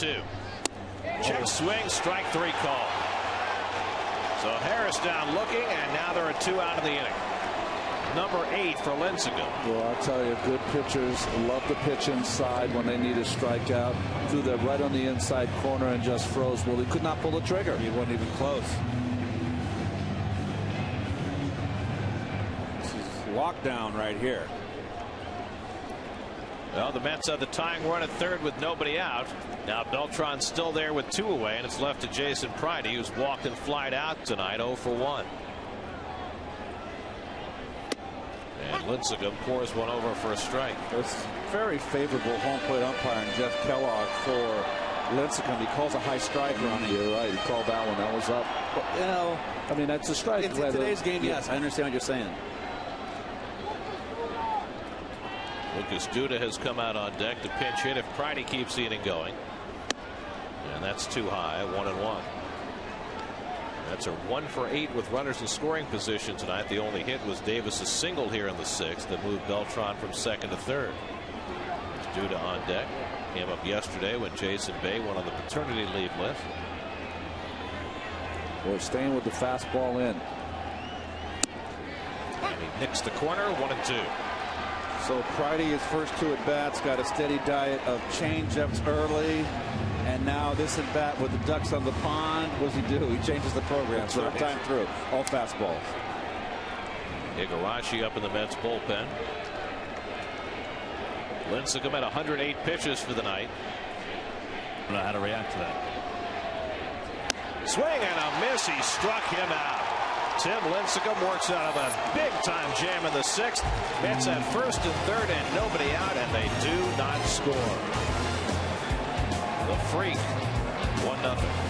Check swing, strike 3 call. So Harris down looking, and now there are 2 out of the inning. Number 8 for Lincecum. Well, I'll tell you, good pitchers love to pitch inside when they need a strikeout. Threw that right on the inside corner and just froze. Well, he could not pull the trigger. He wasn't even close. This is lockdown right here. Well, the Mets have the tying run at third with nobody out. Now Beltran's still there with 2 away, and it's left to Jason Pridey, who's walked and flied out tonight, 0 for 1. And Lincecum pours one over for a strike. It's very favorable home plate umpiring Jeff Kellogg for Lincecum. He calls a high strike on it. You're right. He called that one. That was up. But, you know, I mean, that's a strike. In today's game, yes, I understand what you're saying. Lucas Duda has come out on deck to pinch hit if Pridey keeps the inning going. And that's too high, 1-1. That's a 1 for 8 with runners in scoring position tonight. The only hit was Davis's single here in the 6th that moved Beltran from 2nd to 3rd. There's Duda on deck. Came up yesterday when Jason Bay went on the paternity leave list. We're staying with the fastball in. And he nicks the corner, 1-2. So Pridey, his first 2 at bats, got a steady diet of change-ups early. And now this at bat with the ducks on the pond. What does he do? He changes the program. Third time through. All fastballs. Igarashi up in the Mets bullpen. Lincecum at 108 pitches for the night. I don't know how to react to that. Swing and a miss. He struck him out. Tim Lincecum works out of a big-time jam in the 6th. Mets at 1st and 3rd and nobody out, and they do not score. The Freak, 1-0.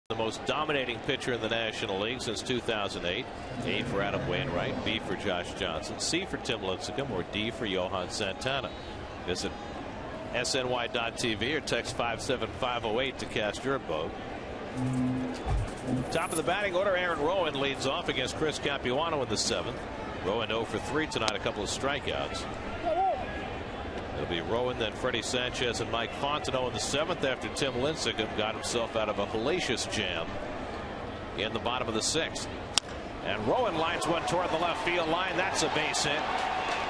The most dominating pitcher in the National League since 2008. A for Adam Wainwright, B for Josh Johnson, C for Tim Lincecum, or D for Johan Santana. Visit SNY.TV or text 57508 to cast your vote. Top of the batting order, Aaron Rowan leads off against Chris Capuano in the 7th. Rowan 0 for 3 tonight, a couple of strikeouts. It'll be Rowan, then Freddie Sanchez and Mike Fontenot in the 7th after Tim Lincecum got himself out of a hellacious jam in the bottom of the 6th. And Rowan lines one toward the left field line. That's a base hit.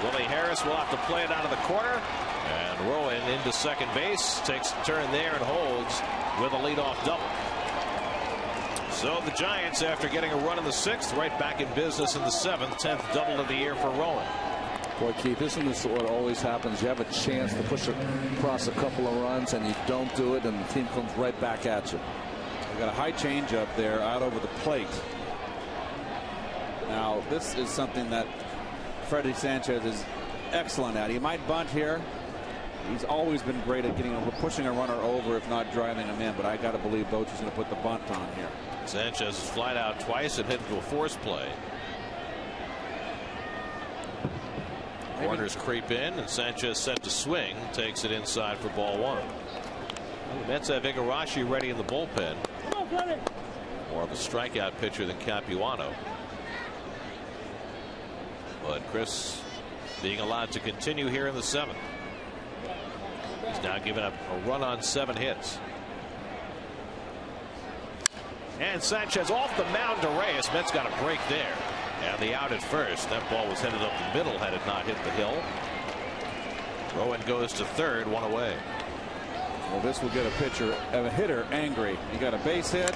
Willie Harris will have to play it out of the corner. And Rowan into second base. Takes a turn there and holds with a leadoff double. So the Giants, after getting a run in the 6th, right back in business in the 7th, 10th double of the year for Rowan. Boy, Keith, this is what always happens. You have a chance to push across a couple of runs, and you don't do it, and the team comes right back at you. We got a high changeup there out over the plate. Now, this is something that Freddie Sanchez is excellent at. He might bunt here. He's always been great at pushing a runner over, if not driving him in. But I got to believe Bochy's going to put the bunt on here. Sanchez has flied out twice and hit into a force play. Corners creep in, and Sanchez set to swing. Takes it inside for ball 1. The Mets have Igarashi ready in the bullpen. More of a strikeout pitcher than Capuano. But Chris being allowed to continue here in the 7th. He's now given up a run on 7 hits. And Sanchez off the mound to Reyes. Mets got a break there. And the out at first. That ball was headed up the middle had it not hit the hill. Rowan goes to third, 1 away. Well, this will get a hitter angry. You got a base hit.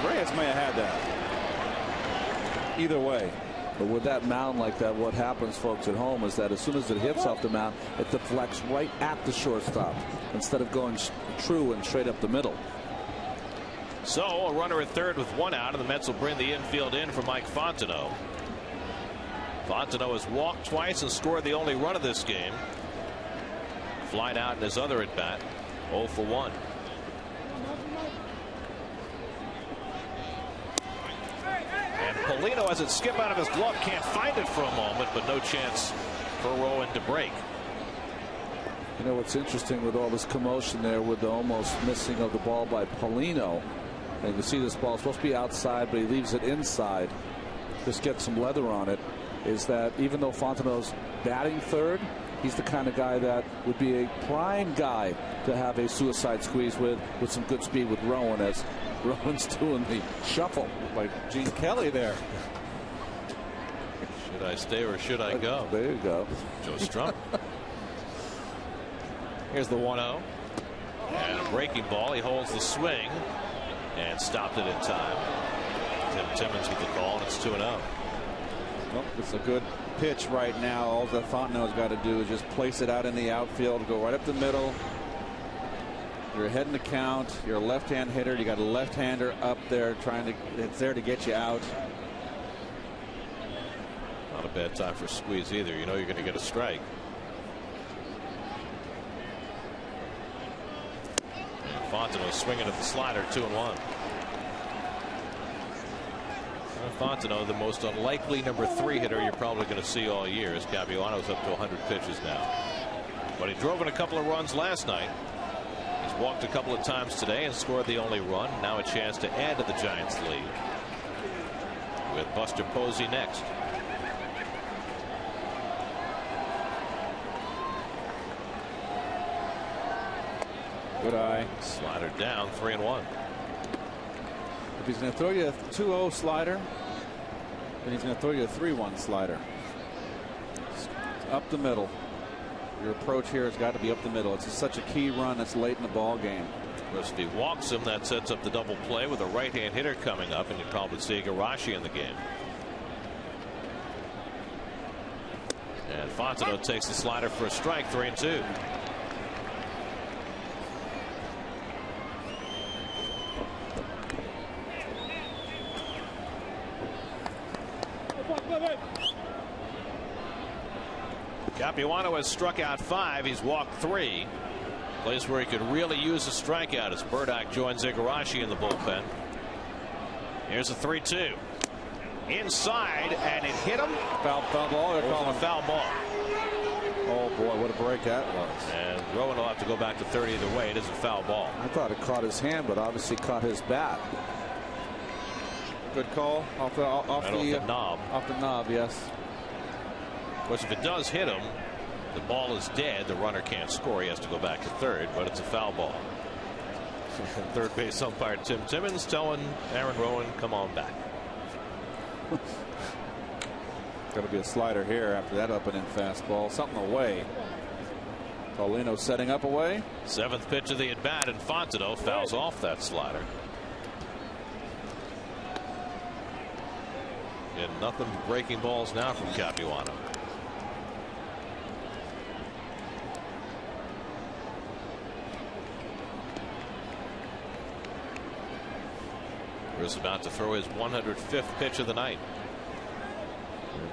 Reyes may have had that. Either way. But with that mound like that, what happens, folks at home, is that as soon as it hits off the mound, it deflects right at the shortstop instead of going true and straight up the middle. So a runner at third with 1 out, and the Mets will bring the infield in for Mike Fontenot. Fontenot has walked twice and scored the only run of this game. Flied out in his other at bat, 0 for 1. And Polino, as it skip out of his glove, can't find it for a moment, but no chance for Rowan to break. You know what's interesting with all this commotion there with the almost missing of the ball by Polino, and you can see this ball is supposed to be outside, but he leaves it inside. Just get some leather on it. Is that even though Fontenot's batting third, he's the kind of guy that would be a prime guy to have a suicide squeeze with some good speed with Rowan, as Rowan's doing the shuffle Like Gene Kelly there. Should I stay or should I go? There you go. Joe Strump. Here's the 1-0. And a breaking ball. He holds the swing and stopped it in time. Tim Timmons with the call, and it's 2-0. Well, it's a good pitch right now. All that Fontenot's got to do is just place it out in the outfield, go right up the middle. You're ahead in the count. You're a left-hand hitter. You got a left-hander up there it's there to get you out. Not a bad time for a squeeze either. You know you're going to get a strike. And Fontenot swinging at the slider, 2-1. Fontenot, the most unlikely number 3 hitter you're probably going to see all year, as Capuano's up to 100 pitches now. But he drove in a couple of runs last night. He's walked a couple of times today and scored the only run. Now a chance to add to the Giants' lead with Buster Posey next. Good eye. Slider down, 3-1. If he's going to throw you a 2-0 slider, then he's going to throw you a 3-1 slider. Up the middle. Your approach here has got to be up the middle. It's just such a key run that's late in the ball game. If he walks him, that sets up the double play with a right-hand hitter coming up, and you probably see Igarashi in the game. And Fontenot takes the slider for a strike, 3-2. Capuano has struck out 5. He's walked 3. Place where he could really use a strikeout as Burdock joins Igarashi in the bullpen. Here's a 3-2. Inside, and it hit him. Foul ball. They're calling a foul ball. Oh boy, what a break that was. And Rowan will have to go back to third either way. It is a foul ball. I thought it caught his hand, but obviously caught his bat. Good call off the knob. Off the knob, yes. Of course, if it does hit him, the ball is dead. The runner can't score. He has to go back to third, but it's a foul ball. Third base umpire Tim Timmons telling Aaron Rowan, come on back. Going to be a slider here after that up and in fastball. Something away. Paulino setting up away. 7th pitch of the at bat, and Fontenot fouls off that slider. And nothing but breaking balls now from Capuano. He's about to throw his 105th pitch of the night.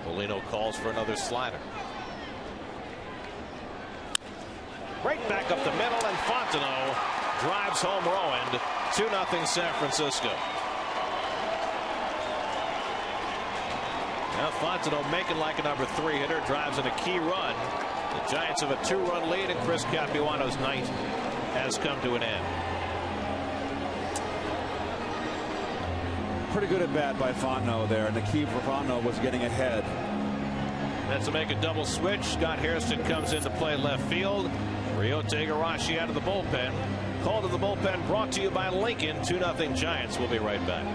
Paulino calls for another slider. Right back up the middle, and Fontenot drives home Rowan. 2-0 San Francisco. Now Fontenot making like a number 3 hitter, drives in a key run. The Giants have a 2-run lead, and Chris Capuano's night has come to an end. Pretty good at bat by Fontenot there, and the key for Fontenot was getting ahead. That's to make a double switch. Scott Hairston comes in to play left field. Ryote Igarashi out of the bullpen. Call to the bullpen brought to you by Lincoln. 2-0 Giants. We'll be right back.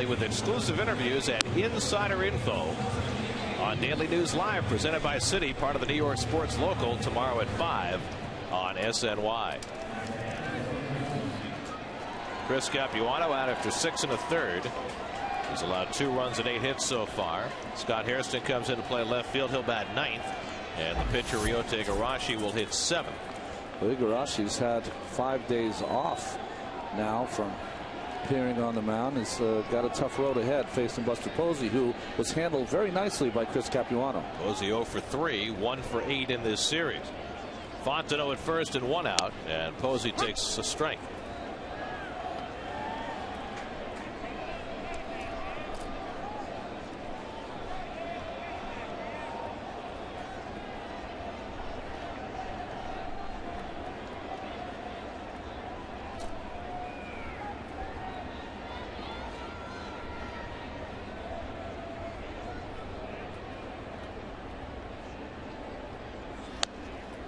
With exclusive interviews and insider info on Daily News Live, presented by Citi, part of the New York Sports Local, tomorrow at 5 on SNY. Chris Capuano out after 6 1/3. He's allowed 2 runs and 8 hits so far. Scott Hairston comes in to play left field. He'll bat 9th, and the pitcher Ryote Igarashi will hit 7th. Well, Igarashi's had 5 days off now from appearing on the mound. He's got a tough road ahead facing Buster Posey, who was handled very nicely by Chris Capuano. Posey 0 for 3, 1 for 8 in this series. Fontenot at first and 1 out, and Posey takes a strike.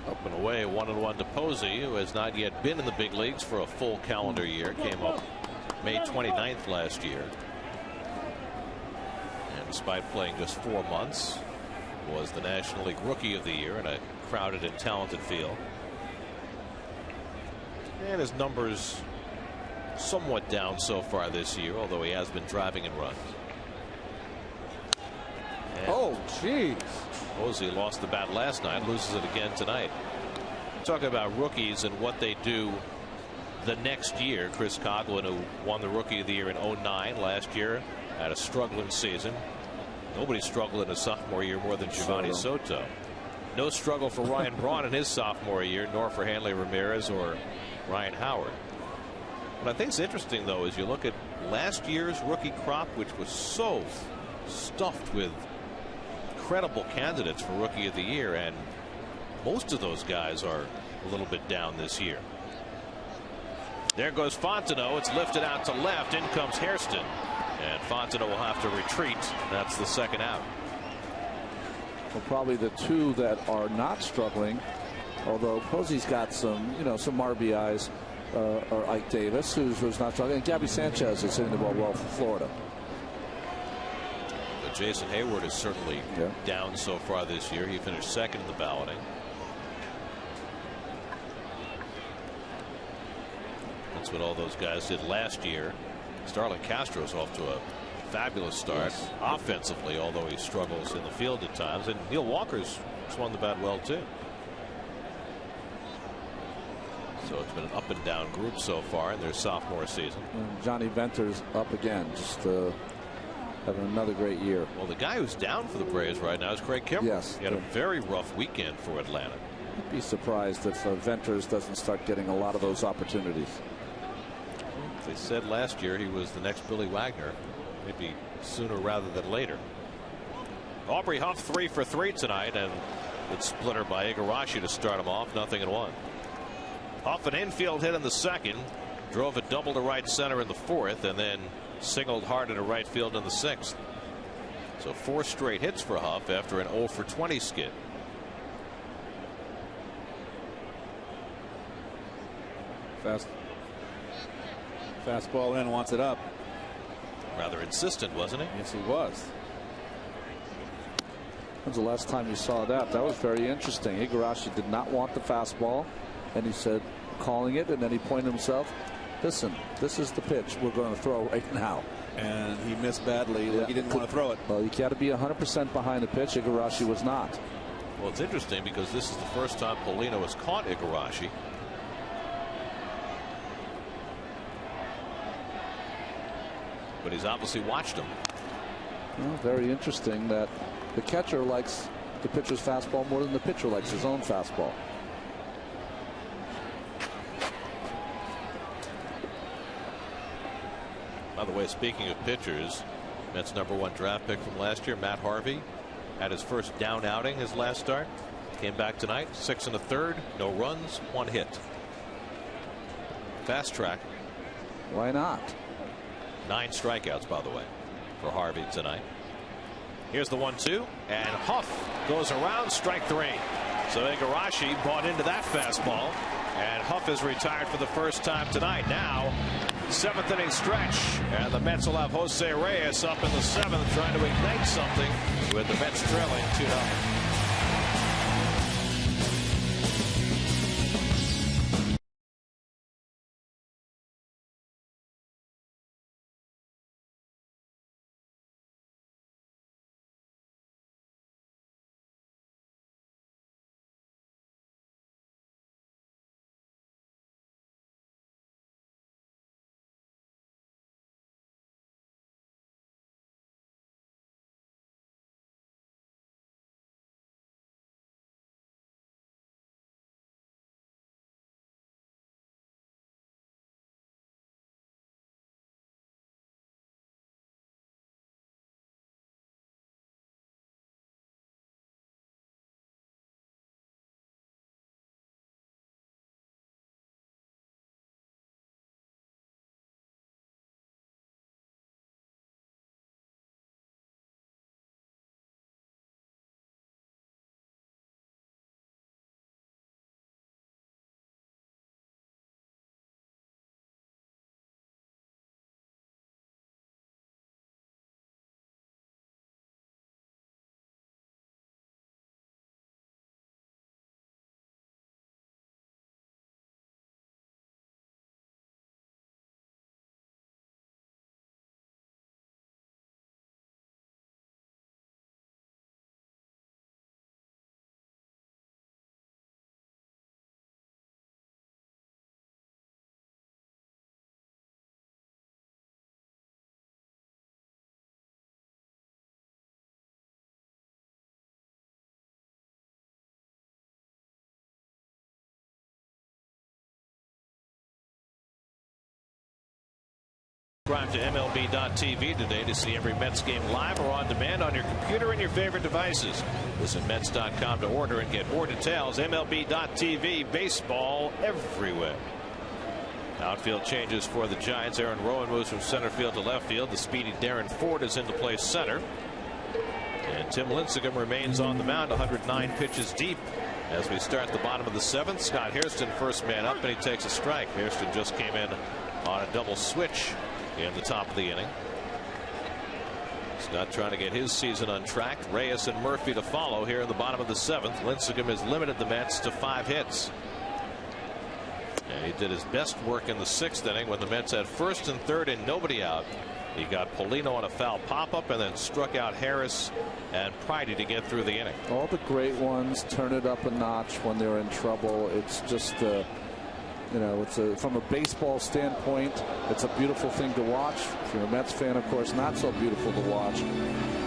Up and away, 1-1 to Posey, who has not yet been in the big leagues for a full calendar year. Came up May 29th last year. And despite playing just 4 months, was the National League Rookie of the Year in a crowded and talented field. And his numbers somewhat down so far this year, although he has been driving in runs. Oh, jeez. Posey lost the bat last night, loses it again tonight. Talking about rookies and what they do the next year. Chris Coughlin, who won the Rookie of the Year in 09 last year, had a struggling season. Nobody struggled in his sophomore year more than Giovanni Soto. No struggle for Ryan Braun in his sophomore year, nor for Hanley Ramirez or Ryan Howard. What I think is interesting, though, is you look at last year's rookie crop, which was so stuffed with credible candidates for Rookie of the Year, and most of those guys are a little bit down this year. There goes Fontenot. It's lifted out to left. In comes Hairston. And Fontenot will have to retreat. That's the second out. Well, probably the two that are not struggling, although Posey's got some, some RBIs, are Ike Davis, who's not struggling, and Gabby Sanchez is hitting the ball well for Florida. But Jason Hayward is certainly down so far this year. He finished second in the balloting. That's what all those guys did last year. Starlin Castro's off to a fabulous start offensively, although he struggles in the field at times. And Neil Walker's swung the bat well, too. So it's been an up and down group so far in their sophomore season. And Johnny Venter's up again, just having another great year. Well, the guy who's down for the Braves right now is Craig Kimbrell. Yes. He had a very rough weekend for Atlanta. I'd be surprised if Venters doesn't start getting a lot of those opportunities. They said last year he was the next Billy Wagner, maybe sooner rather than later. Aubrey Huff 3 for 3 tonight, and good splitter by Igarashi to start him off. 0-1. Huff an infield hit in the second, drove a double to right center in the fourth, and then singled hard into right field in the sixth. So 4 straight hits for Huff after an 0 for 20 skid. Fastball in, wants it up. Rather insistent, wasn't he? Yes, he was. When's the last time you saw that? That was very interesting. Igarashi did not want the fastball, and he said, calling it, and then he pointed himself, listen, this is the pitch we're going to throw right now. And he missed badly. He didn't want to throw it. Well, you got to be 100% behind the pitch. Igarashi was not. Well, it's interesting because this is the first time Polino has caught Igarashi. But he's obviously watched him. Well, very interesting that the catcher likes the pitcher's fastball more than the pitcher likes his own fastball. By the way, speaking of pitchers, Mets #1 draft pick from last year, Matt Harvey, had his first down outing his last start. Came back tonight, 6 1/3, no runs, 1 hit. Fast track. Why not? 9 strikeouts, by the way, for Harvey tonight. Here's the 1-2, and Huff goes around, strike 3. So Igarashi bought into that fastball, and Huff is retired for the first time tonight. Now, 7th inning stretch, and the Mets will have Jose Reyes up in the 7th, trying to ignite something with the Mets trailing 2-0. Subscribe to MLB.tv today to see every Mets game live or on demand on your computer and your favorite devices. Visit Mets.com to order and get more details. MLB.tv, baseball everywhere. Outfield changes for the Giants. Aaron Rowan moves from center field to left field. The speedy Darren Ford is into play center. And Tim Lincecum remains on the mound, 109 pitches deep. As we start the bottom of the 7th, Scott Hairston first man up, and he takes a strike. Hairston just came in on a double switch in the top of the inning. Scott trying to get his season on track. Reyes and Murphy to follow here in the bottom of the 7th. Lincecum has limited the Mets to 5 hits. And he did his best work in the 6th inning when the Mets had 1st and 3rd and nobody out. He got Polino on a foul pop-up and then struck out Harris and Pridey to get through the inning. All the great ones turn it up a notch when they're in trouble. It's just, you know, from a baseball standpoint, it's a beautiful thing to watch. If you're a Mets fan, of course, not so beautiful to watch.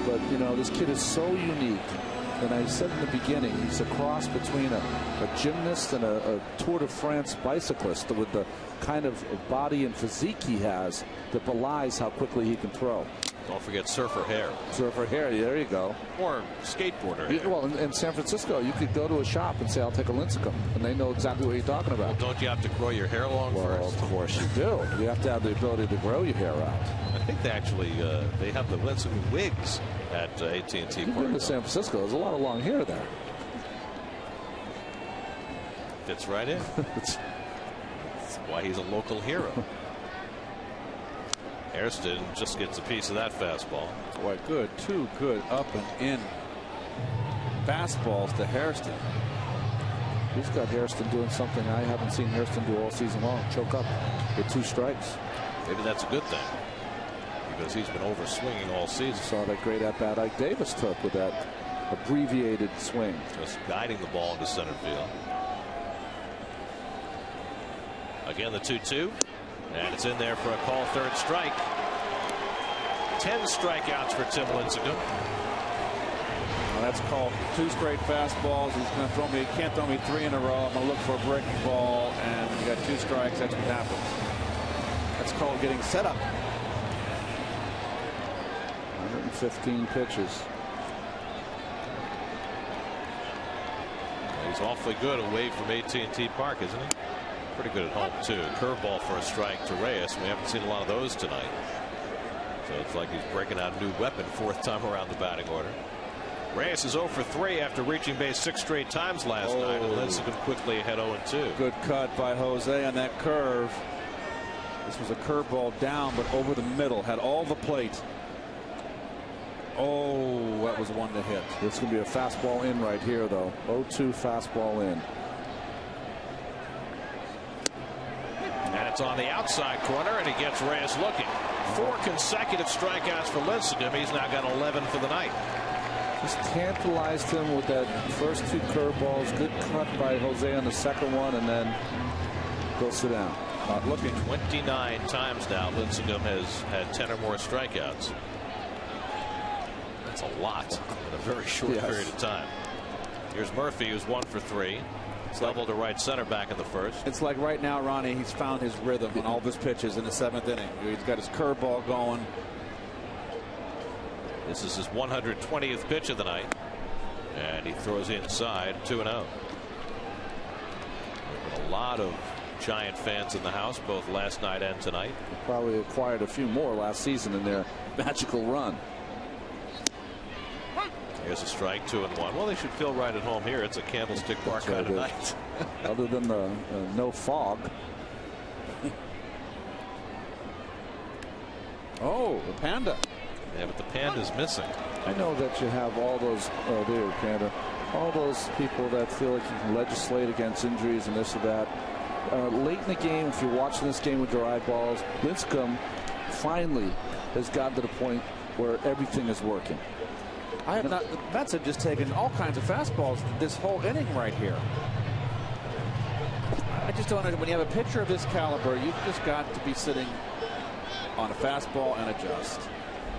But, you know, this kid is so unique. And I said in the beginning, he's a cross between a gymnast and a Tour de France bicyclist with the kind of body and physique he has that belies how quickly he can throw. Don't forget Surfer Hair. Surfer Hair, there you go. Or skateboarder hair. Well, in San Francisco, you could go to a shop and say, I'll take a Lincecum, and they know exactly what you're talking about. Well, don't you have to grow your hair long first? Of course you do. You have to have the ability to grow your hair out. I think they actually they have the Lincecum wigs at AT NYM. You've been to San Francisco. There's a lot of long hair there. Fits right in. That's why he's a local hero. Hairston just gets a piece of that fastball. Boy, good. 2 good up and in fastballs to Hairston. He's got Hairston doing something I haven't seen Hairston do all season long. Choke up with 2 strikes. Maybe that's a good thing, because he's been over swinging all season. Saw that great at bat Ike Davis took with that abbreviated swing. Just guiding the ball into center field. Again, the 2-2. And it's in there for a call, 3rd strike. 10 strikeouts for Tim Lincecum. Well, that's called 2 straight fastballs. He's going to throw me. He can't throw me 3 in a row. I'm going to look for a breaking ball, and you got 2 strikes. That's what happens. That's called getting set up. 115 pitches. He's awfully good away from AT&T Park, isn't he? Pretty good at home, too. Curveball for a strike to Reyes. We haven't seen a lot of those tonight. So it's like he's breaking out a new weapon, 4th time around the batting order. Reyes is 0 for 3 after reaching base 6 straight times last night. And Lincecum quickly ahead 0-2. Good cut by Jose on that curve. This was a curveball down, but over the middle. Had all the plate. Oh, that was one to hit. It's going to be a fastball in right here, though. 0-2 fastball in. And it's on the outside corner, and he gets Reyes looking. 4 consecutive strikeouts for Lincecum. He's now got 11 for the night. Just tantalized him with that first 2 curveballs. Good cut by Jose on the second one, and then go sit down. Looking 29 times now, Lincecum has had 10 or more strikeouts. That's a lot in a very short period of time. Here's Murphy, who's 1 for 3. Double to right center back in the 1st. It's like right now, Ronnie, he's found his rhythm on all of his pitches in the 7th inning. He's got his curveball going. This is his 120th pitch of the night, and he throws inside 2-0. A lot of Giant fans in the house, both last night and tonight. Probably acquired a few more last season in their magical run. Here's a strike, 2-1. Well, they should feel right at home here. It's a Candlestick Park kind of night. Other than the no fog. Oh, the Panda. Yeah, but the Panda's missing. I know that you have all those, there, Panda, all those people that feel like you can legislate against injuries and this or that. Late in the game, if you're watching this game with your eyeballs, Lincecum finally has gotten to the point where everything is working. I have not. The Mets have just taken all kinds of fastballs this whole inning right here. I just don't know. When you have a pitcher of this caliber, you've just got to be sitting on a fastball and adjust.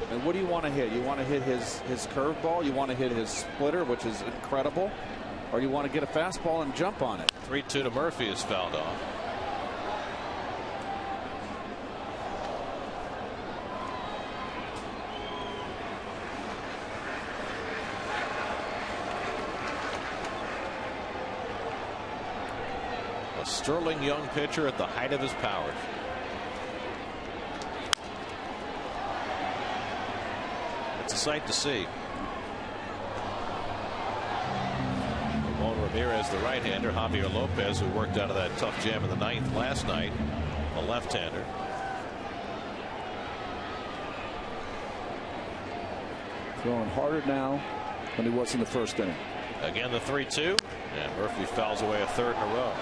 And what do you want to hit? You want to hit his curveball? You want to hit his splitter, which is incredible? Or you want to get a fastball and jump on it? 3-2 to Murphy is fouled off. sterling young pitcher at the height of his powers. It's a sight to see. Ramon Ramirez, the right-hander. Javier Lopez, who worked out of that tough jam in the ninth last night, a left-hander. Throwing harder now than he was in the first inning. Again, the 3-2, and Murphy fouls away a third in a row.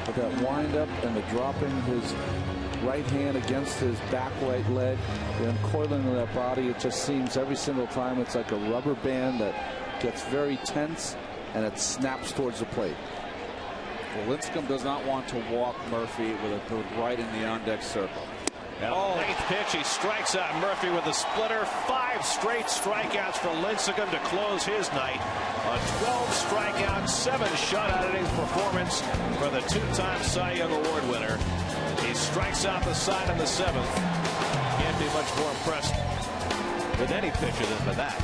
With that windup and the dropping his right hand against his back right leg, the uncoiling of that body, it just seems every single time it's like a rubber band that gets very tense and it snaps towards the plate. Well, Lincecum does not want to walk Murphy with a third right in the on-deck circle. And on the ninth pitch, he strikes out Murphy with a splitter. 5 straight strikeouts for Lincecum to close his night. A 12 strikeout, 7 shutout innings performance for the 2-time Cy Young Award winner. He strikes out the side in the 7th. Can't be much more impressed with any pitcher than for that.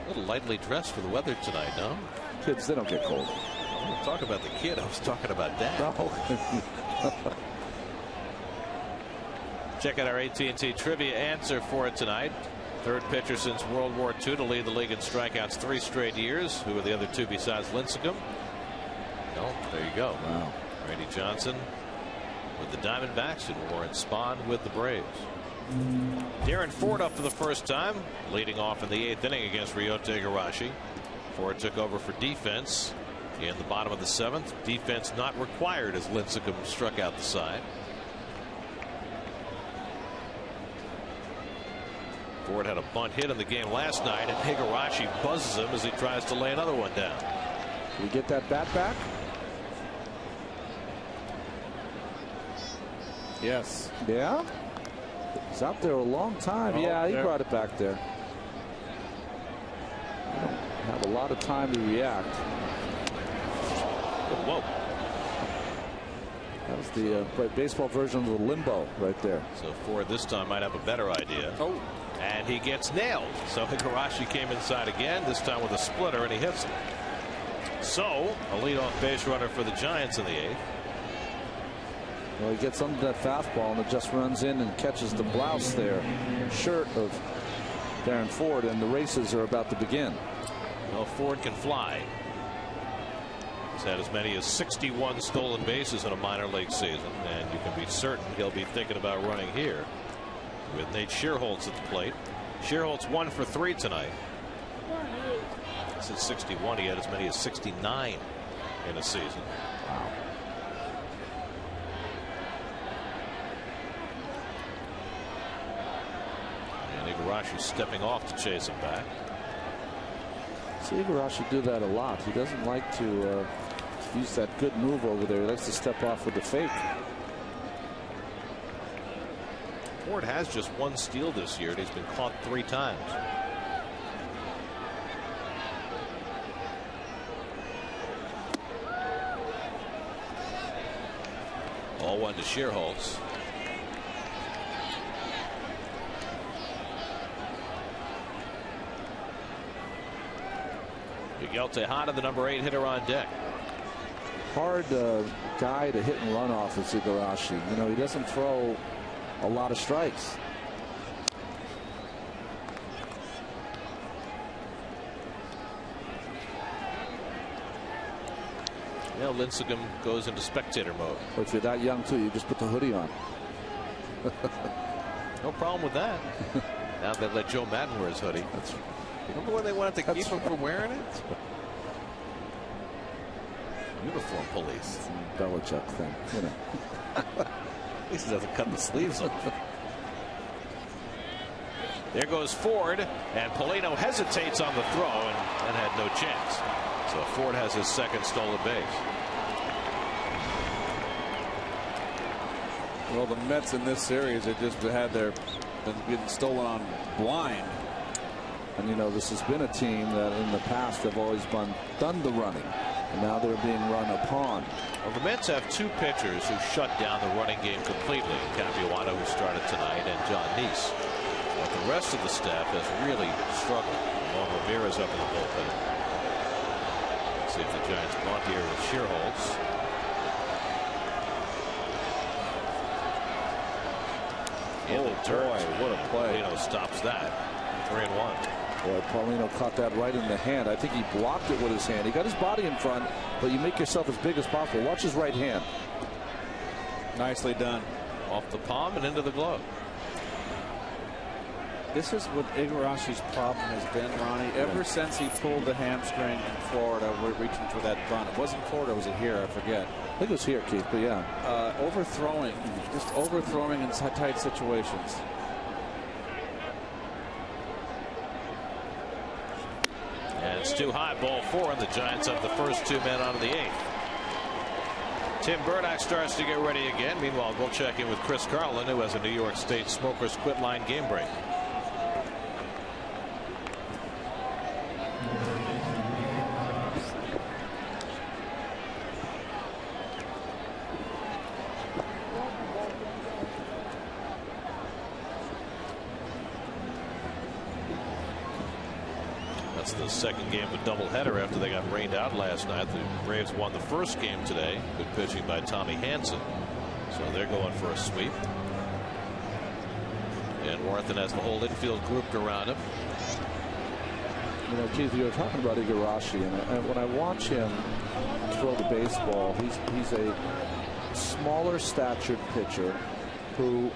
A little lightly dressed for the weather tonight, no? Kids, they don't get cold. I don't talk about the kid. I was talking about Dad. No. Check out our AT&T trivia answer for it tonight. Third pitcher since World War II to lead the league in strikeouts 3 straight years. Who are the other 2 besides Lincecum? No, there you go. Wow. Randy Johnson with the Diamondbacks and Warren Spahn with the Braves. Darren Ford up for the first time, leading off in the 8th inning against Ryota Igarashi. Ford took over for defense in the bottom of the 7th. Defense not required as Lincecum struck out the side. Ford had a bunt hit in the game last night, and Igarashi buzzes him as he tries to lay another one down. Can we get that bat back? Yes. Yeah. He's out there a long time. Oh, yeah, he there. brought it back there. Have a lot of time to react. Whoa. That was the baseball version of the limbo right there. So Ford this time might have a better idea. Oh. And he gets nailed. So Igarashi came inside again, this time with a splitter, and he hits him. So a leadoff base runner for the Giants in the 8th. Well, he gets under that fastball and it just runs in and catches the blouse there, shirt of Darren Ford, and the races are about to begin. Well, Ford can fly. He's had as many as 61 stolen bases in a minor league season, and you can be certain he'll be thinking about running here with Nate Schierholtz at the plate. Schierholtz 1 for 3 tonight. Since 61, he had as many as 69 in a season. Wow. And Igarashi stepping off to chase him back. See Igarashi do that a lot. He doesn't like to use that good move over there. He likes to step off with the fake. Ford has just one steal this year, and he's been caught 3 times. All one to Shearholtz. Miguel Tejada, the number 8 hitter on deck. Hard guy to hit and run off is Igarashi. You know, he doesn't throw a lot of strikes. Now Lincecum goes into spectator mode. But if you're that young too, you just put the hoodie on. No problem with that. Now they let Joe Madden wear his hoodie. Remember when they wanted to keep him from wearing it? Uniform police. It's a Belichick thing, you know. At least he doesn't cut the sleeves off. There goes Ford, and Polino hesitates on the throw and had no chance. So Ford has his second stolen base. Well, the Mets in this series have just had their been stolen on blind. And you know, this has been a team that in the past have always done the running, and now they're being run upon. Well, the Mets have 2 pitchers who shut down the running game completely. Capuano, who started tonight, and John Neese. But the rest of the staff has really struggled. Ramon Ramirez up in the bullpen. Let's see if the Giants bunt here with Shearholtz. Oh boy, what a play. Paulino stops that. 3-1. Boy, Paulino caught that right in the hand. I think he blocked it with his hand. He got his body in front, but you make yourself as big as possible. Watch his right hand. Nicely done. Off the palm and into the glove. This is what Igarashi's problem has been, Ronnie, ever since he pulled the hamstring in Florida. We're reaching for that bunt. It wasn't Florida, was it here? I forget. I think it was here, Keith, but yeah. Overthrowing, just overthrowing in tight situations. And it's too high, ball 4, and the Giants have the first 2 men out of the 8th. Tim Burdock starts to get ready again. Meanwhile, we'll check in with Chris Carlin, who has a New York State Smokers Quit Line game break. That's the second game of a doubleheader after they got rained out last night. The Braves won the first game today. Good pitching by Tommy Hanson. So they're going for a sweep. And Warrington has the whole infield grouped around him. You know, Keith, you were talking about Igarashi, and when I watch him throw the baseball, he's a smaller statured pitcher who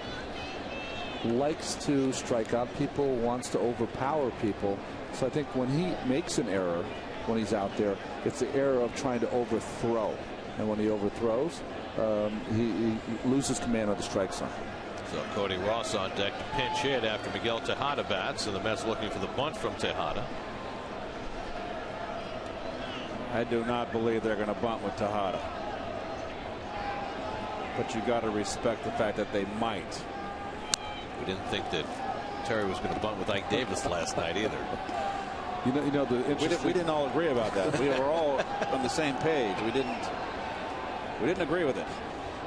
likes to strike out people, wants to overpower people. So I think when he makes an error when he's out there, it's the error of trying to overthrow. And when he overthrows, he loses command of the strike zone. So Cody Ross on deck to pinch hit after Miguel Tejada bats, and the Mets looking for the bunt from Tejada. I do not believe they're going to bunt with Tejada. But you got to respect the fact that they might. We didn't think that Terry was going to bunt with Ike Davis last night either. You know the interesting... we didn't all agree about that. We were all on the same page. We didn't agree with it.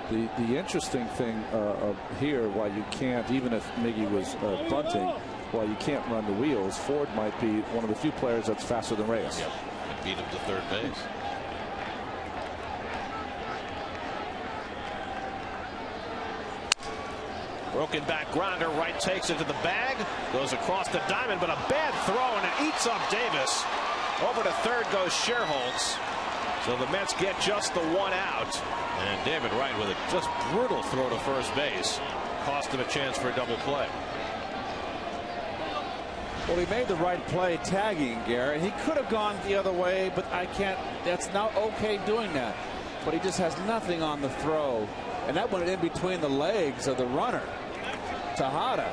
The interesting thing here, why you can't, even if Miggy was bunting, while you can't run the wheels, Ford might be one of the few players that's faster than Reyes. Yep. And beat him to third base. Broken back grounder, right takes it to the bag, goes across the diamond, but a bad throw, and it eats up Davis. Over to third goes Shearholtz. So the Mets get just the 1 out. And David Wright with a just brutal throw to first base. Cost him a chance for a double play. Well, he made the right play tagging Garrett. He could have gone the other way, but I can't. That's not okay doing that. But he just has nothing on the throw. And that went in between the legs of the runner, Tejada.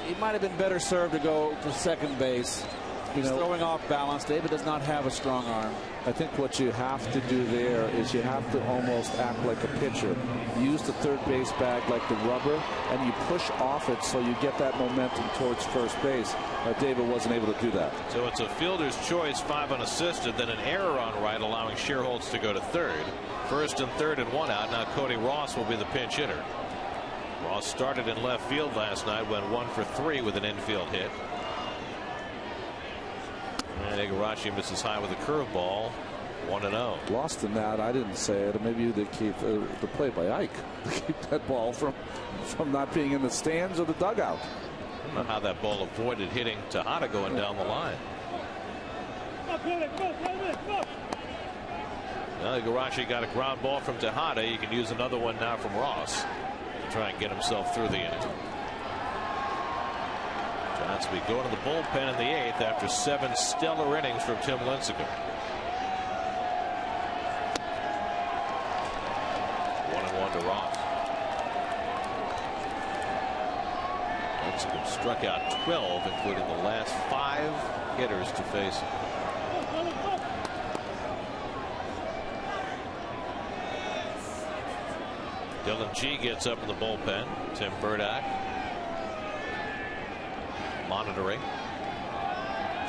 He might have been better served to go to second base. He's throwing off balance. David does not have a strong arm. I think what you have to do there is you have to almost act like a pitcher. Use the third base bag like the rubber, and you push off it so you get that momentum towards first base. David wasn't able to do that. So it's a fielder's choice, 5 unassisted, then an error on right, allowing Sherholtz to go to third. First and third and 1 out. Now Cody Ross will be the pinch hitter. Ross started in left field last night, went 1 for 3 with an infield hit. And Igarashi misses high with a curveball. 1-0. Lost in that. I didn't say it. Maybe they keep the play by Ike to keep that ball from not being in the stands or the dugout. I don't know how that ball avoided hitting Tejada going down the line. Now Igarashi got a ground ball from Tejada. You can use another one now from Ross to try and get himself through the inning. Giants will be going to the bullpen in the 8th after 7 stellar innings from Tim Lincecum. 1-1 to Ross. Lincecum struck out 12, including the last 5 hitters to face him. Dylan G gets up in the bullpen. Tim Burdack monitoring,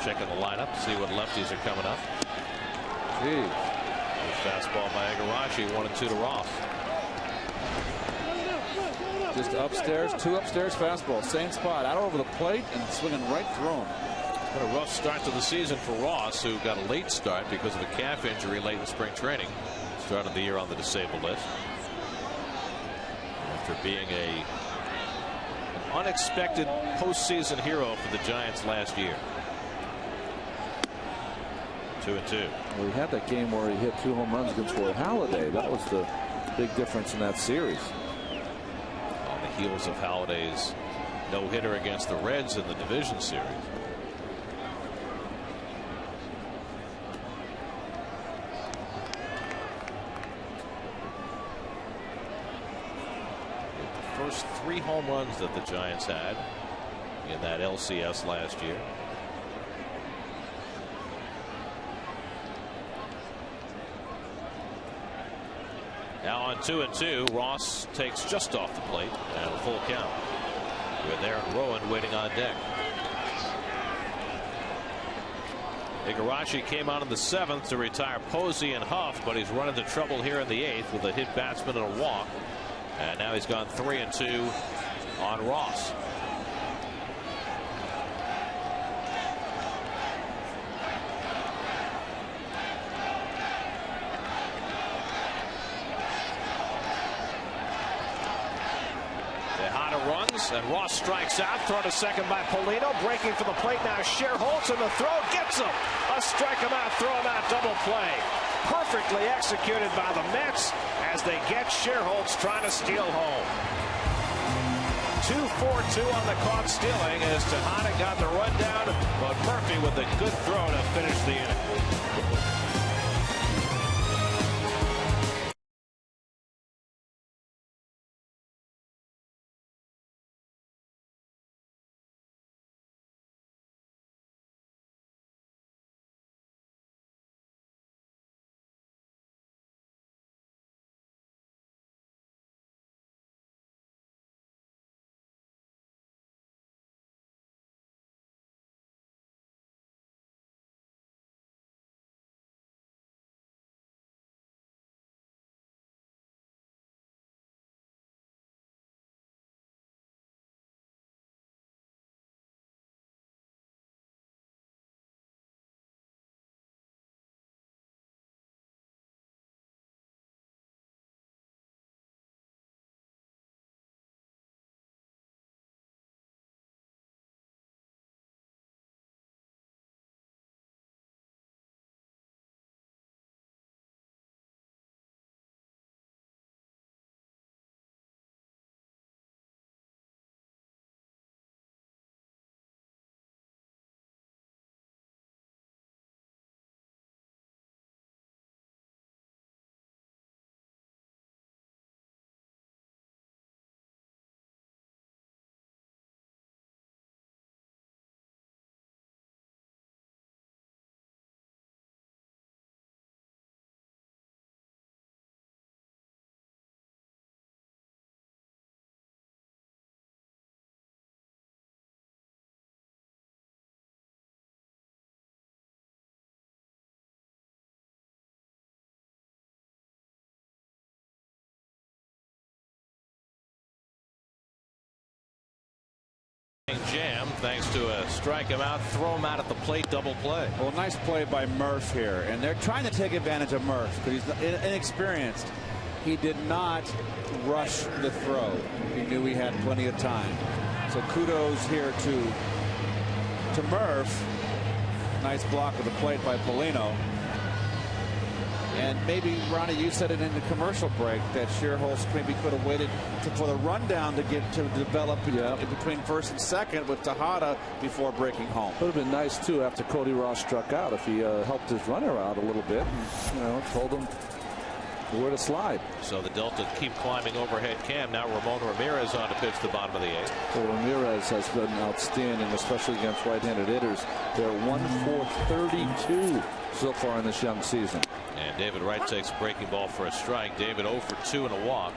checking the lineup to see what lefties are coming up. Jeez. Fastball by Igarashi, 1-2 to Ross. Just upstairs, 2 upstairs fastballs, same spot, out over the plate and swinging right through him. It's been a rough start to the season for Ross, who got a late start because of a calf injury late in spring training. Started the year on the disabled list after being an unexpected postseason hero for the Giants last year. 2-2. Well, he had that game where he hit 2 home runs against Roy Halladay. That was the big difference in that series. On the heels of Halladay's no-hitter against the Reds in the division series. First 3 home runs that the Giants had in that LCS last year. Now on 2-2, Ross takes just off the plate and a full count with Aaron Rowan waiting on deck. Igarashi came out in the 7th to retire Posey and Huff, but he's run into trouble here in the 8th with a hit batsman and a walk. And now he's gone 3-2 on Ross. Tejada runs and Ross strikes out. Throw to second by Polino. Breaking for the plate now. Sherholtz, and the throw gets him. A strike him out, throw him out, double play. Perfectly executed by the Mets as they get Sherholtz trying to steal home. 2-4-2 on the caught stealing as Tejada got the rundown, but Murphy with a good throw to finish the inning. Jam thanks to a strike him out, throw him out at the plate, double play. Well, nice play by Murph here, and they're trying to take advantage of Murph because he's inexperienced. He did not rush the throw. He knew he had plenty of time. So kudos here to Murph. Nice block of the plate by Polino. And maybe, Ronnie, you said it in the commercial break that Schierholtz maybe could have waited for the rundown to develop in between first and second with Tejada before breaking home. Would have been nice, too, after Cody Ross struck out if he helped his runner out a little bit and, told him where to slide. So the Delta keep climbing overhead cam. Now Ramon Ramirez on to pitch the bottom of the 8th. Well, Ramirez has been outstanding, especially against right-handed hitters. They're 1-for-32 so far in this young season. And David Wright takes a breaking ball for a strike. David 0 for 2 and a walk.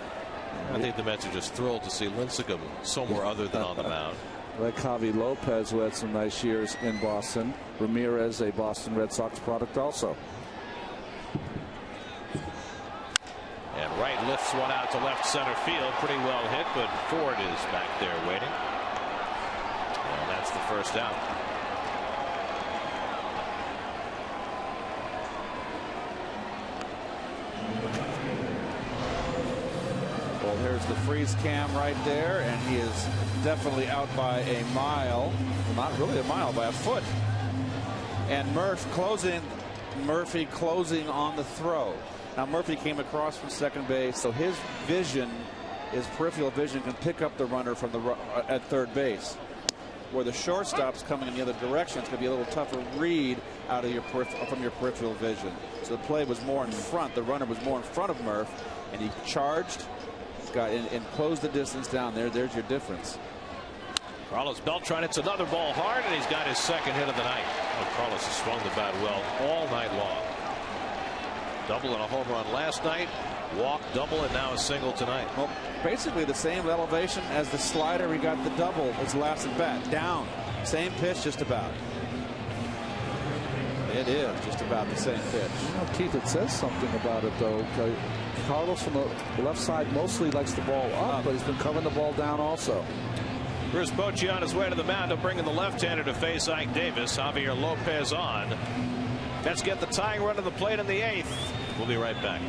I think the Mets are just thrilled to see Lincecum somewhere other than on the mound. Like Javi Lopez, who had some nice years in Boston. Ramirez, a Boston Red Sox product also. And Wright lifts one out to left center field. Pretty well hit, but Ford is back there waiting. And that's the first out. Well, here's the freeze cam right there, and he is definitely out by a mile. Well, not really a mile, by a foot. And Murphy closing on the throw. Now Murphy came across from second base, so his vision, his peripheral vision, can pick up the runner from at third base. Where the shortstop's coming in the other direction, it's going to be a little tougher read out of from your peripheral vision. So the play was more in front. The runner was more in front of Murph, and he charged, got in and closed the distance down there. There's your difference. Carlos Beltran hits another ball hard, and he's got his second hit of the night. Oh, Carlos has swung the bat well all night long. Double and a home run last night, walk, double, and now a single tonight. Well, basically the same elevation as the slider. He got the double his last at bat. Down. Same pitch, just about. It is just about the same pitch. Keith, it says something about it, though. Carlos from the left side mostly likes the ball up, but he's been covering the ball down also. Bruce Bochy on his way to the mound to bring in the left-hander to face Ike Davis. Javier Lopez on. Let's get the tying run to the plate in the 8th. We'll be right back.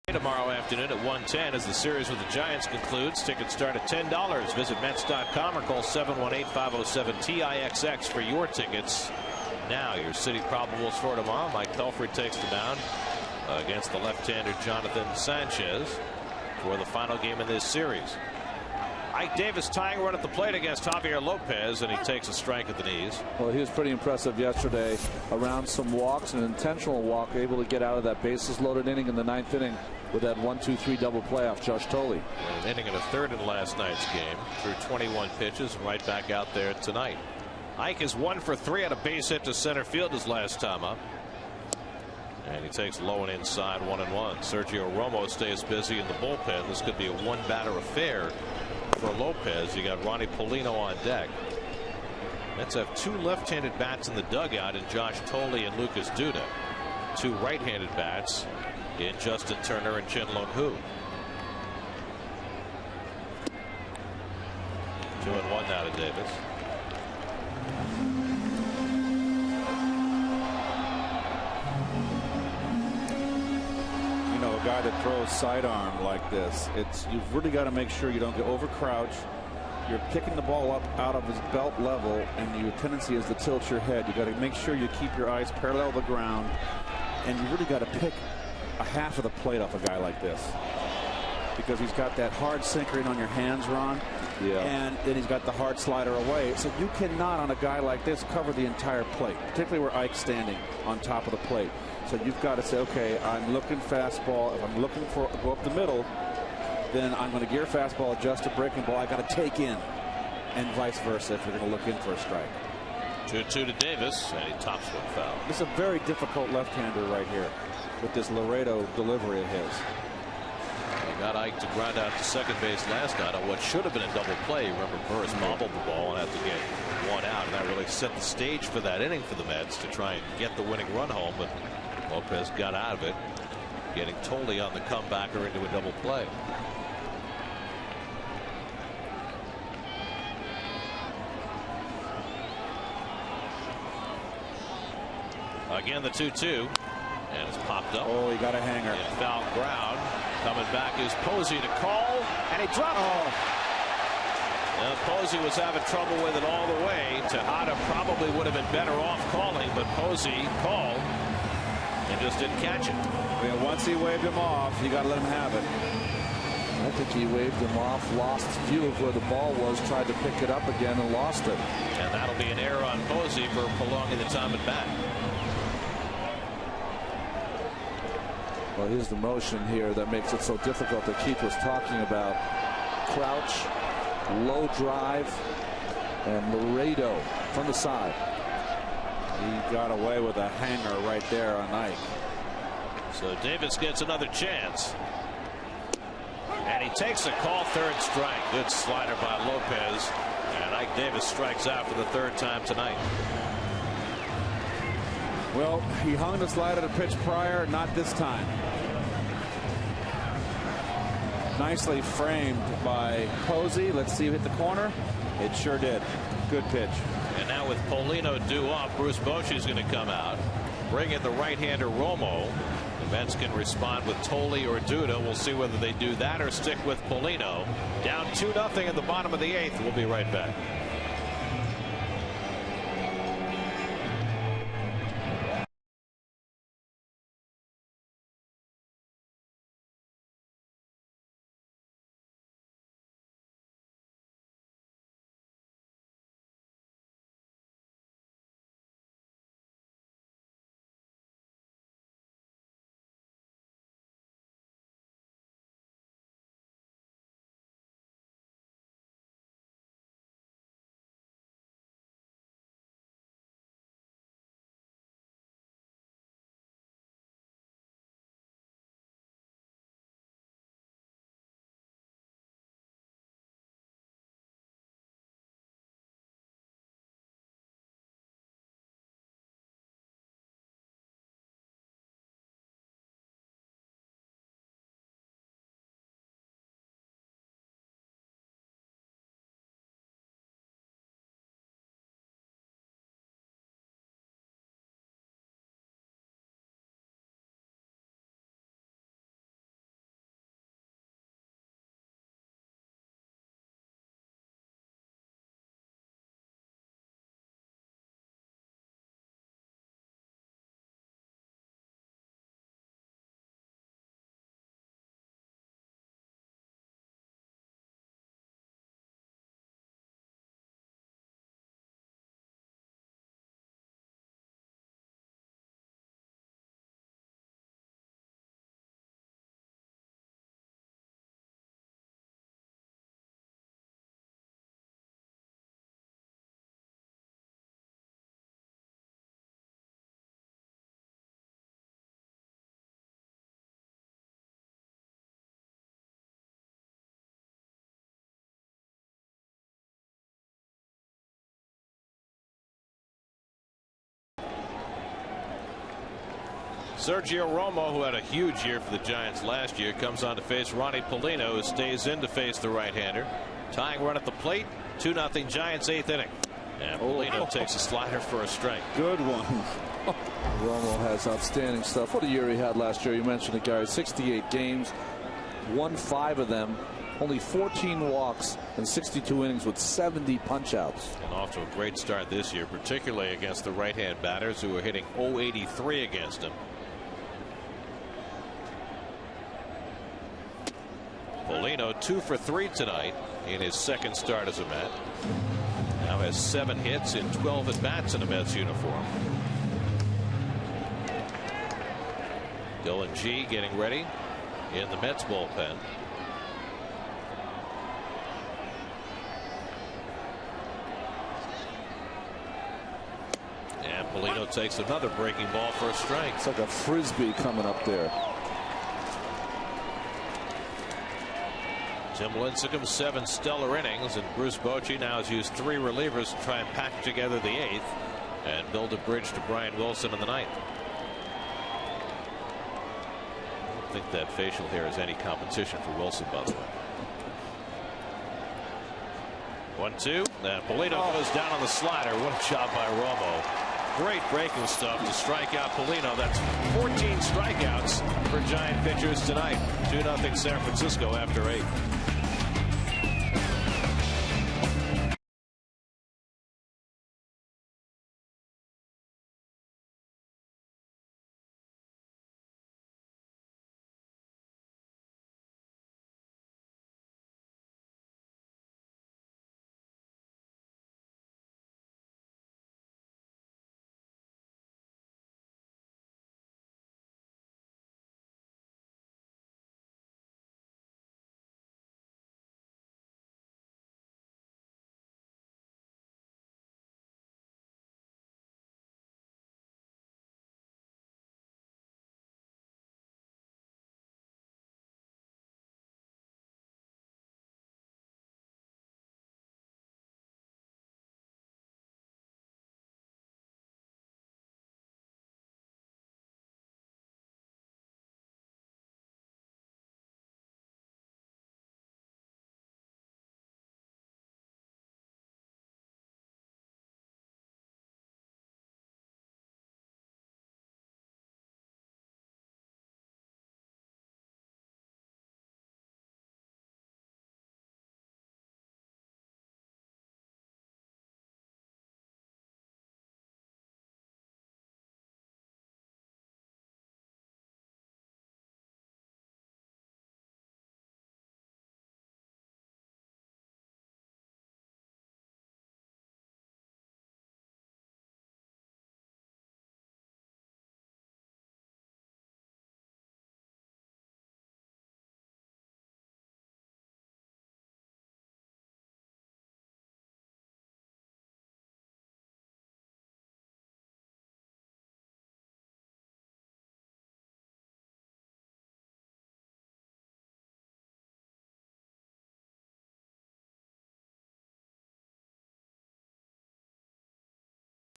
Tomorrow afternoon at 1:10 as the series with the Giants concludes. Tickets start at $10. Visit Mets.com or call 718-507-TIXX for your tickets. Now your City probables for tomorrow. Mike Pelfrey takes the mound. against the left-hander Jonathan Sanchez for the final game in this series. Ike Davis tying run at the plate against Javier Lopez, and he takes a strike at the knees. Well, he was pretty impressive yesterday around some walks, an intentional walk, able to get out of that bases loaded inning in the 9th inning with that 1-2-3 double play off Josh Thole. An inning and a third in last night's game through 21 pitches, and right back out there tonight. Ike is 1 for 3 on a base hit to center field his last time up. And he takes low and inside 1-1. Sergio Romo stays busy in the bullpen. This could be a one-batter affair for Lopez. You got Ronnie Polino on deck. Mets have 2 left-handed bats in the dugout in Josh Thole and Lucas Duda. 2 right-handed bats in Justin Turner and Chin Lung Hu. 2-1 now to Davis. A guy that throws sidearm like this, you've really got to make sure you don't get over crouch. You're kicking the ball up out of his belt level, and your tendency is to tilt your head. You got to make sure you keep your eyes parallel to the ground, and you really got to pick a half of the plate off a guy like this, because he's got that hard sinker in on your hands, Ron. Yeah. And then he's got the hard slider away. So you cannot, on a guy like this, cover the entire plate, particularly where Ike's standing on top of the plate. So you've got to say, okay, I'm looking fastball. If I'm looking for go up the middle, then I'm going to gear fastball, adjust to breaking ball. I got to take in, and vice versa if you're going to look in for a strike. 2-2 to Davis, and he tops one foul. This is a very difficult left-hander right here with this Laredo delivery of his. He got Ike to ground out to second base last night on what should have been a double play. Remember, Burris bobbled the ball and had to get one out, and that really set the stage for that inning for the Mets to try and get the winning run home, but Lopez got out of it, getting Thole on the comebacker into a double play. Again, the 2-2, and it's popped up. Oh, he got a hanger. In foul ground. Coming back is Posey to call, and he dropped it. Now, Posey was having trouble with it all the way. Tejada probably would have been better off calling, but Posey called and just didn't catch it. Yeah, once he waved him off, you got to let him have it. I think he waved him off, lost view of where the ball was, tried to pick it up again and lost it. And that'll be an error on Posey for prolonging the time at bat. Well, here's the motion here that makes it so difficult that Keith was talking about. Crouch, low drive, and Laredo from the side. He got away with a hanger right there on Ike. So Davis gets another chance. And he takes a call, third strike. Good slider by Lopez. And Ike Davis strikes out for the 3rd time tonight. Well, he hung the slider to pitch prior, not this time. Nicely framed by Posey. Let's see who hit the corner. It sure did. Good pitch. And now with Polino due up, Bruce Bochy's going to come out. Bring in the right-hander Romo. The Mets can respond with Thole or Duda. We'll see whether they do that or stick with Polino. Down 2-0 in the bottom of the 8th. We'll be right back. Sergio Romo, who had a huge year for the Giants last year, comes on to face Ronnie Paulino, who stays in to face the right-hander. Tying run at the plate. 2-0 Giants, 8th inning. And Paulino takes a slider for a strike. Good one. Romo has outstanding stuff. What a year he had last year. You mentioned it, Gary. 68 games, won 5 of them, only 14 walks and 62 innings with 70 punch-outs. And off to a great start this year, particularly against the right-hand batters who are hitting .083 against him. Paulino 2 for 3 tonight in his second start as a Met. Now has 7 hits in 12 at-bats in a Mets uniform. Dylan G getting ready in the Mets bullpen. And Paulino takes another breaking ball for a strike. It's like a frisbee coming up there. Tim Lincecum 7 stellar innings, and Bruce Bochy now has used 3 relievers to try and pack together the 8th and build a bridge to Brian Wilson in the 9th. I don't think that facial hair is any competition for Wilson, by the way. 1-2. And Paulino goes down on the slider. What a job by Romo. Great breaking stuff to strike out Paulino. That's 14 strikeouts for Giant pitchers tonight. 2-0 San Francisco after 8.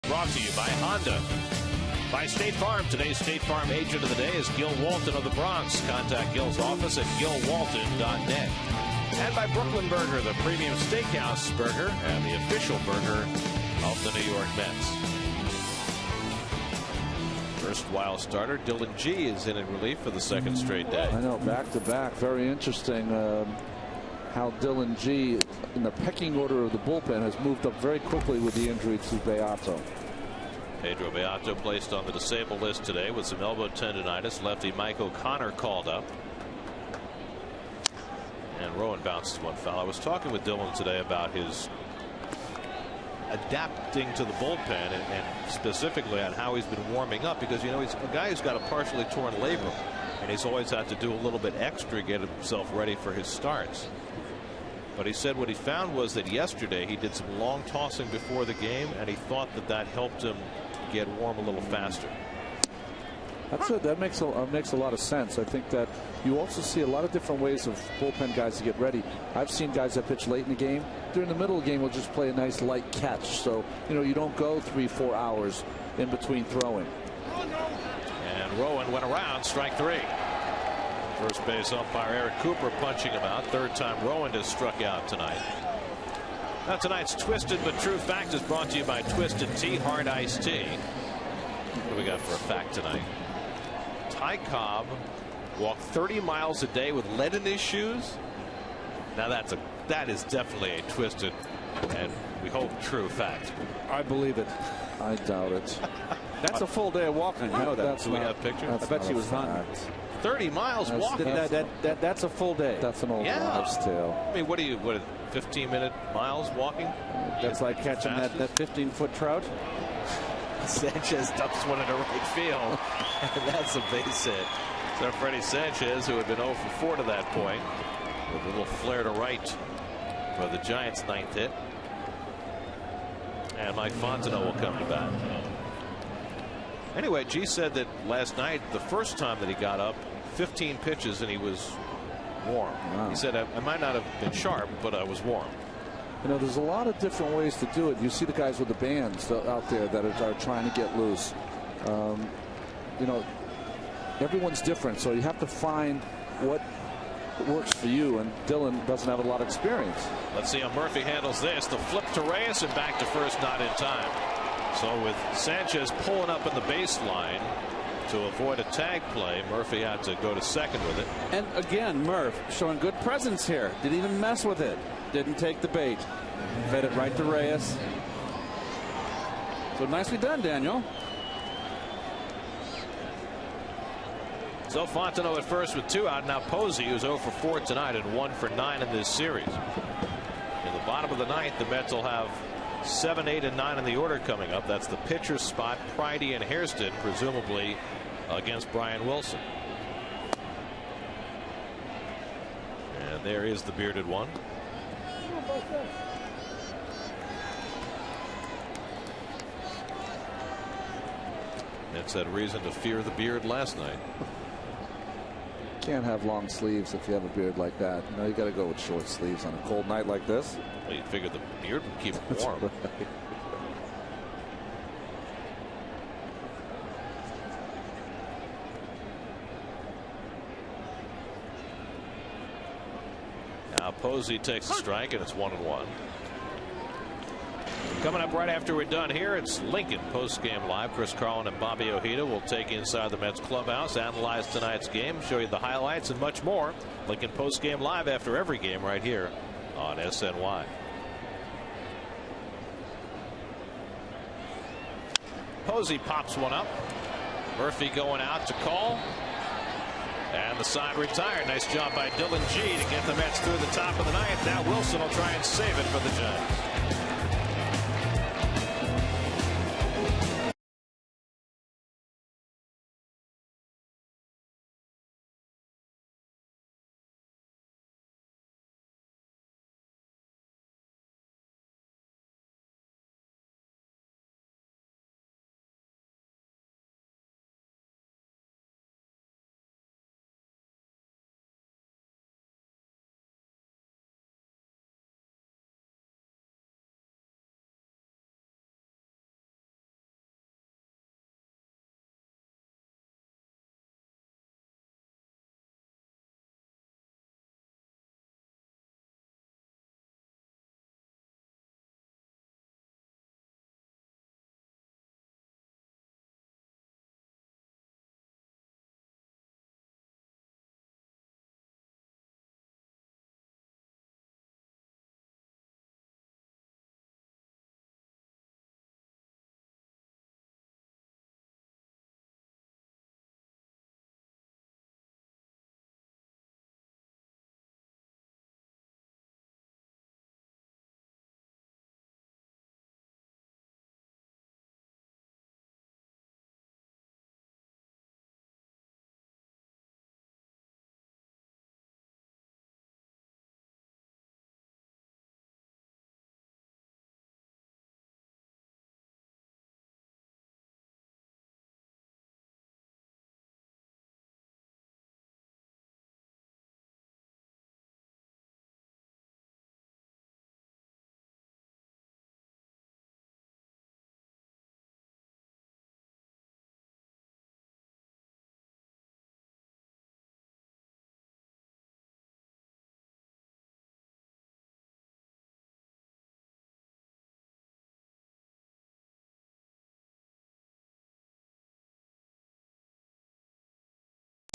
Brought to you by Honda. By State Farm. Today's State Farm agent of the day is Gil Walton of the Bronx. Contact Gil's office at gilwalton.net. And by Brooklyn Burger, the premium steakhouse burger and the official burger of the New York Mets. First wild starter, Dylan G is in relief for the second straight day. I know, back to back. Very interesting how Dylan G, in the pecking order of the bullpen, has moved up very quickly with the injury to Beato. Pedro Beato placed on the disabled list today with some elbow tendonitis. Lefty Mike O'Connor called up. And Rowan bounces one foul. I was talking with Dylan today about his adapting to the bullpen and specifically on how he's been warming up, because, you know, he's a guy who's got a partially torn labrum and he's always had to do a little bit extra to get himself ready for his starts. But he said what he found was that yesterday he did some long tossing before the game, and he thought that that helped him get warm a little faster. That's it. That makes a lot of sense. I think that you also see a lot of different ways of bullpen guys to get ready. I've seen guys that pitch late in the game. During the middle of the game, will just play a nice light catch. So, you know, you don't go 3-4 hours in between throwing. And Rowan went around, strike 3. First base umpire Eric Cooper punching him out. Third time Rowan has struck out tonight. Now tonight's Twisted but True Fact is brought to you by Twisted Tea Hard Iced Tea. What do we got for a fact tonight? Ty Cobb walked 30 miles a day with lead in his shoes. Now that is definitely a twisted and we hope true fact. I believe it. I doubt it. That's a full day of walking. You know that. Do we have pictures? I bet she was hunting. 30 miles walking. That's a full day. That's an old wives' tale. I mean, what 15-minute miles walking? That's like catching that 15-foot trout. Sanchez dumps one into right field, and that's a base hit. So Freddie Sanchez, who had been 0 for 4 to that point, with a little flare to right for the Giants' 9th hit. And Mike Fontenot will come to bat. Anyway, G said that last night, the first time that he got up, 15 pitches and he was warm. Wow. He said, I might not have been sharp, but I was warm. You know, there's a lot of different ways to do it. You see the guys with the bands out there that are trying to get loose. You know, everyone's different, so you have to find what works for you, and Dylan doesn't have a lot of experience. Let's see how Murphy handles this. The flip to Reyes and back to first, not in time. So with Sanchez pulling up in the baseline to avoid a tag play, Murphy had to go to second with it. And again, Murph showing good presence here. Didn't even mess with it. Didn't take the bait. Fed it right to Reyes. So nicely done, Daniel. So Fontenot at first with 2 out. Now Posey, who's 0 for 4 tonight and 1 for 9 in this series. In the bottom of the 9th, the Mets will have 7, 8, and 9 in the order coming up. That's the pitcher's spot. Pridey and Hairston, presumably against Brian Wilson. And there is the bearded one. Mets had reason to fear the beard last night. Can't have long sleeves if you have a beard like that. You know, you got to go with short sleeves on a cold night like this. Well, you'd figure the beard would keep it warm. Right. Now Posey takes a strike, and it's 1-1. Coming up right after we're done here, it's Lincoln post-game live. Chris Carlin and Bobby Ojeda will take inside the Mets clubhouse, analyze tonight's game, show you the highlights and much more. Lincoln post-game live after every game right here on SNY. Posey pops one up. Murphy going out to call. And the side retired. Nice job by Dylan G to get the Mets through the top of the 9th. Now Wilson will try and save it for the Giants.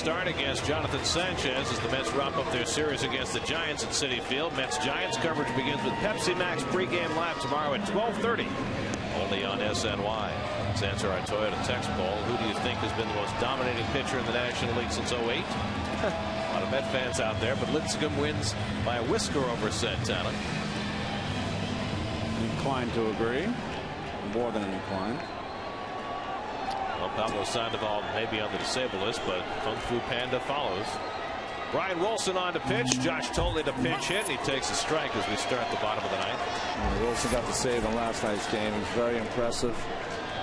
start against Jonathan Sanchez as the Mets wrap up their series against the Giants at Citi Field. Mets-Giants coverage begins with Pepsi Max pregame live tomorrow at 12:30. Only on SNY. Let's answer our Toyota text poll. Who do you think has been the most dominating pitcher in the National League since 08? A lot of Met fans out there, but Lincecum wins by a whisker over Santana. Inclined to agree. More than inclined. Well, Pablo Sandoval may be on the disabled list, but Kung Fu Panda follows. Brian Wilson on to pitch. Josh Tolley to pinch hit, and he takes a strike as we start the bottom of the ninth. Wilson got the save in last night's game. It was very impressive.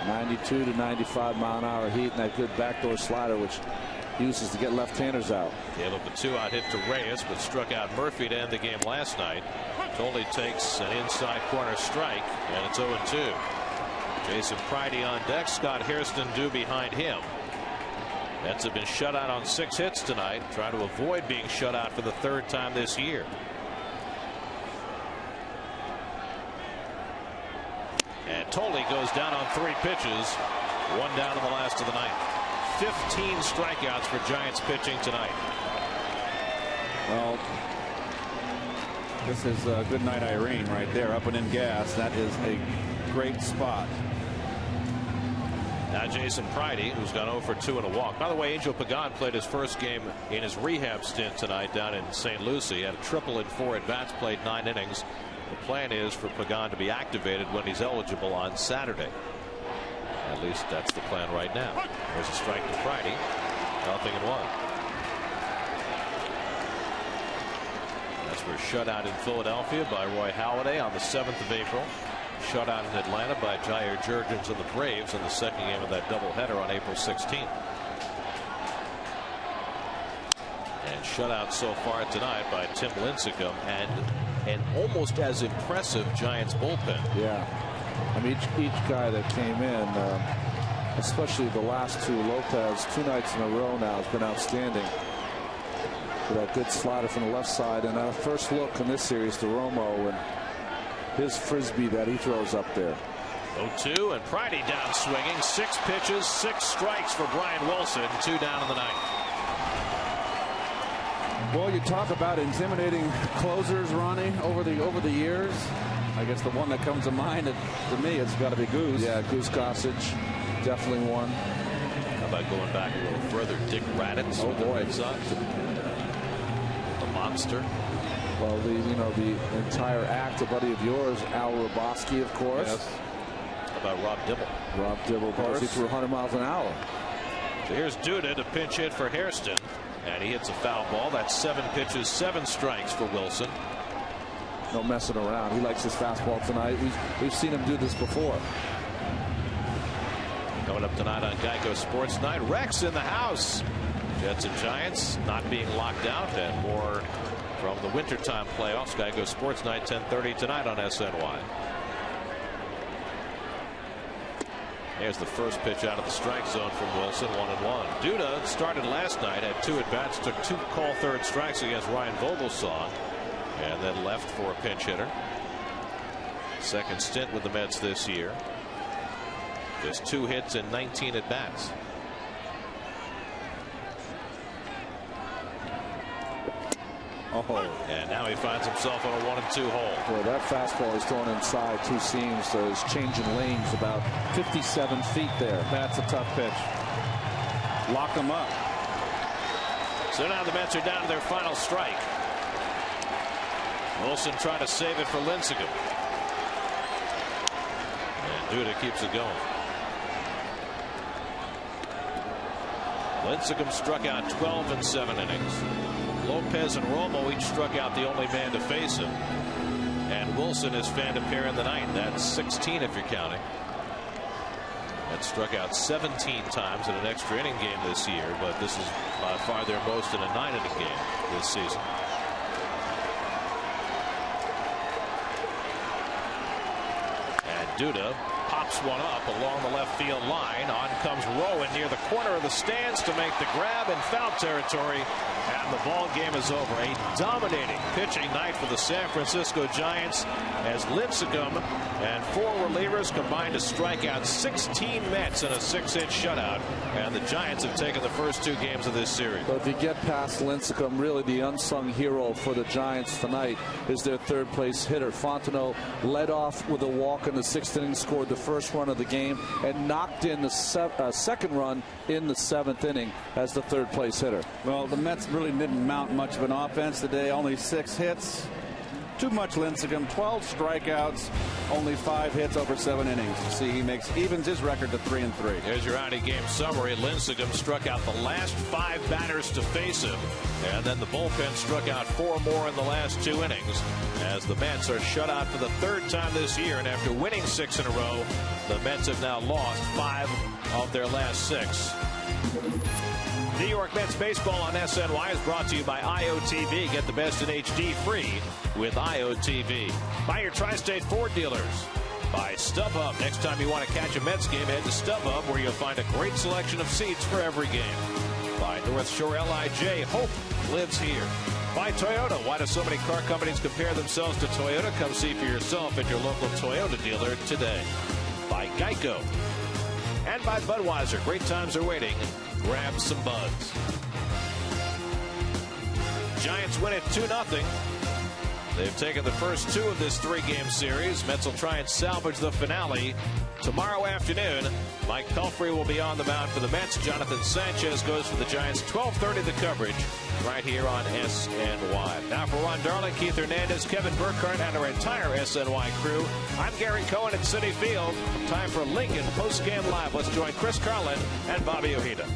92 to 95 mile-an-hour heat, and that good backdoor slider, which he uses to get left-handers out. Gave up a 2-out hit to Reyes, but struck out Murphy to end the game last night. Tolley takes an inside corner strike, and it's 0-2. Jason Pridey on deck. Scott Hairston due behind him. Mets have been shut out on 6 hits tonight, trying to avoid being shut out for the 3rd time this year. And Tolley goes down on 3 pitches. 1 down in the last of the ninth. 15 strikeouts for Giants pitching tonight. Well, this is Good Night Irene right there, up and in gas. That is a great spot. Now Jason Pridey, who's gone 0 for 2 and a walk. By the way, Angel Pagan played his first game in his rehab stint tonight down in St. Lucie. Had a triple in 4 at-bats, played 9 innings. The plan is for Pagan to be activated when he's eligible on Saturday. At least that's the plan right now. There's a strike to Pridey. 0-1. That's for a shutout in Philadelphia by Roy Halladay on the 7th of April. Shutout in Atlanta by Jair Jurgens of the Braves in the second game of that doubleheader on April 16th. And shutout so far tonight by Tim Lincecum and an almost as impressive Giants bullpen. Yeah. I mean, each guy that came in, especially the last 2, Lopez, 2 nights in a row now, has been outstanding. With that good slider from the left side, and our first look in this series to Romo and his frisbee that he throws up there. 0-2, and Pridey down swinging. 6 pitches, 6 strikes for Brian Wilson. 2 down in the ninth. Well, you talk about intimidating closers, Ronnie, over the years. I guess the one that comes to mind to me has got to be Goose. Yeah, Goose Gossage, definitely one. How about going back a little further? Dick Raditz. Oh boy, the monster. Well, the entire act, a buddy of yours, Al Roboski, of course. Yes. How about Rob Dibble? Rob Dibble, of course, he threw 100 miles an hour. So here's Duda to pinch hit for Hairston, and he hits a foul ball. That's 7 pitches, 7 strikes for Wilson. No messing around. He likes his fastball tonight. We've seen him do this before. Coming up tonight on Geico Sports Night, Rex in the house. Jets and Giants not being locked out, and more from the wintertime playoffs. Geico Sports Night, 10:30 tonight on SNY. There's the first pitch out of the strike zone from Wilson, 1-1. Duda started last night, had 2 at-bats, took 2 call third strikes against Ryan Vogelsong, and then left for a pinch hitter. Second stint with the Mets this year. Just 2 hits and 19 at-bats. And now he finds himself on a 1-2 hole. Boy, that fastball is thrown inside 2 seams, so he's changing lanes about 57 feet there. That's a tough pitch. Lock him up. So now the Mets are down to their final strike. Wilson trying to save it for Lincecum. And Duda keeps it going. Lincecum struck out 12 in 7 innings. Lopez and Romo each struck out the only man to face him. And Wilson has fanned a pair in the ninth. That's 16 if you're counting. That struck out 17 times in an extra inning game this year, but this is by far their most in a 9-inning game this season. And Duda pops one up along the left field line. On comes Rowan near the corner of the stands to make the grab in foul territory. and the ball game is over. A dominating pitching night for the San Francisco Giants as Lincecum and 4 relievers combined to strike out 16 Mets in a 6-hit shutout, and the Giants have taken the first 2 games of this series. But if you get past Lincecum, really the unsung hero for the Giants tonight is their third-place hitter. Fontenot led off with a walk in the 6th inning, scored the first run of the game, and knocked in the second run in the 7th inning as the third-place hitter. Well, the Mets really didn't mount much of an offense today. Only 6 hits. Too much Lincecum. 12 strikeouts. Only 5 hits over 7 innings. You see, he evens his record to 3-3. Here's your out-of-game summary. Lincecum struck out the last 5 batters to face him, and then the bullpen struck out 4 more in the last 2 innings as the Mets are shut out for the 3rd time this year, and after winning 6 in a row, the Mets have now lost 5 of their last 6. New York Mets baseball on SNY is brought to you by IOTV. Get the best in HD free with IOTV. By your Tri-State Ford dealers. By StubHub. Next time you want to catch a Mets game, head to StubHub, where you'll find a great selection of seats for every game. By North Shore LIJ. Hope lives here. By Toyota. Why do so many car companies compare themselves to Toyota? Come see for yourself at your local Toyota dealer today. By Geico. And by Budweiser. Great times are waiting. Grab some buds. Giants win it 2-0. They've taken the first 2 of this 3-game series. Mets will try and salvage the finale tomorrow afternoon. Mike Pelfrey will be on the mound for the Mets. Jonathan Sanchez goes for the Giants. 12:30 the coverage right here on SNY. Now for Ron Darling, Keith Hernandez, Kevin Burkhardt, and our entire SNY crew, I'm Gary Cohen at Citi Field. Time for Lincoln Postgame Live. Let's join Chris Carlin and Bobby Ojeda.